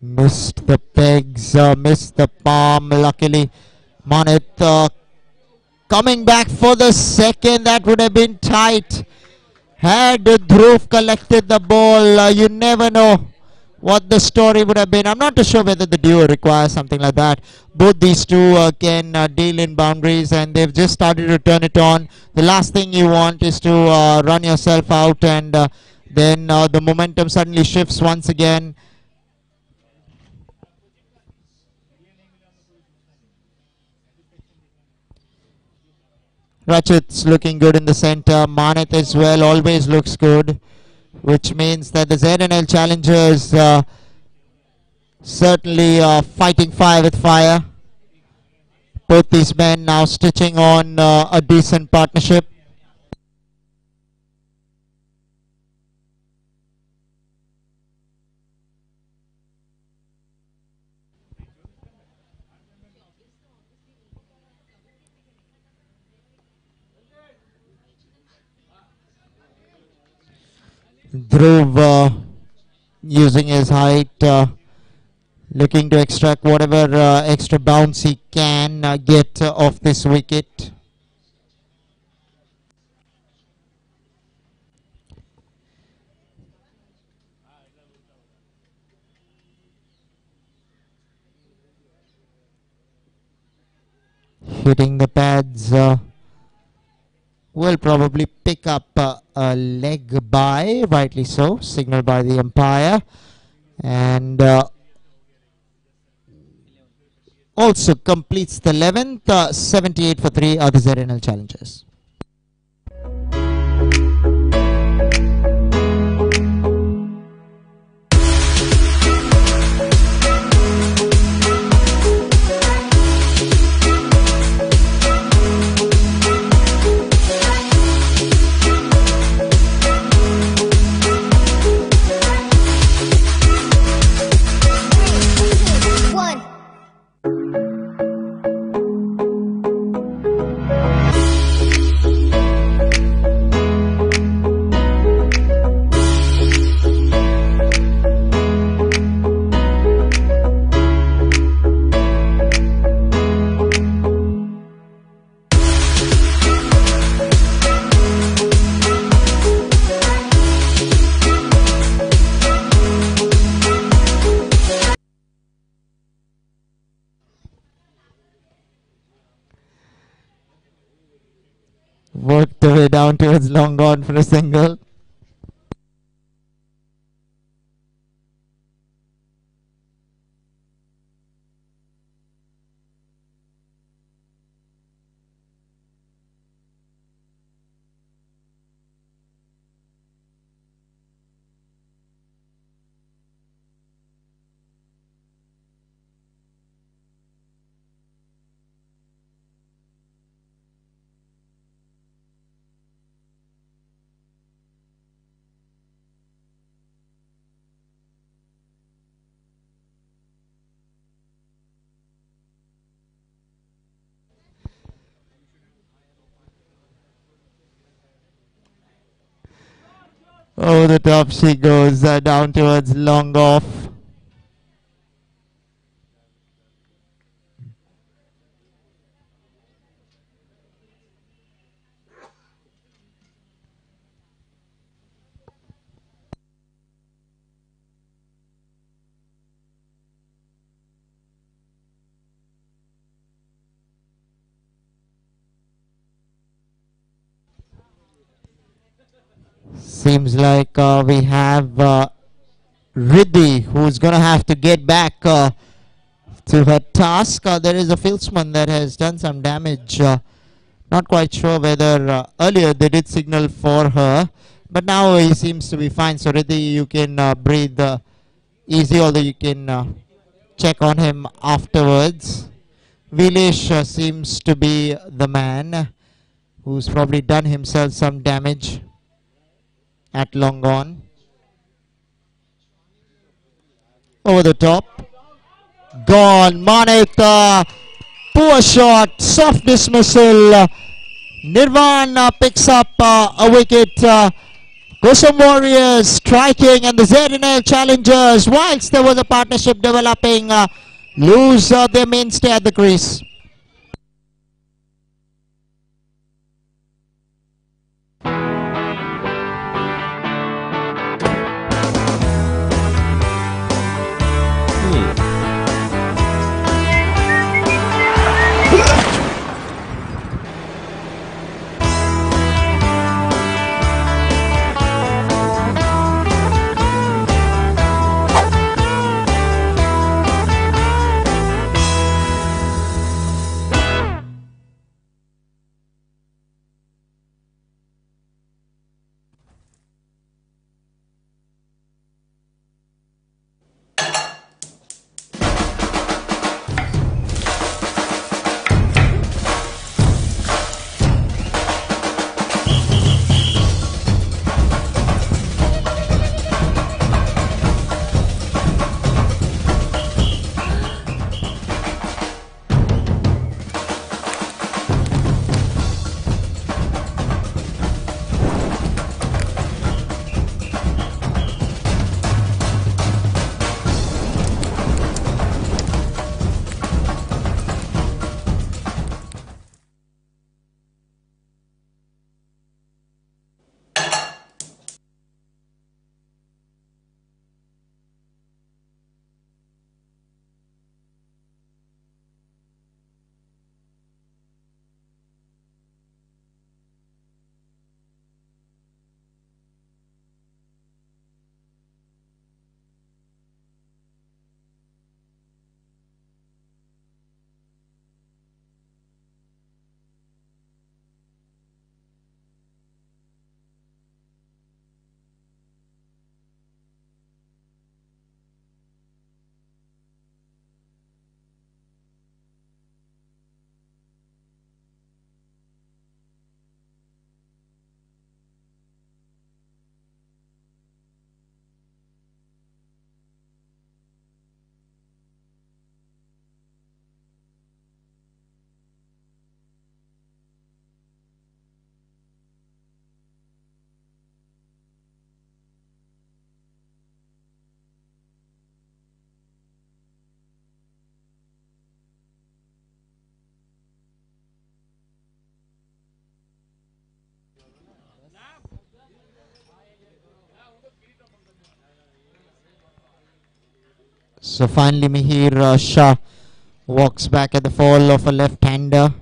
Missed the pegs, missed the palm. Luckily, Manit coming back for the second. That would have been tight. Had Dhruv collected the ball, you never know what the story would have been. I'm not too sure whether the duo requires something like that. Both these two can deal in boundaries, and they've just started to turn it on. The last thing you want is to run yourself out, and then the momentum suddenly shifts once again. Rachit's looking good in the center. Manit as well always looks good. which means that the ZNL challengers certainly fighting fire with fire. Both these men now stitching on a decent partnership. Dhruv using his height, looking to extract whatever extra bounce he can get off this wicket. Hitting the pads, will probably pick up a leg by, rightly so, signaled by the umpire, and also completes the 11th. 78 for 3 are the ZNL challengers. Worked the way down towards long on for a single. Over the top she goes, down towards long off. Seems like we have Riddhi, who's going to have to get back to her task. There is a fieldsman that has done some damage. Not quite sure whether earlier they did signal for her, but now he seems to be fine. So Riddhi, you can breathe easy, although you can check on him afterwards. Vilesh seems to be the man who's probably done himself some damage at long on. Over the top. Gone. Manik. Poor shot. Soft dismissal. Nirvan picks up a wicket. Gosam Warriors striking, and the ZNL challengers, whilst there was a partnership developing, lose their mainstay at the crease. So finally Mihir Shah walks back at the fall of a left-hander.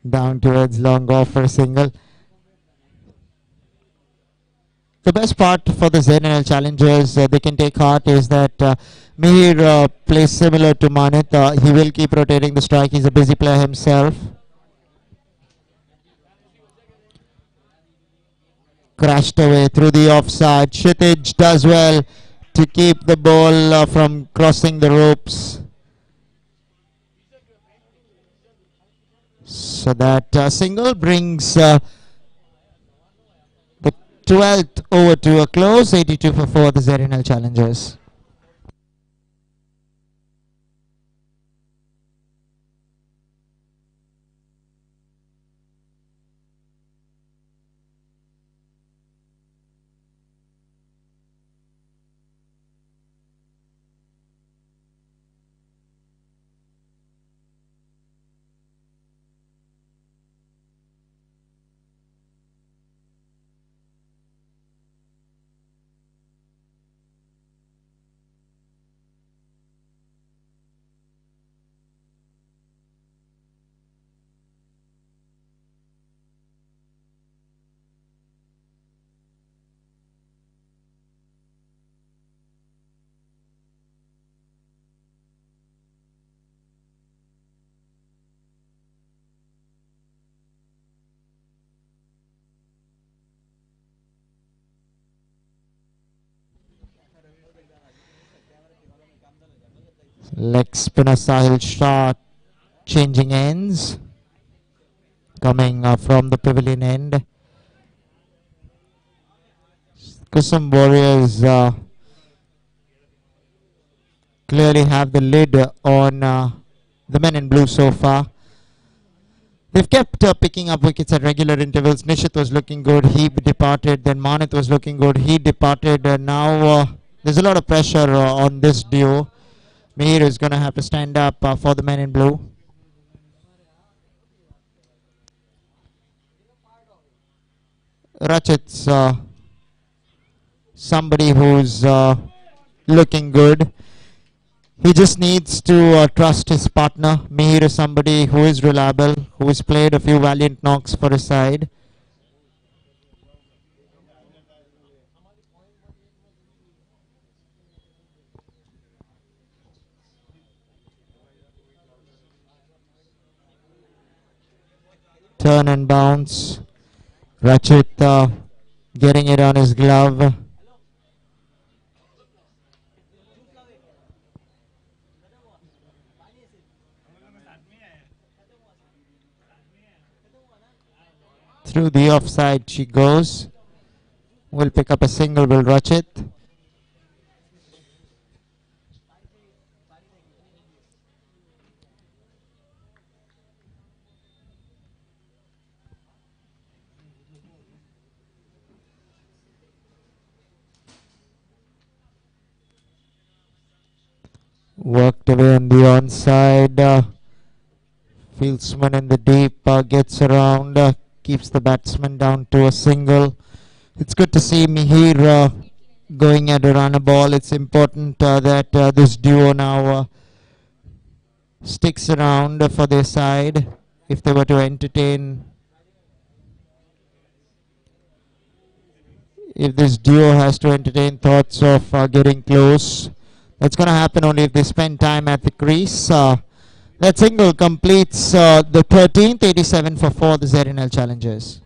Down towards long off for a single. The best part for the ZNL challengers they can take heart is that Mihir plays similar to Manit. He will keep rotating the strike. He's a busy player himself. Crashed away through the offside. Kshitij does well to keep the ball from crossing the ropes. So that single brings the 12th over to a close. 82 for 4 the ZNL challengers. Leg spinner Sahil Shah changing ends. Coming from the pavilion end. Kusum Warriors clearly have the lid on the men in blue so far. They've kept picking up wickets at regular intervals. Nishit was looking good, he departed. Then Manit was looking good, he departed. Now there's a lot of pressure on this duo. Mihir is going to have to stand up for the men in blue. Rachit's somebody who's looking good. He just needs to trust his partner. Mihir is somebody who is reliable, who has played a few valiant knocks for his side. Turn and bounce. Rachit getting it on his glove. Through the offside she goes. Will pick up a single, will Rachit. Worked away on the onside. Fieldsman in the deep gets around, keeps the batsman down to a single. It's good to see Mihir going at a runner ball. It's important that this duo now sticks around for their side if they were to entertain. If this duo has to entertain thoughts of getting close, that's going to happen only if they spend time at the crease. That single completes the 13th, 87 for 4 the ZNL challengers.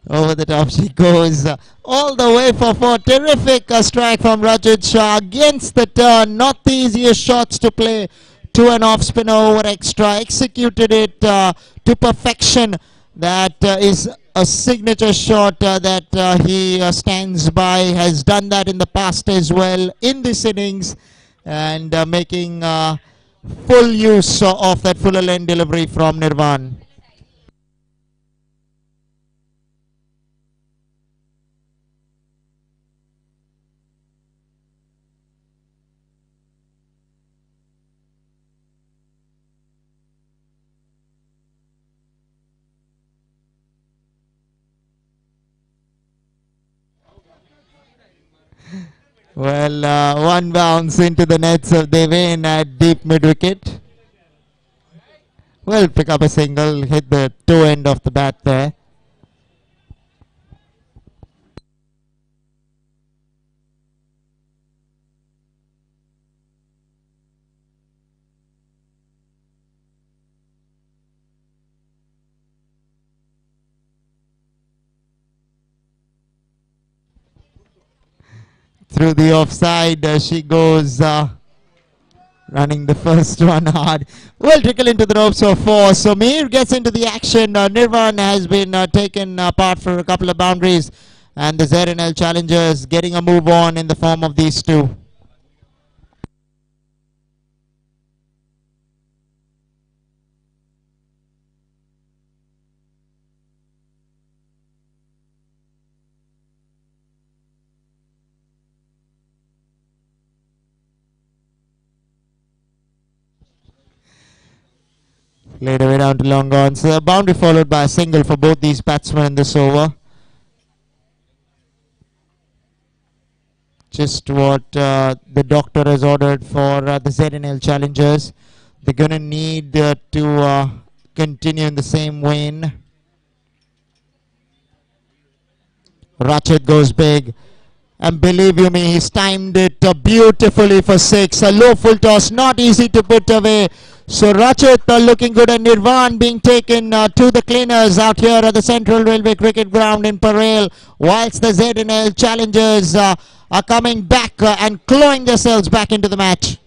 Over the top she goes. All the way for four. Terrific strike from Rajat Shah against the turn. Not the easiest shots to play to an off spinner over extra. Executed it to perfection. That is a signature shot that he stands by. Has done that in the past as well in this innings, and making full use of that fuller lane delivery from Nirvan. Well, one bounce into the nets of Devin at deep mid wicket. Well, pick up a single, hit the toe end of the bat there. Through the offside, she goes, running the first one hard. Well, trickle into the ropes for four. So Mir gets into the action. Nirvan has been taken apart for a couple of boundaries, and the ZNL challengers getting a move on in the form of these two. Played away down to long on. So a boundary followed by a single for both these batsmen in this over. Just what the doctor has ordered for the ZNL challengers. They're going to need to continue in the same vein. Rachit goes big. And believe you me, he's timed it beautifully for six. A low full toss, not easy to put away. So Rachit looking good, and Nirvan being taken to the cleaners out here at the Central Railway Cricket Ground in Parel, whilst the ZNL challengers are coming back and clawing themselves back into the match.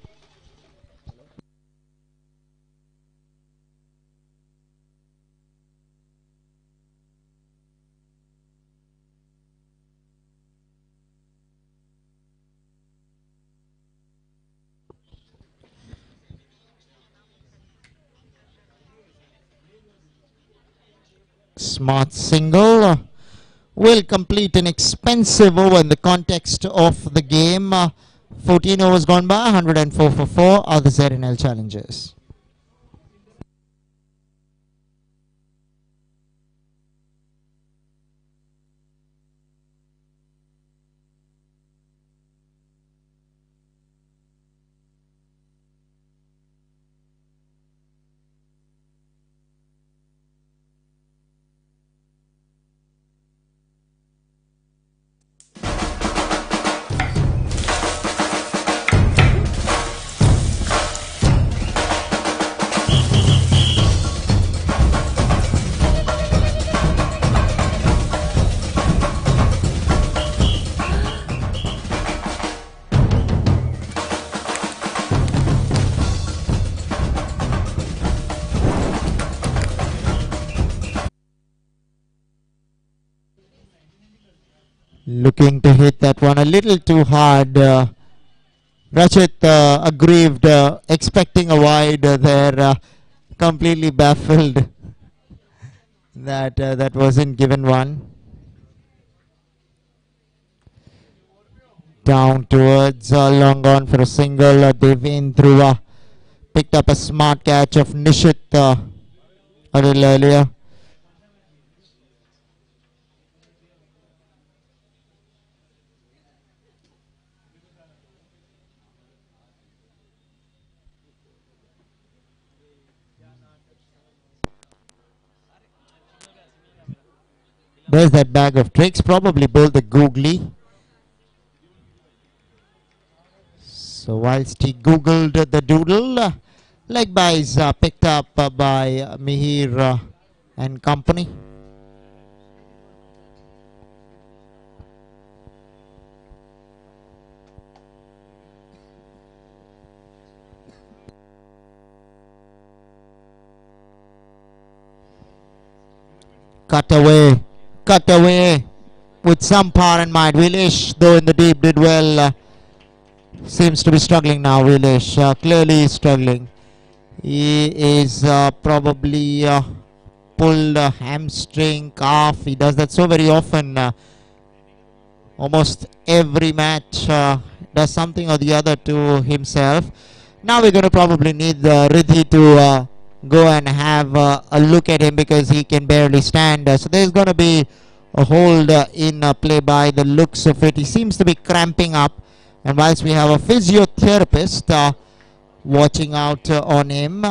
Smart single will complete an expensive over in the context of the game. 14 overs gone by, 104 for 4 are the ZNL challengers. Looking to hit that one a little too hard. Rachit aggrieved, expecting a wide there, completely baffled that that wasn't given one. Down towards long on for a single. Devin through picked up a smart catch of Nishit a little earlier. There's that bag of tricks, probably bowled the googly. So whilst he googled the doodle, leg byes picked up by Mihir and company. cut away with some power and might. Vilesh, though in the deep, did well. Seems to be struggling now, Vilesh. Clearly struggling. He is probably pulled a hamstring, calf. He does that so very often. Almost every match does something or the other to himself. Now we're going to probably need Riddhi to go and have a look at him because he can barely stand. So there's going to be a hold in play by the looks of it. He seems to be cramping up. And whilst we have a physiotherapist watching out on him,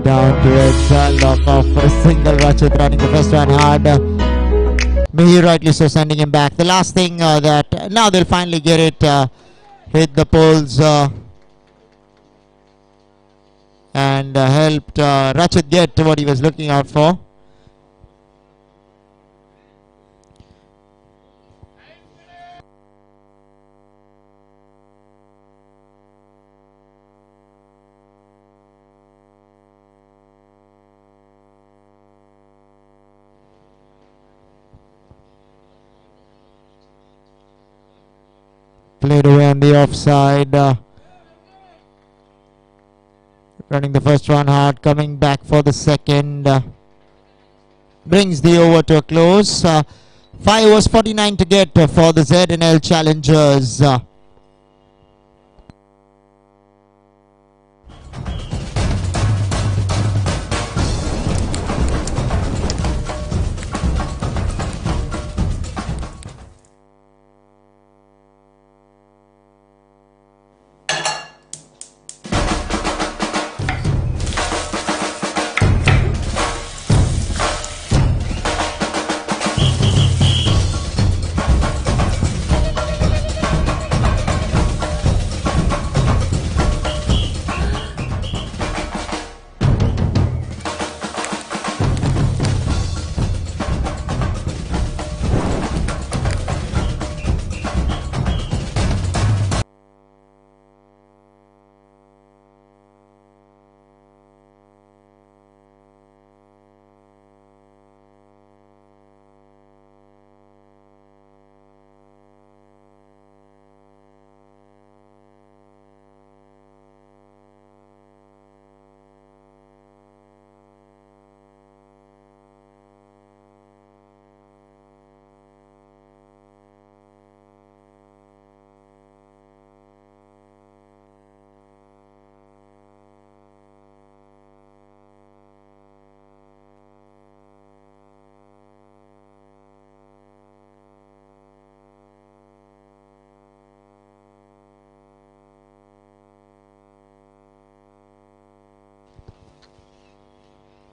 down towards lock off for a single. Rachit running the first one hard. Mihir rightly so sending him back. The last thing that now they'll finally get it, hit the poles and helped Rachit get what he was looking out for. Played away on the offside. Running the first one hard, coming back for the second. Brings the over to a close. 5 overs 49 to get for the ZNL challengers.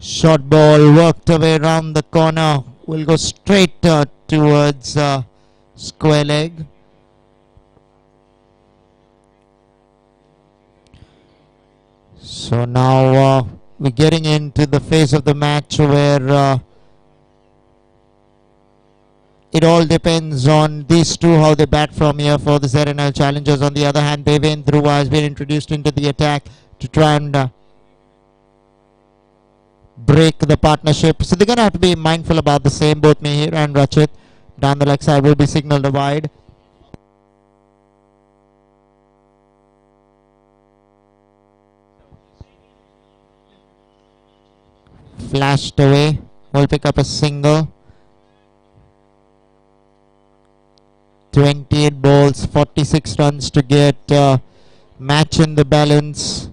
Short ball worked away around the corner. Will go straight towards square leg. So now we're getting into the phase of the match where it all depends on these two, how they bat from here for the ZNL challengers. On the other hand, Devendra Dhruva has been introduced into the attack to try and break the partnership. So they're going to have to be mindful about the same. Both Mihir and Rachit down the leg side will be signaled wide. Flashed away. Will pick up a single. 28 balls, 46 runs to get match in the balance.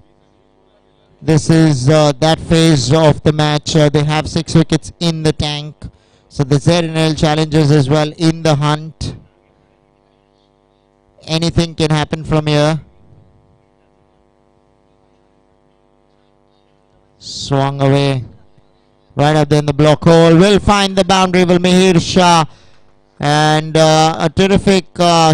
This is that phase of the match. They have 6 wickets in the tank. So the ZNL challengers as well in the hunt. Anything can happen from here. Swung away. Right up there in the block hole. Will find the boundary. Will Mihir Shah. And a terrific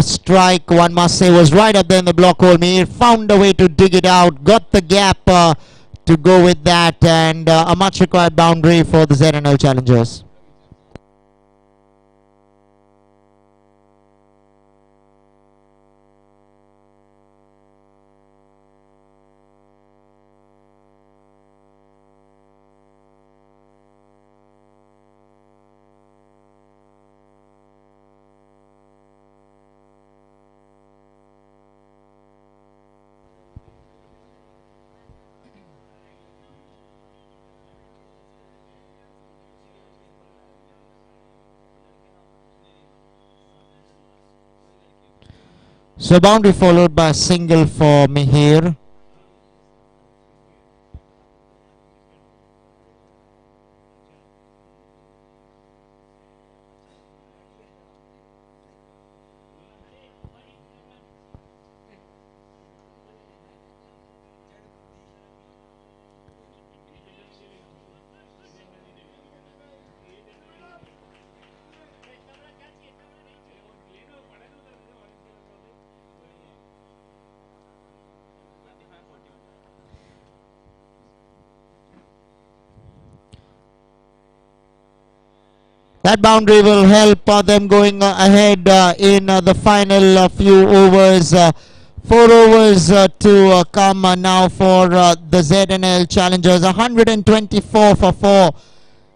strike, one must say, was right up there in the block hole. Mihir found a way to dig it out. Got the gap to go with that. And a much required boundary for the ZNL challengers. So boundary followed by a single for Mihir. That boundary will help them going ahead in the final few overs. 4 overs to come now for the ZNL challengers. 124 for 4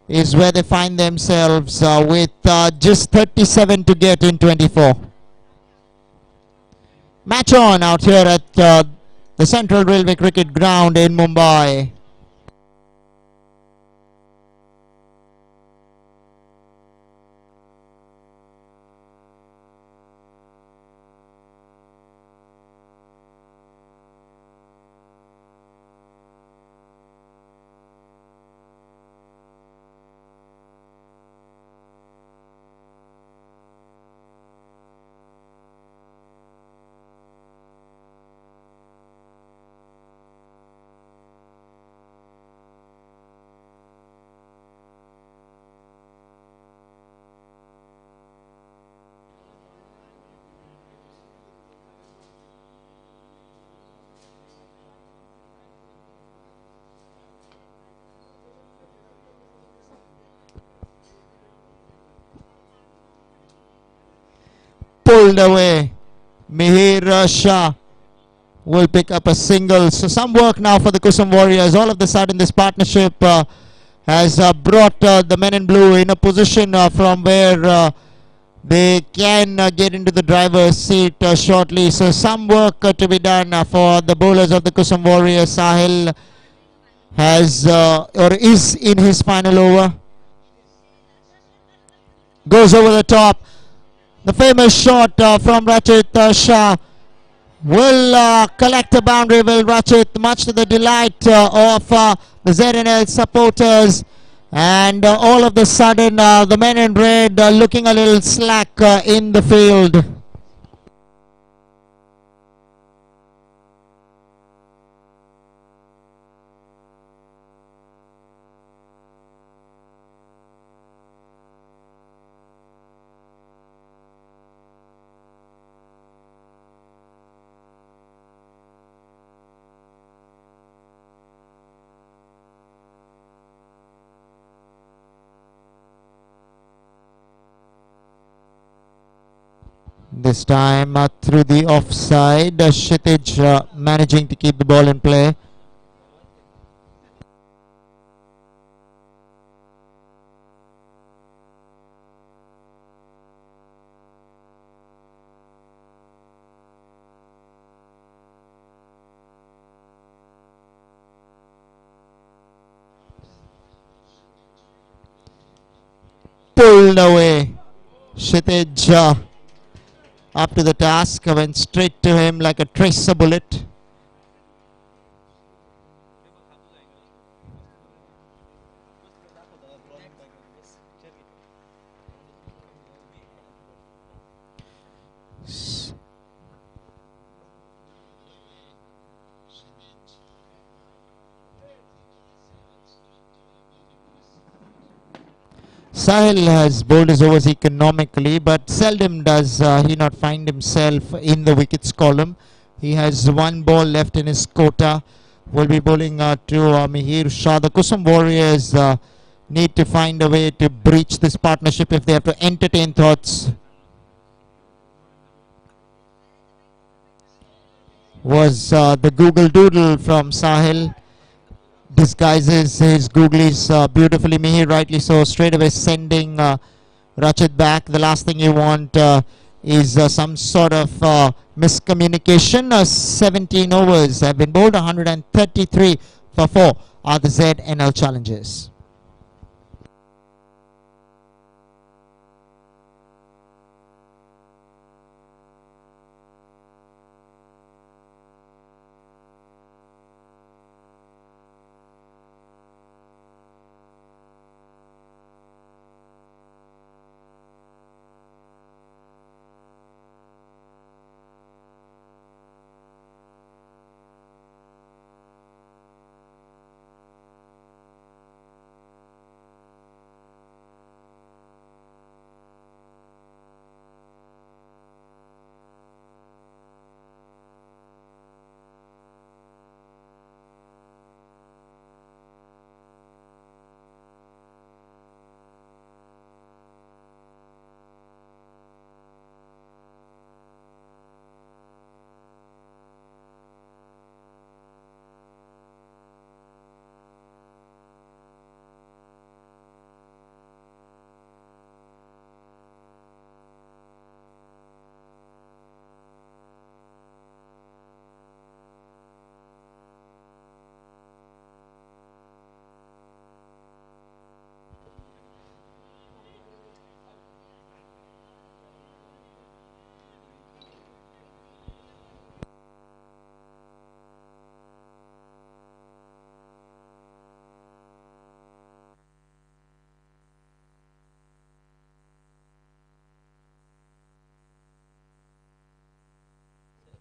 is where they find themselves with just 37 to get in 24. Match on out here at the Central Railway Cricket Ground in Mumbai. Pulled away. Mihir Shah will pick up a single. So some work now for the Kusum Warriors. All of a sudden this partnership has brought the men in blue in a position from where they can get into the driver's seat shortly. So some work to be done for the bowlers of the Kusum Warriors. Sahil has or is in his final over. Goes over the top. The famous shot from Rachit Shah will collect a boundary. Will Rachit, much to the delight of the ZNL supporters. And all of a sudden the men in red looking a little slack in the field. This time through the offside, Kshitij managing to keep the ball in play. Pulled away. Kshitij up to the task, went straight to him like a tracer bullet. Sahil has bowled his overs economically, but seldom does he not find himself in the wickets column. He has one ball left in his quota. Will be bowling to Mihir Shah. The Kusum Warriors need to find a way to breach this partnership if they have to entertain thoughts. Was the Google Doodle from Sahil. Disguises his googlies beautifully. Mihir rightly so, straight away sending Rachit back. The last thing you want is some sort of miscommunication. 17 overs have been bowled, 133 for 4 are the ZNL challenges.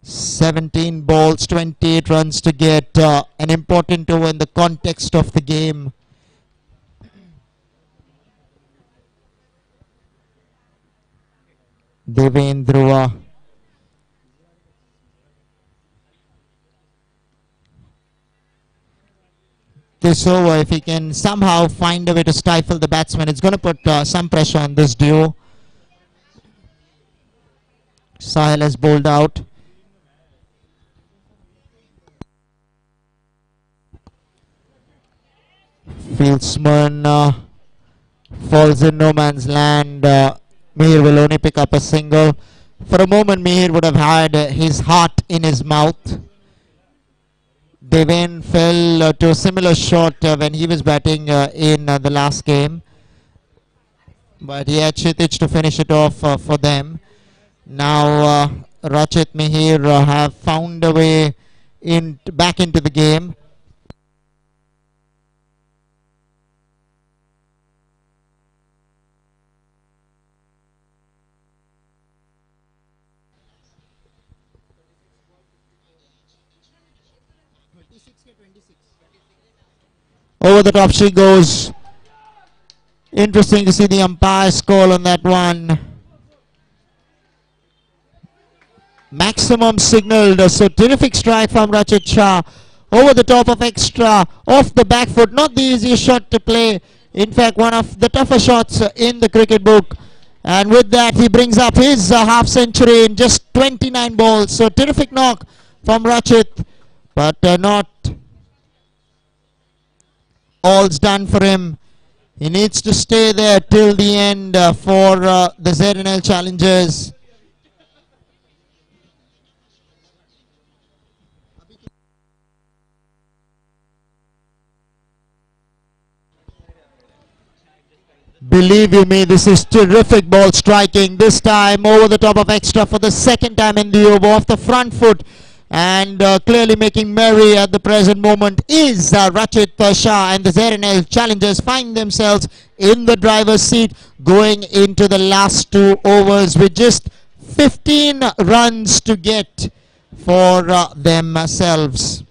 Seventeen balls, 28 runs to get an important over in the context of the game. Devendra. This over, if he can somehow find a way to stifle the batsman, it's going to put some pressure on this duo. Sahil has bowled out. Fieldsman falls in no man's land. Mihir will only pick up a single. For a moment, Mihir would have had his heart in his mouth. Deven fell to a similar shot when he was batting in the last game. But he had Kshitij to finish it off for them. Now Rachit Mihir have found a way back into the game. Over the top she goes. Interesting to see the umpire's call on that one. Maximum signaled, so terrific strike from Rachit Shah. Over the top of extra, off the back foot. Not the easiest shot to play. In fact, one of the tougher shots in the cricket book. And with that, he brings up his half century in just 29 balls. So terrific knock from Rachit, but not all's done for him. He needs to stay there till the end for the ZNL challengers. Believe you me, this is terrific ball striking. This time over the top of extra for the second time in the over, off the front foot. And clearly making merry at the present moment is Rachit Shah, and the ZNL challengers find themselves in the driver's seat going into the last 2 overs with just 15 runs to get for themselves.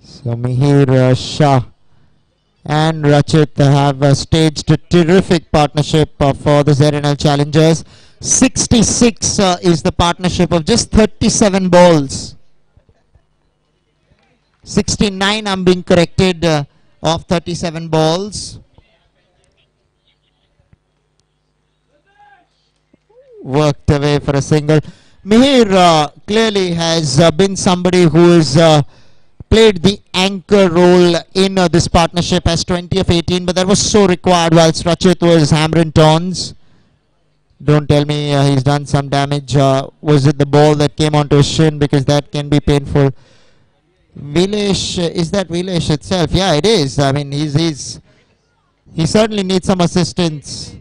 So Mihir Shah and Rachit have staged a terrific partnership for the ZNL challengers. 66 is the partnership of just 37 balls. 69, I'm being corrected, of 37 balls. Worked away for a single. Mihir clearly has been somebody who is played the anchor role in this partnership as 20 of 18, but that was so required whilst Rachit was hammering tons. Don't tell me he's done some damage. Was it the ball that came onto his shin? Because that can be painful. Vilesh, is that Vilesh itself? Yeah, it is. I mean, he certainly needs some assistance.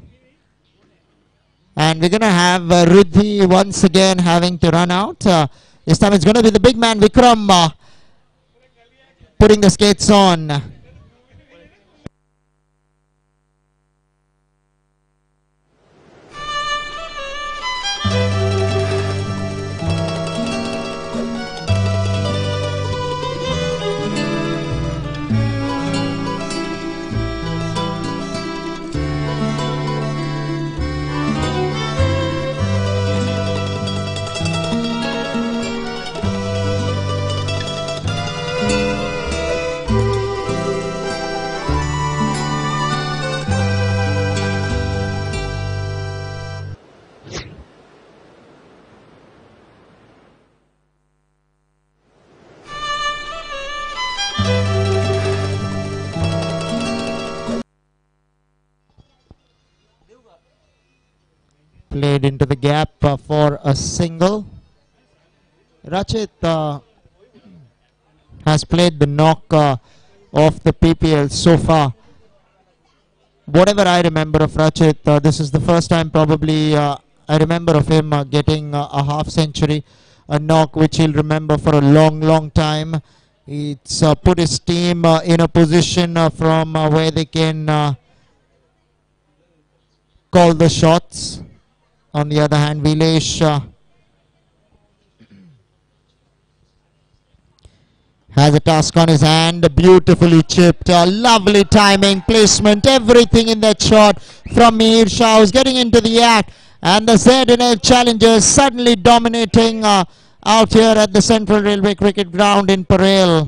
And we're going to have Riddhi once again having to run out. This time it's going to be the big man Vikram putting the skates on. Played into the gap for a single. Rachit has played the knock of the PPL so far. Whatever I remember of Rachit, this is the first time probably I remember of him getting a half century, a knock which he'll remember for a long time. It's put his team in a position from where they can call the shots. On the other hand, Vilesh has a task on his hand. Beautifully chipped. Lovely timing, placement, everything in that shot from Mihir Shah, who's getting into the act. And the ZNL challengers suddenly dominating out here at the Central Railway Cricket Ground in Parel.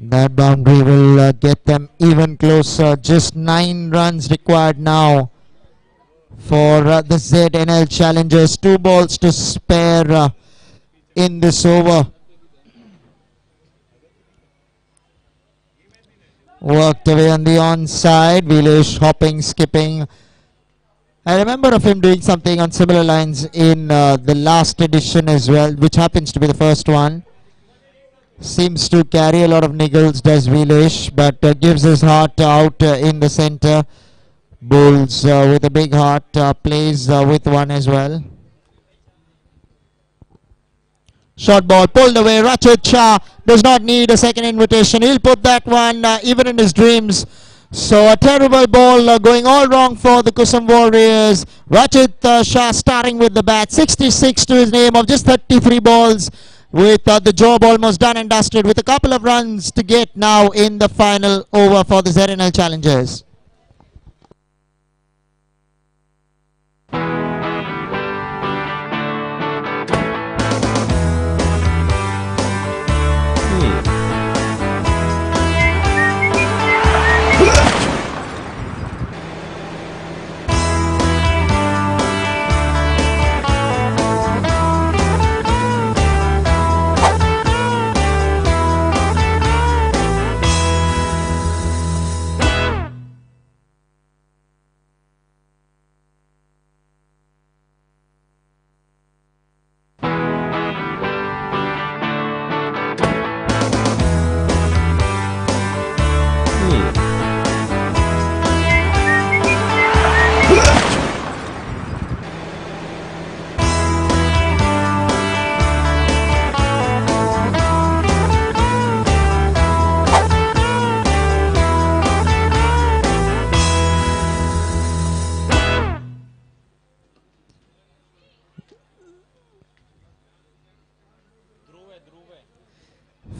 That boundary will get them even closer. Just 9 runs required now for the ZNL challengers. 2 balls to spare in this over. Worked away on the onside. Vilesh hopping, skipping. I remember of him doing something on similar lines in the last edition as well, which happens to be the first one. Seems to carry a lot of niggles, does Vilesh, but gives his heart out in the center. Bowls with a big heart, plays with one as well. Short ball pulled away. Rachit Shah does not need a second invitation. He'll put that one even in his dreams. So a terrible ball going all wrong for the Kusum Warriors. Rachit Shah starting with the bat. 66 to his name of just 33 balls, with the job almost done and dusted, with a couple of runs to get now in the final over for the ZNL Challengers.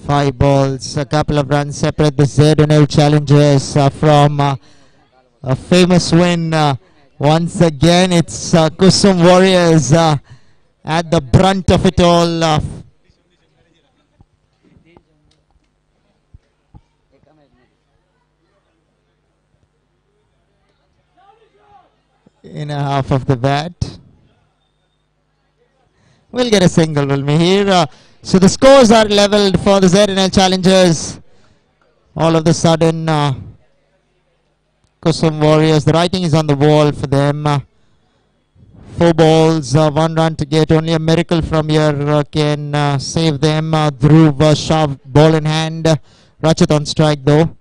Five balls, a couple of runs separate the ZNL Challengers from a famous win. Once again, it's Kusum Warriors at the brunt of it all. In a half of the bat. We'll get a single, will we here? So the scores are leveled for the ZNL Challengers. All of a sudden, Kusum Warriors, the writing is on the wall for them. 4 balls, 1 run to get. Only a miracle from here can save them. Dhruv Shah, ball in hand. Rachit on strike though.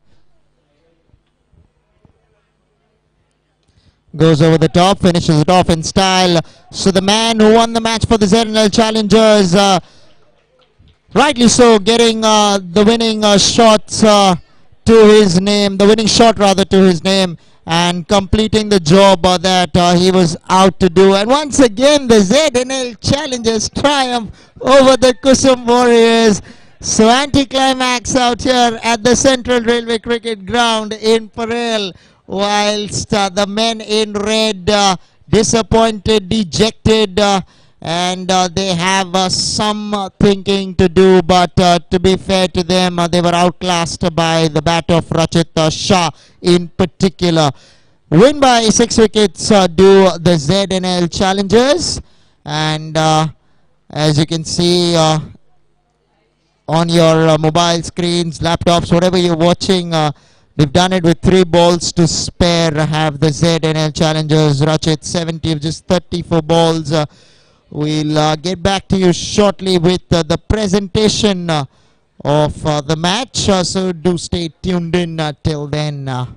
Goes over the top, finishes it off in style. So the man who won the match for the ZNL Challengers, rightly so, getting the winning shots to his name, the winning shot rather to his name, and completing the job that he was out to do. And once again, the ZNL Challengers triumph over the Kusum Warriors. So anticlimax out here at the Central Railway Cricket Ground in Parel, whilst the men in red disappointed, dejected, and they have some thinking to do, but to be fair to them, they were outclassed by the bat of Rachit Shah in particular. Win by 6 wickets do the ZNL Challengers, and as you can see on your mobile screens, laptops, whatever you're watching, they've done it with 3 balls to spare. Have the ZNL Challengers. Rachit 70 of just 34 balls. We'll get back to you shortly with the presentation of the match. So do stay tuned in till then.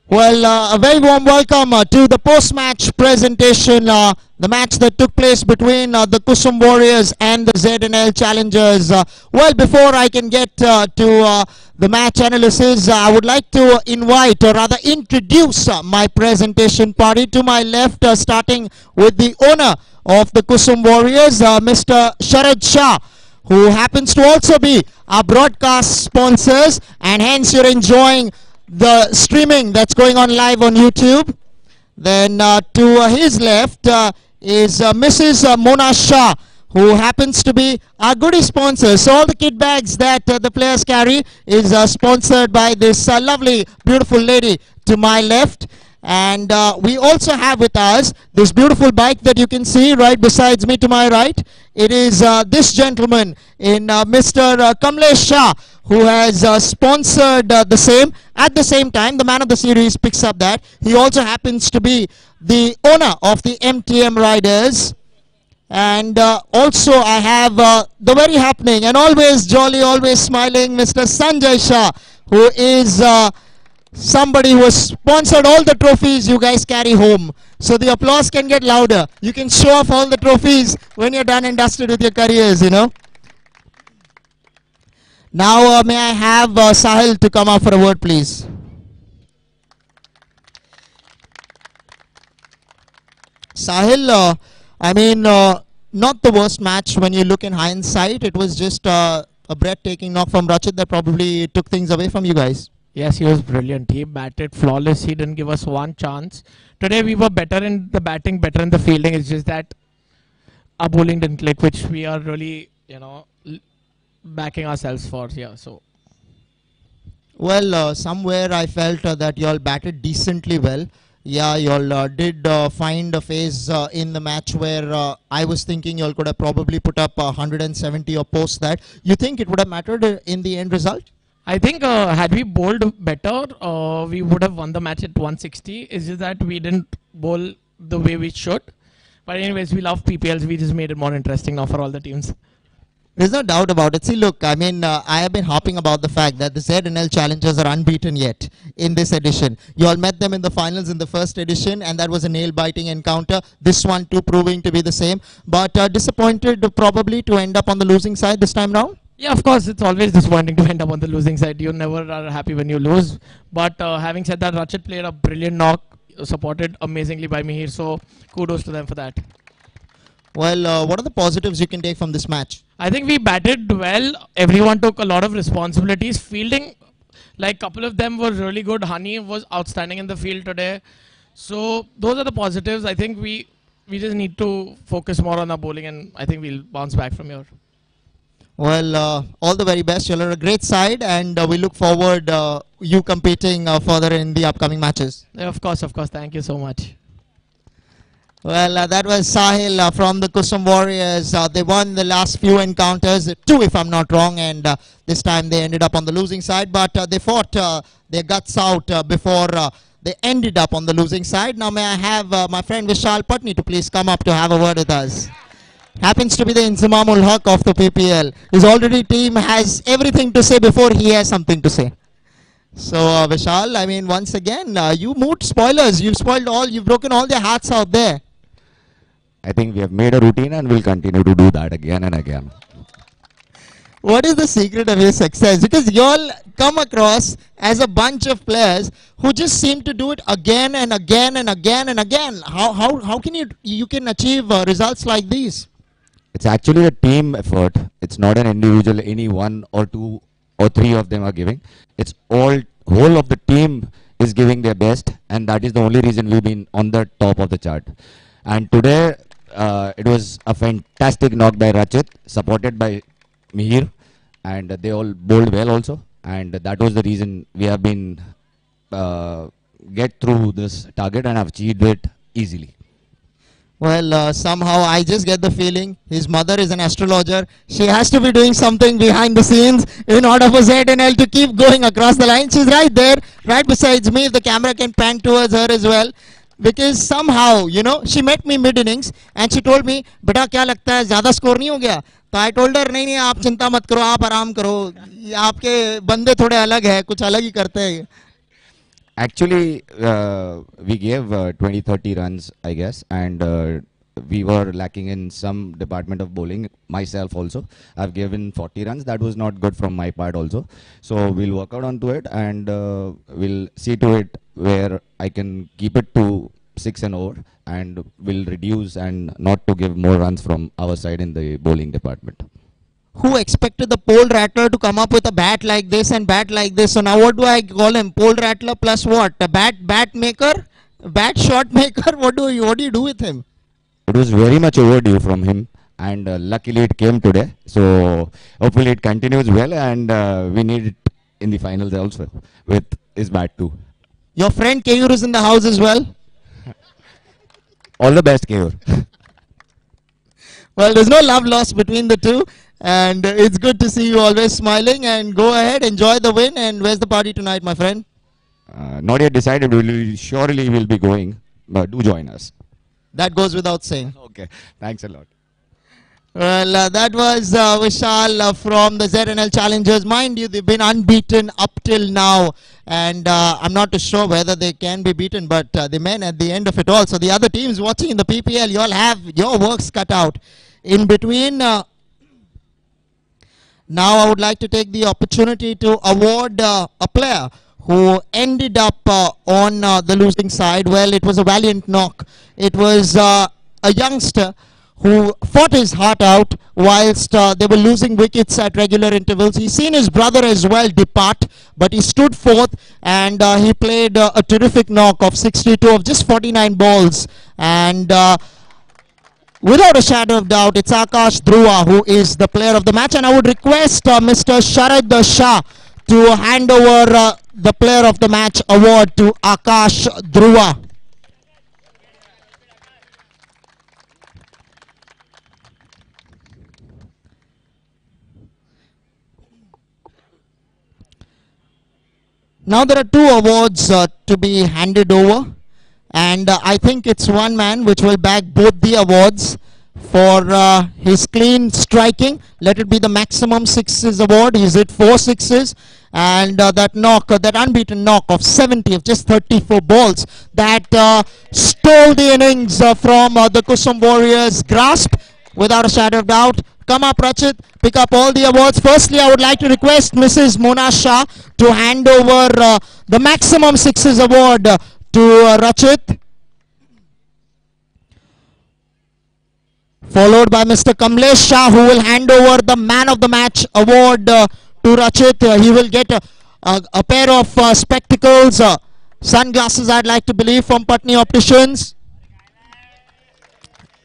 Well, a very warm welcome to the post-match presentation, the match that took place between the Kusum Warriors and the ZNL Challengers. Well, before I can get to the match analysis, I would like to invite, or rather introduce my presentation party. To my left, starting with the owner of the Kusum Warriors, Mr. Sharad Shah, who happens to also be our broadcast sponsors, and hence you're enjoying the streaming that's going on live on YouTube. Then to his left is Mrs. Mona Shah, who happens to be our goodie sponsor. So all the kit bags that the players carry is sponsored by this lovely, beautiful lady to my left. And we also have with us this beautiful bike that you can see right besides me to my right. It is this gentleman in Mr. Kamlesh Shah, who has sponsored the same. At the same time, the man of the series picks up that. He also happens to be the owner of the MTM Riders. And also I have the very happening and always jolly, always smiling Mr. Sanjay Shah, who is somebody who has sponsored all the trophies you guys carry home. So the applause can get louder. You can show off all the trophies when you're done and dusted with your careers, you know. Now may I have Sahil to come up for a word, please. Sahil, I mean, not the worst match when you look in hindsight. It was just a breathtaking knock from Rachit that probably took things away from you guys. Yes, he was brilliant. He batted flawless. He didn't give us one chance. Today we were better in the batting, better in the fielding. It's just that our bowling didn't click, which we are really, you know, backing ourselves for here. So, well, somewhere I felt that y'all batted decently well. Yeah, y'all did find a phase in the match where I was thinking y'all could have probably put up 170 or post that. You think it would have mattered in the end result? I think had we bowled better, we would have won the match at 160. It's just that we didn't bowl the way we should. But anyways, we love PPLs. We just made it more interesting now for all the teams. There's no doubt about it. See, look, I mean, I have been harping about the fact that the ZNL Challengers are unbeaten yet in this edition. You all met them in the finals in the first edition, and that was a nail-biting encounter. This one too proving to be the same. But disappointed probably to end up on the losing side this time round? Yeah, of course, it's always disappointing to end up on the losing side. You never are happy when you lose. But having said that, Rachit played a brilliant knock, supported amazingly by Mihir. So kudos to them for that. Well, what are the positives you can take from this match? I think we batted well. Everyone took a lot of responsibilities. Fielding, like a couple of them were really good. Honey was outstanding in the field today. So those are the positives. I think we just need to focus more on our bowling, and I think we'll bounce back from here. Well, all the very best. You're a great side, and we look forward you competing further in the upcoming matches. Yeah, of course. Thank you so much. Well, that was Sahil from the Kusum Warriors. They won the last few encounters, 2 if I'm not wrong, and this time they ended up on the losing side. But they fought their guts out before they ended up on the losing side. Now may I have my friend Vishal Patni to please come up to have a word with us. Happens to be the Inzamamul Haq of the PPL. His already team has everything to say before he has something to say. So Vishal, I mean, once again, you moved spoilers. You've spoiled all, you've broken all their hearts out there. I think we have made a routine and we'll continue to do that again and again. What is the secret of your success? Because you all come across as a bunch of players who just seem to do it again and again and again and again. How can you can achieve results like these? It's actually a team effort. It's not an individual, any one or two or three of them are giving. It's whole of the team is giving their best, and that is the only reason we've been on the top of the chart. And today, it was a fantastic knock by Rachit, supported by Mihir, and they all bowled well also. And that was the reason we have been get through this target and have achieved it easily. Well, somehow I just get the feeling his mother is an astrologer. She has to be doing something behind the scenes in order for ZNL to keep going across the line. She's right there, right besides me. If the camera can pan towards her as well. Because somehow, you know, she met me mid-innings and she told me, "Beta, kya lagta hai, zyada score nahi ho gaya?" So I told her, "नहीं नहीं, आप चिंता मत करो, आप आराम करो. आपके बंदे थोड़े अलग है, कुछ अलग ही करते हैं." Actually, we gave 20-30 runs, I guess, and we were lacking in some department of bowling. Myself also, I've given 40 runs. That was not good from my part also. So we'll work out onto it, and we'll see to it where I can keep it to 6 and over, and will reduce and not to give more runs from our side in the bowling department. Who expected the pole rattler to come up with a bat like this and bat like this? So now what do I call him? Pole rattler plus what? A bat maker? Bat shot maker? What do you do with him? It was very much overdue from him, and luckily it came today. So hopefully it continues well, and we need it in the finals also with his bat too. Your friend Keyur is in the house as well. All the best, Keyur. Well, there's no love lost between the two, and it's good to see you always smiling. And go ahead, enjoy the win. And where's the party tonight, my friend? Not yet decided. Surely we'll be going, but do join us. That goes without saying. Okay, thanks a lot. Well, that was Vishal from the ZNL Challengers. Mind you, they've been unbeaten up till now, and I'm not too sure whether they can be beaten, but the men at the end of it all. So the other teams watching in the PPL, you all have your works cut out. In between, now I would like to take the opportunity to award a player who ended up on the losing side. Well, it was a valiant knock. It was a youngster who fought his heart out whilst they were losing wickets at regular intervals. He's seen his brother as well depart, but he stood forth, and he played a terrific knock of 62 of just 49 balls. And without a shadow of doubt, it's Akash Dhruva who is the player of the match. And I would request Mr. Sharad Shah to hand over the player of the match award to Akash Dhruva. Now there are two awards to be handed over, and I think it's one man which will bag both the awards for his clean striking. Let it be the maximum sixes award. He's hit 4 sixes, and that knock, that unbeaten knock of 70 of just 34 balls that stole the innings from the Kusum Warriors' grasp without a shadow of doubt. Come up, Rachit, pick up all the awards. Firstly, I would like to request Mrs. Mona Shah to hand over the maximum sixes award to Rachit, followed by Mr. Kamlesh Shah, who will hand over the man of the match award to Rachit. He will get a pair of spectacles, sunglasses, I'd like to believe, from Patni Opticians.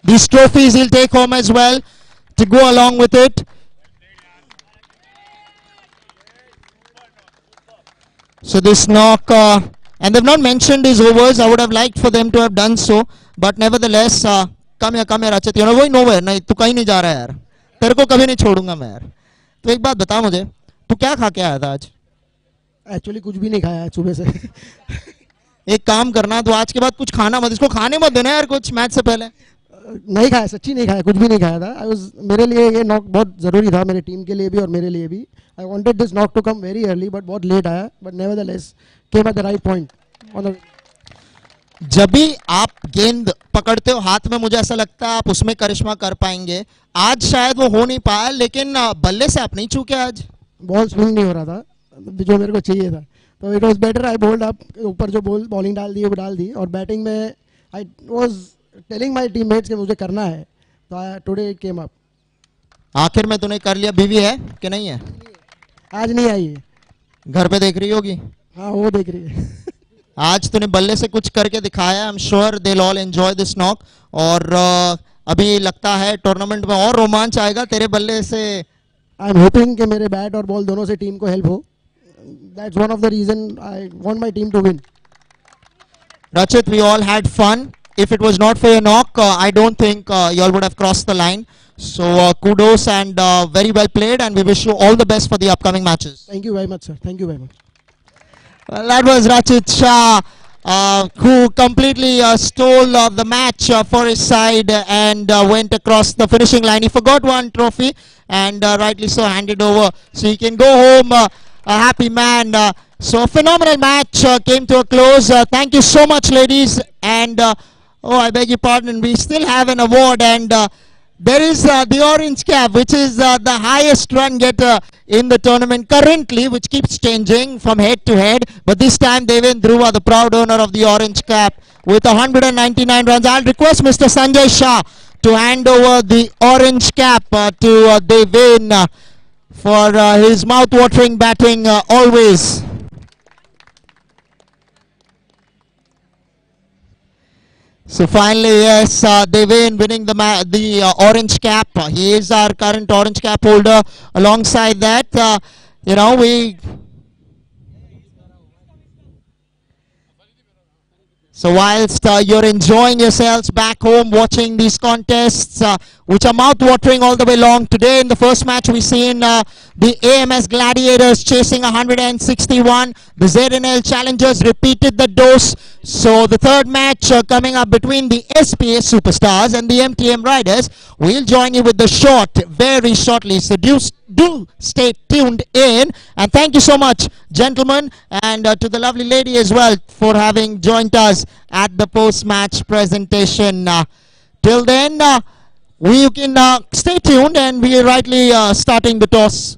These trophies he'll take home as well to go along with it. So this knock, and they've not mentioned his overs. I would have liked for them to have done so, but nevertheless, come here, Rachit. You're going nowhere. नहीं, तू कहीं नहीं जा रहा है यार. तेरे को कभी नहीं छोड़ूंगा मैं यार. तो एक बात बता मुझे, तू क्या खा के आया था आज? एक्चुअली कुछ भी नहीं खाया है सुबह से. एक काम करना, तो आज के बाद कुछ खाना मत, इसको खाने मत देना यार कुछ मैच से पहले. नहीं खाया, सच्ची नहीं खाया, कुछ भी नहीं खाया था. मेरे लिए ये नॉक बहुत ज़रूरी था, मेरे टीम के लिए भी और मेरे लिए भी. I wanted this knock to come very early, but बहुत लेट आया. But nevertheless came at the right point. जब भी आप गेंद पकड़ते हो हाथ में, मुझे ऐसा लगता है आप उसमें करिश्मा कर पाएंगे. आज शायद वो हो नहीं पाया, लेकिन बल्ले से आप नहीं चूके. आज बॉल स्विंग नहीं हो रहा था जो मेरे को चाहिए था, तो it was better I bowled up. ऊपर जो बॉलिंग डाल दी वो डाल दी, और बैटिंग में I was telling my teammates कि मुझे करना है, तो टुडे इट केम अप. आखिर में तूने कर लिया. बीवी है कि नहीं है? आज नहीं आई है. घर पे देख रही होगी. हाँ, वो देख रही है. आज तूने बल्ले से कुछ करके दिखाया. I am sure they all enjoy this knock. और अभी लगता है टूर्नामेंट में और रोमांच आएगा तेरे बल्ले से. आई एम होपिंग कि मेरे बैट और बॉल दोनों से टीम को हेल्प हो. That's one of the reason I want my team to win. Rachit, we all had fun. If it was not for your knock, I don't think you all would have crossed the line. So kudos and very well played, and we wish you all the best for the upcoming matches. Thank you very much, sir. Thank you very much. Well, that was Rachit Shah, who completely stole the match for his side and went across the finishing line. He forgot one trophy, and rightly so handed over. So he can go home a happy man. So a phenomenal match came to a close. Thank you so much, ladies. And oh, I beg your pardon. We still have an award, and there is the orange cap, which is the highest run getter in the tournament currently, which keeps changing from head to head. But this time, Devin Dhruva, the proud owner of the orange cap, with 199 runs. I'll request Mr. Sanjay Shah to hand over the orange cap to Devin for his mouth-watering batting always. So finally, yes, Devin winning the orange cap. He is our current orange cap holder. Alongside that, you know, So whilst you're enjoying yourselves back home watching these contests, which are mouth-watering all the way long, today in the first match we seen the AMS Gladiators chasing 161. The ZNL Challengers repeated the dose. So the third match coming up between the SPS Superstars and the MTM Riders. We'll join you with the short very shortly. So do stay tuned in. And thank you so much, gentlemen, and to the lovely lady as well for having joined us at the post-match presentation. Till then, we can stay tuned, and we are rightly starting the toss.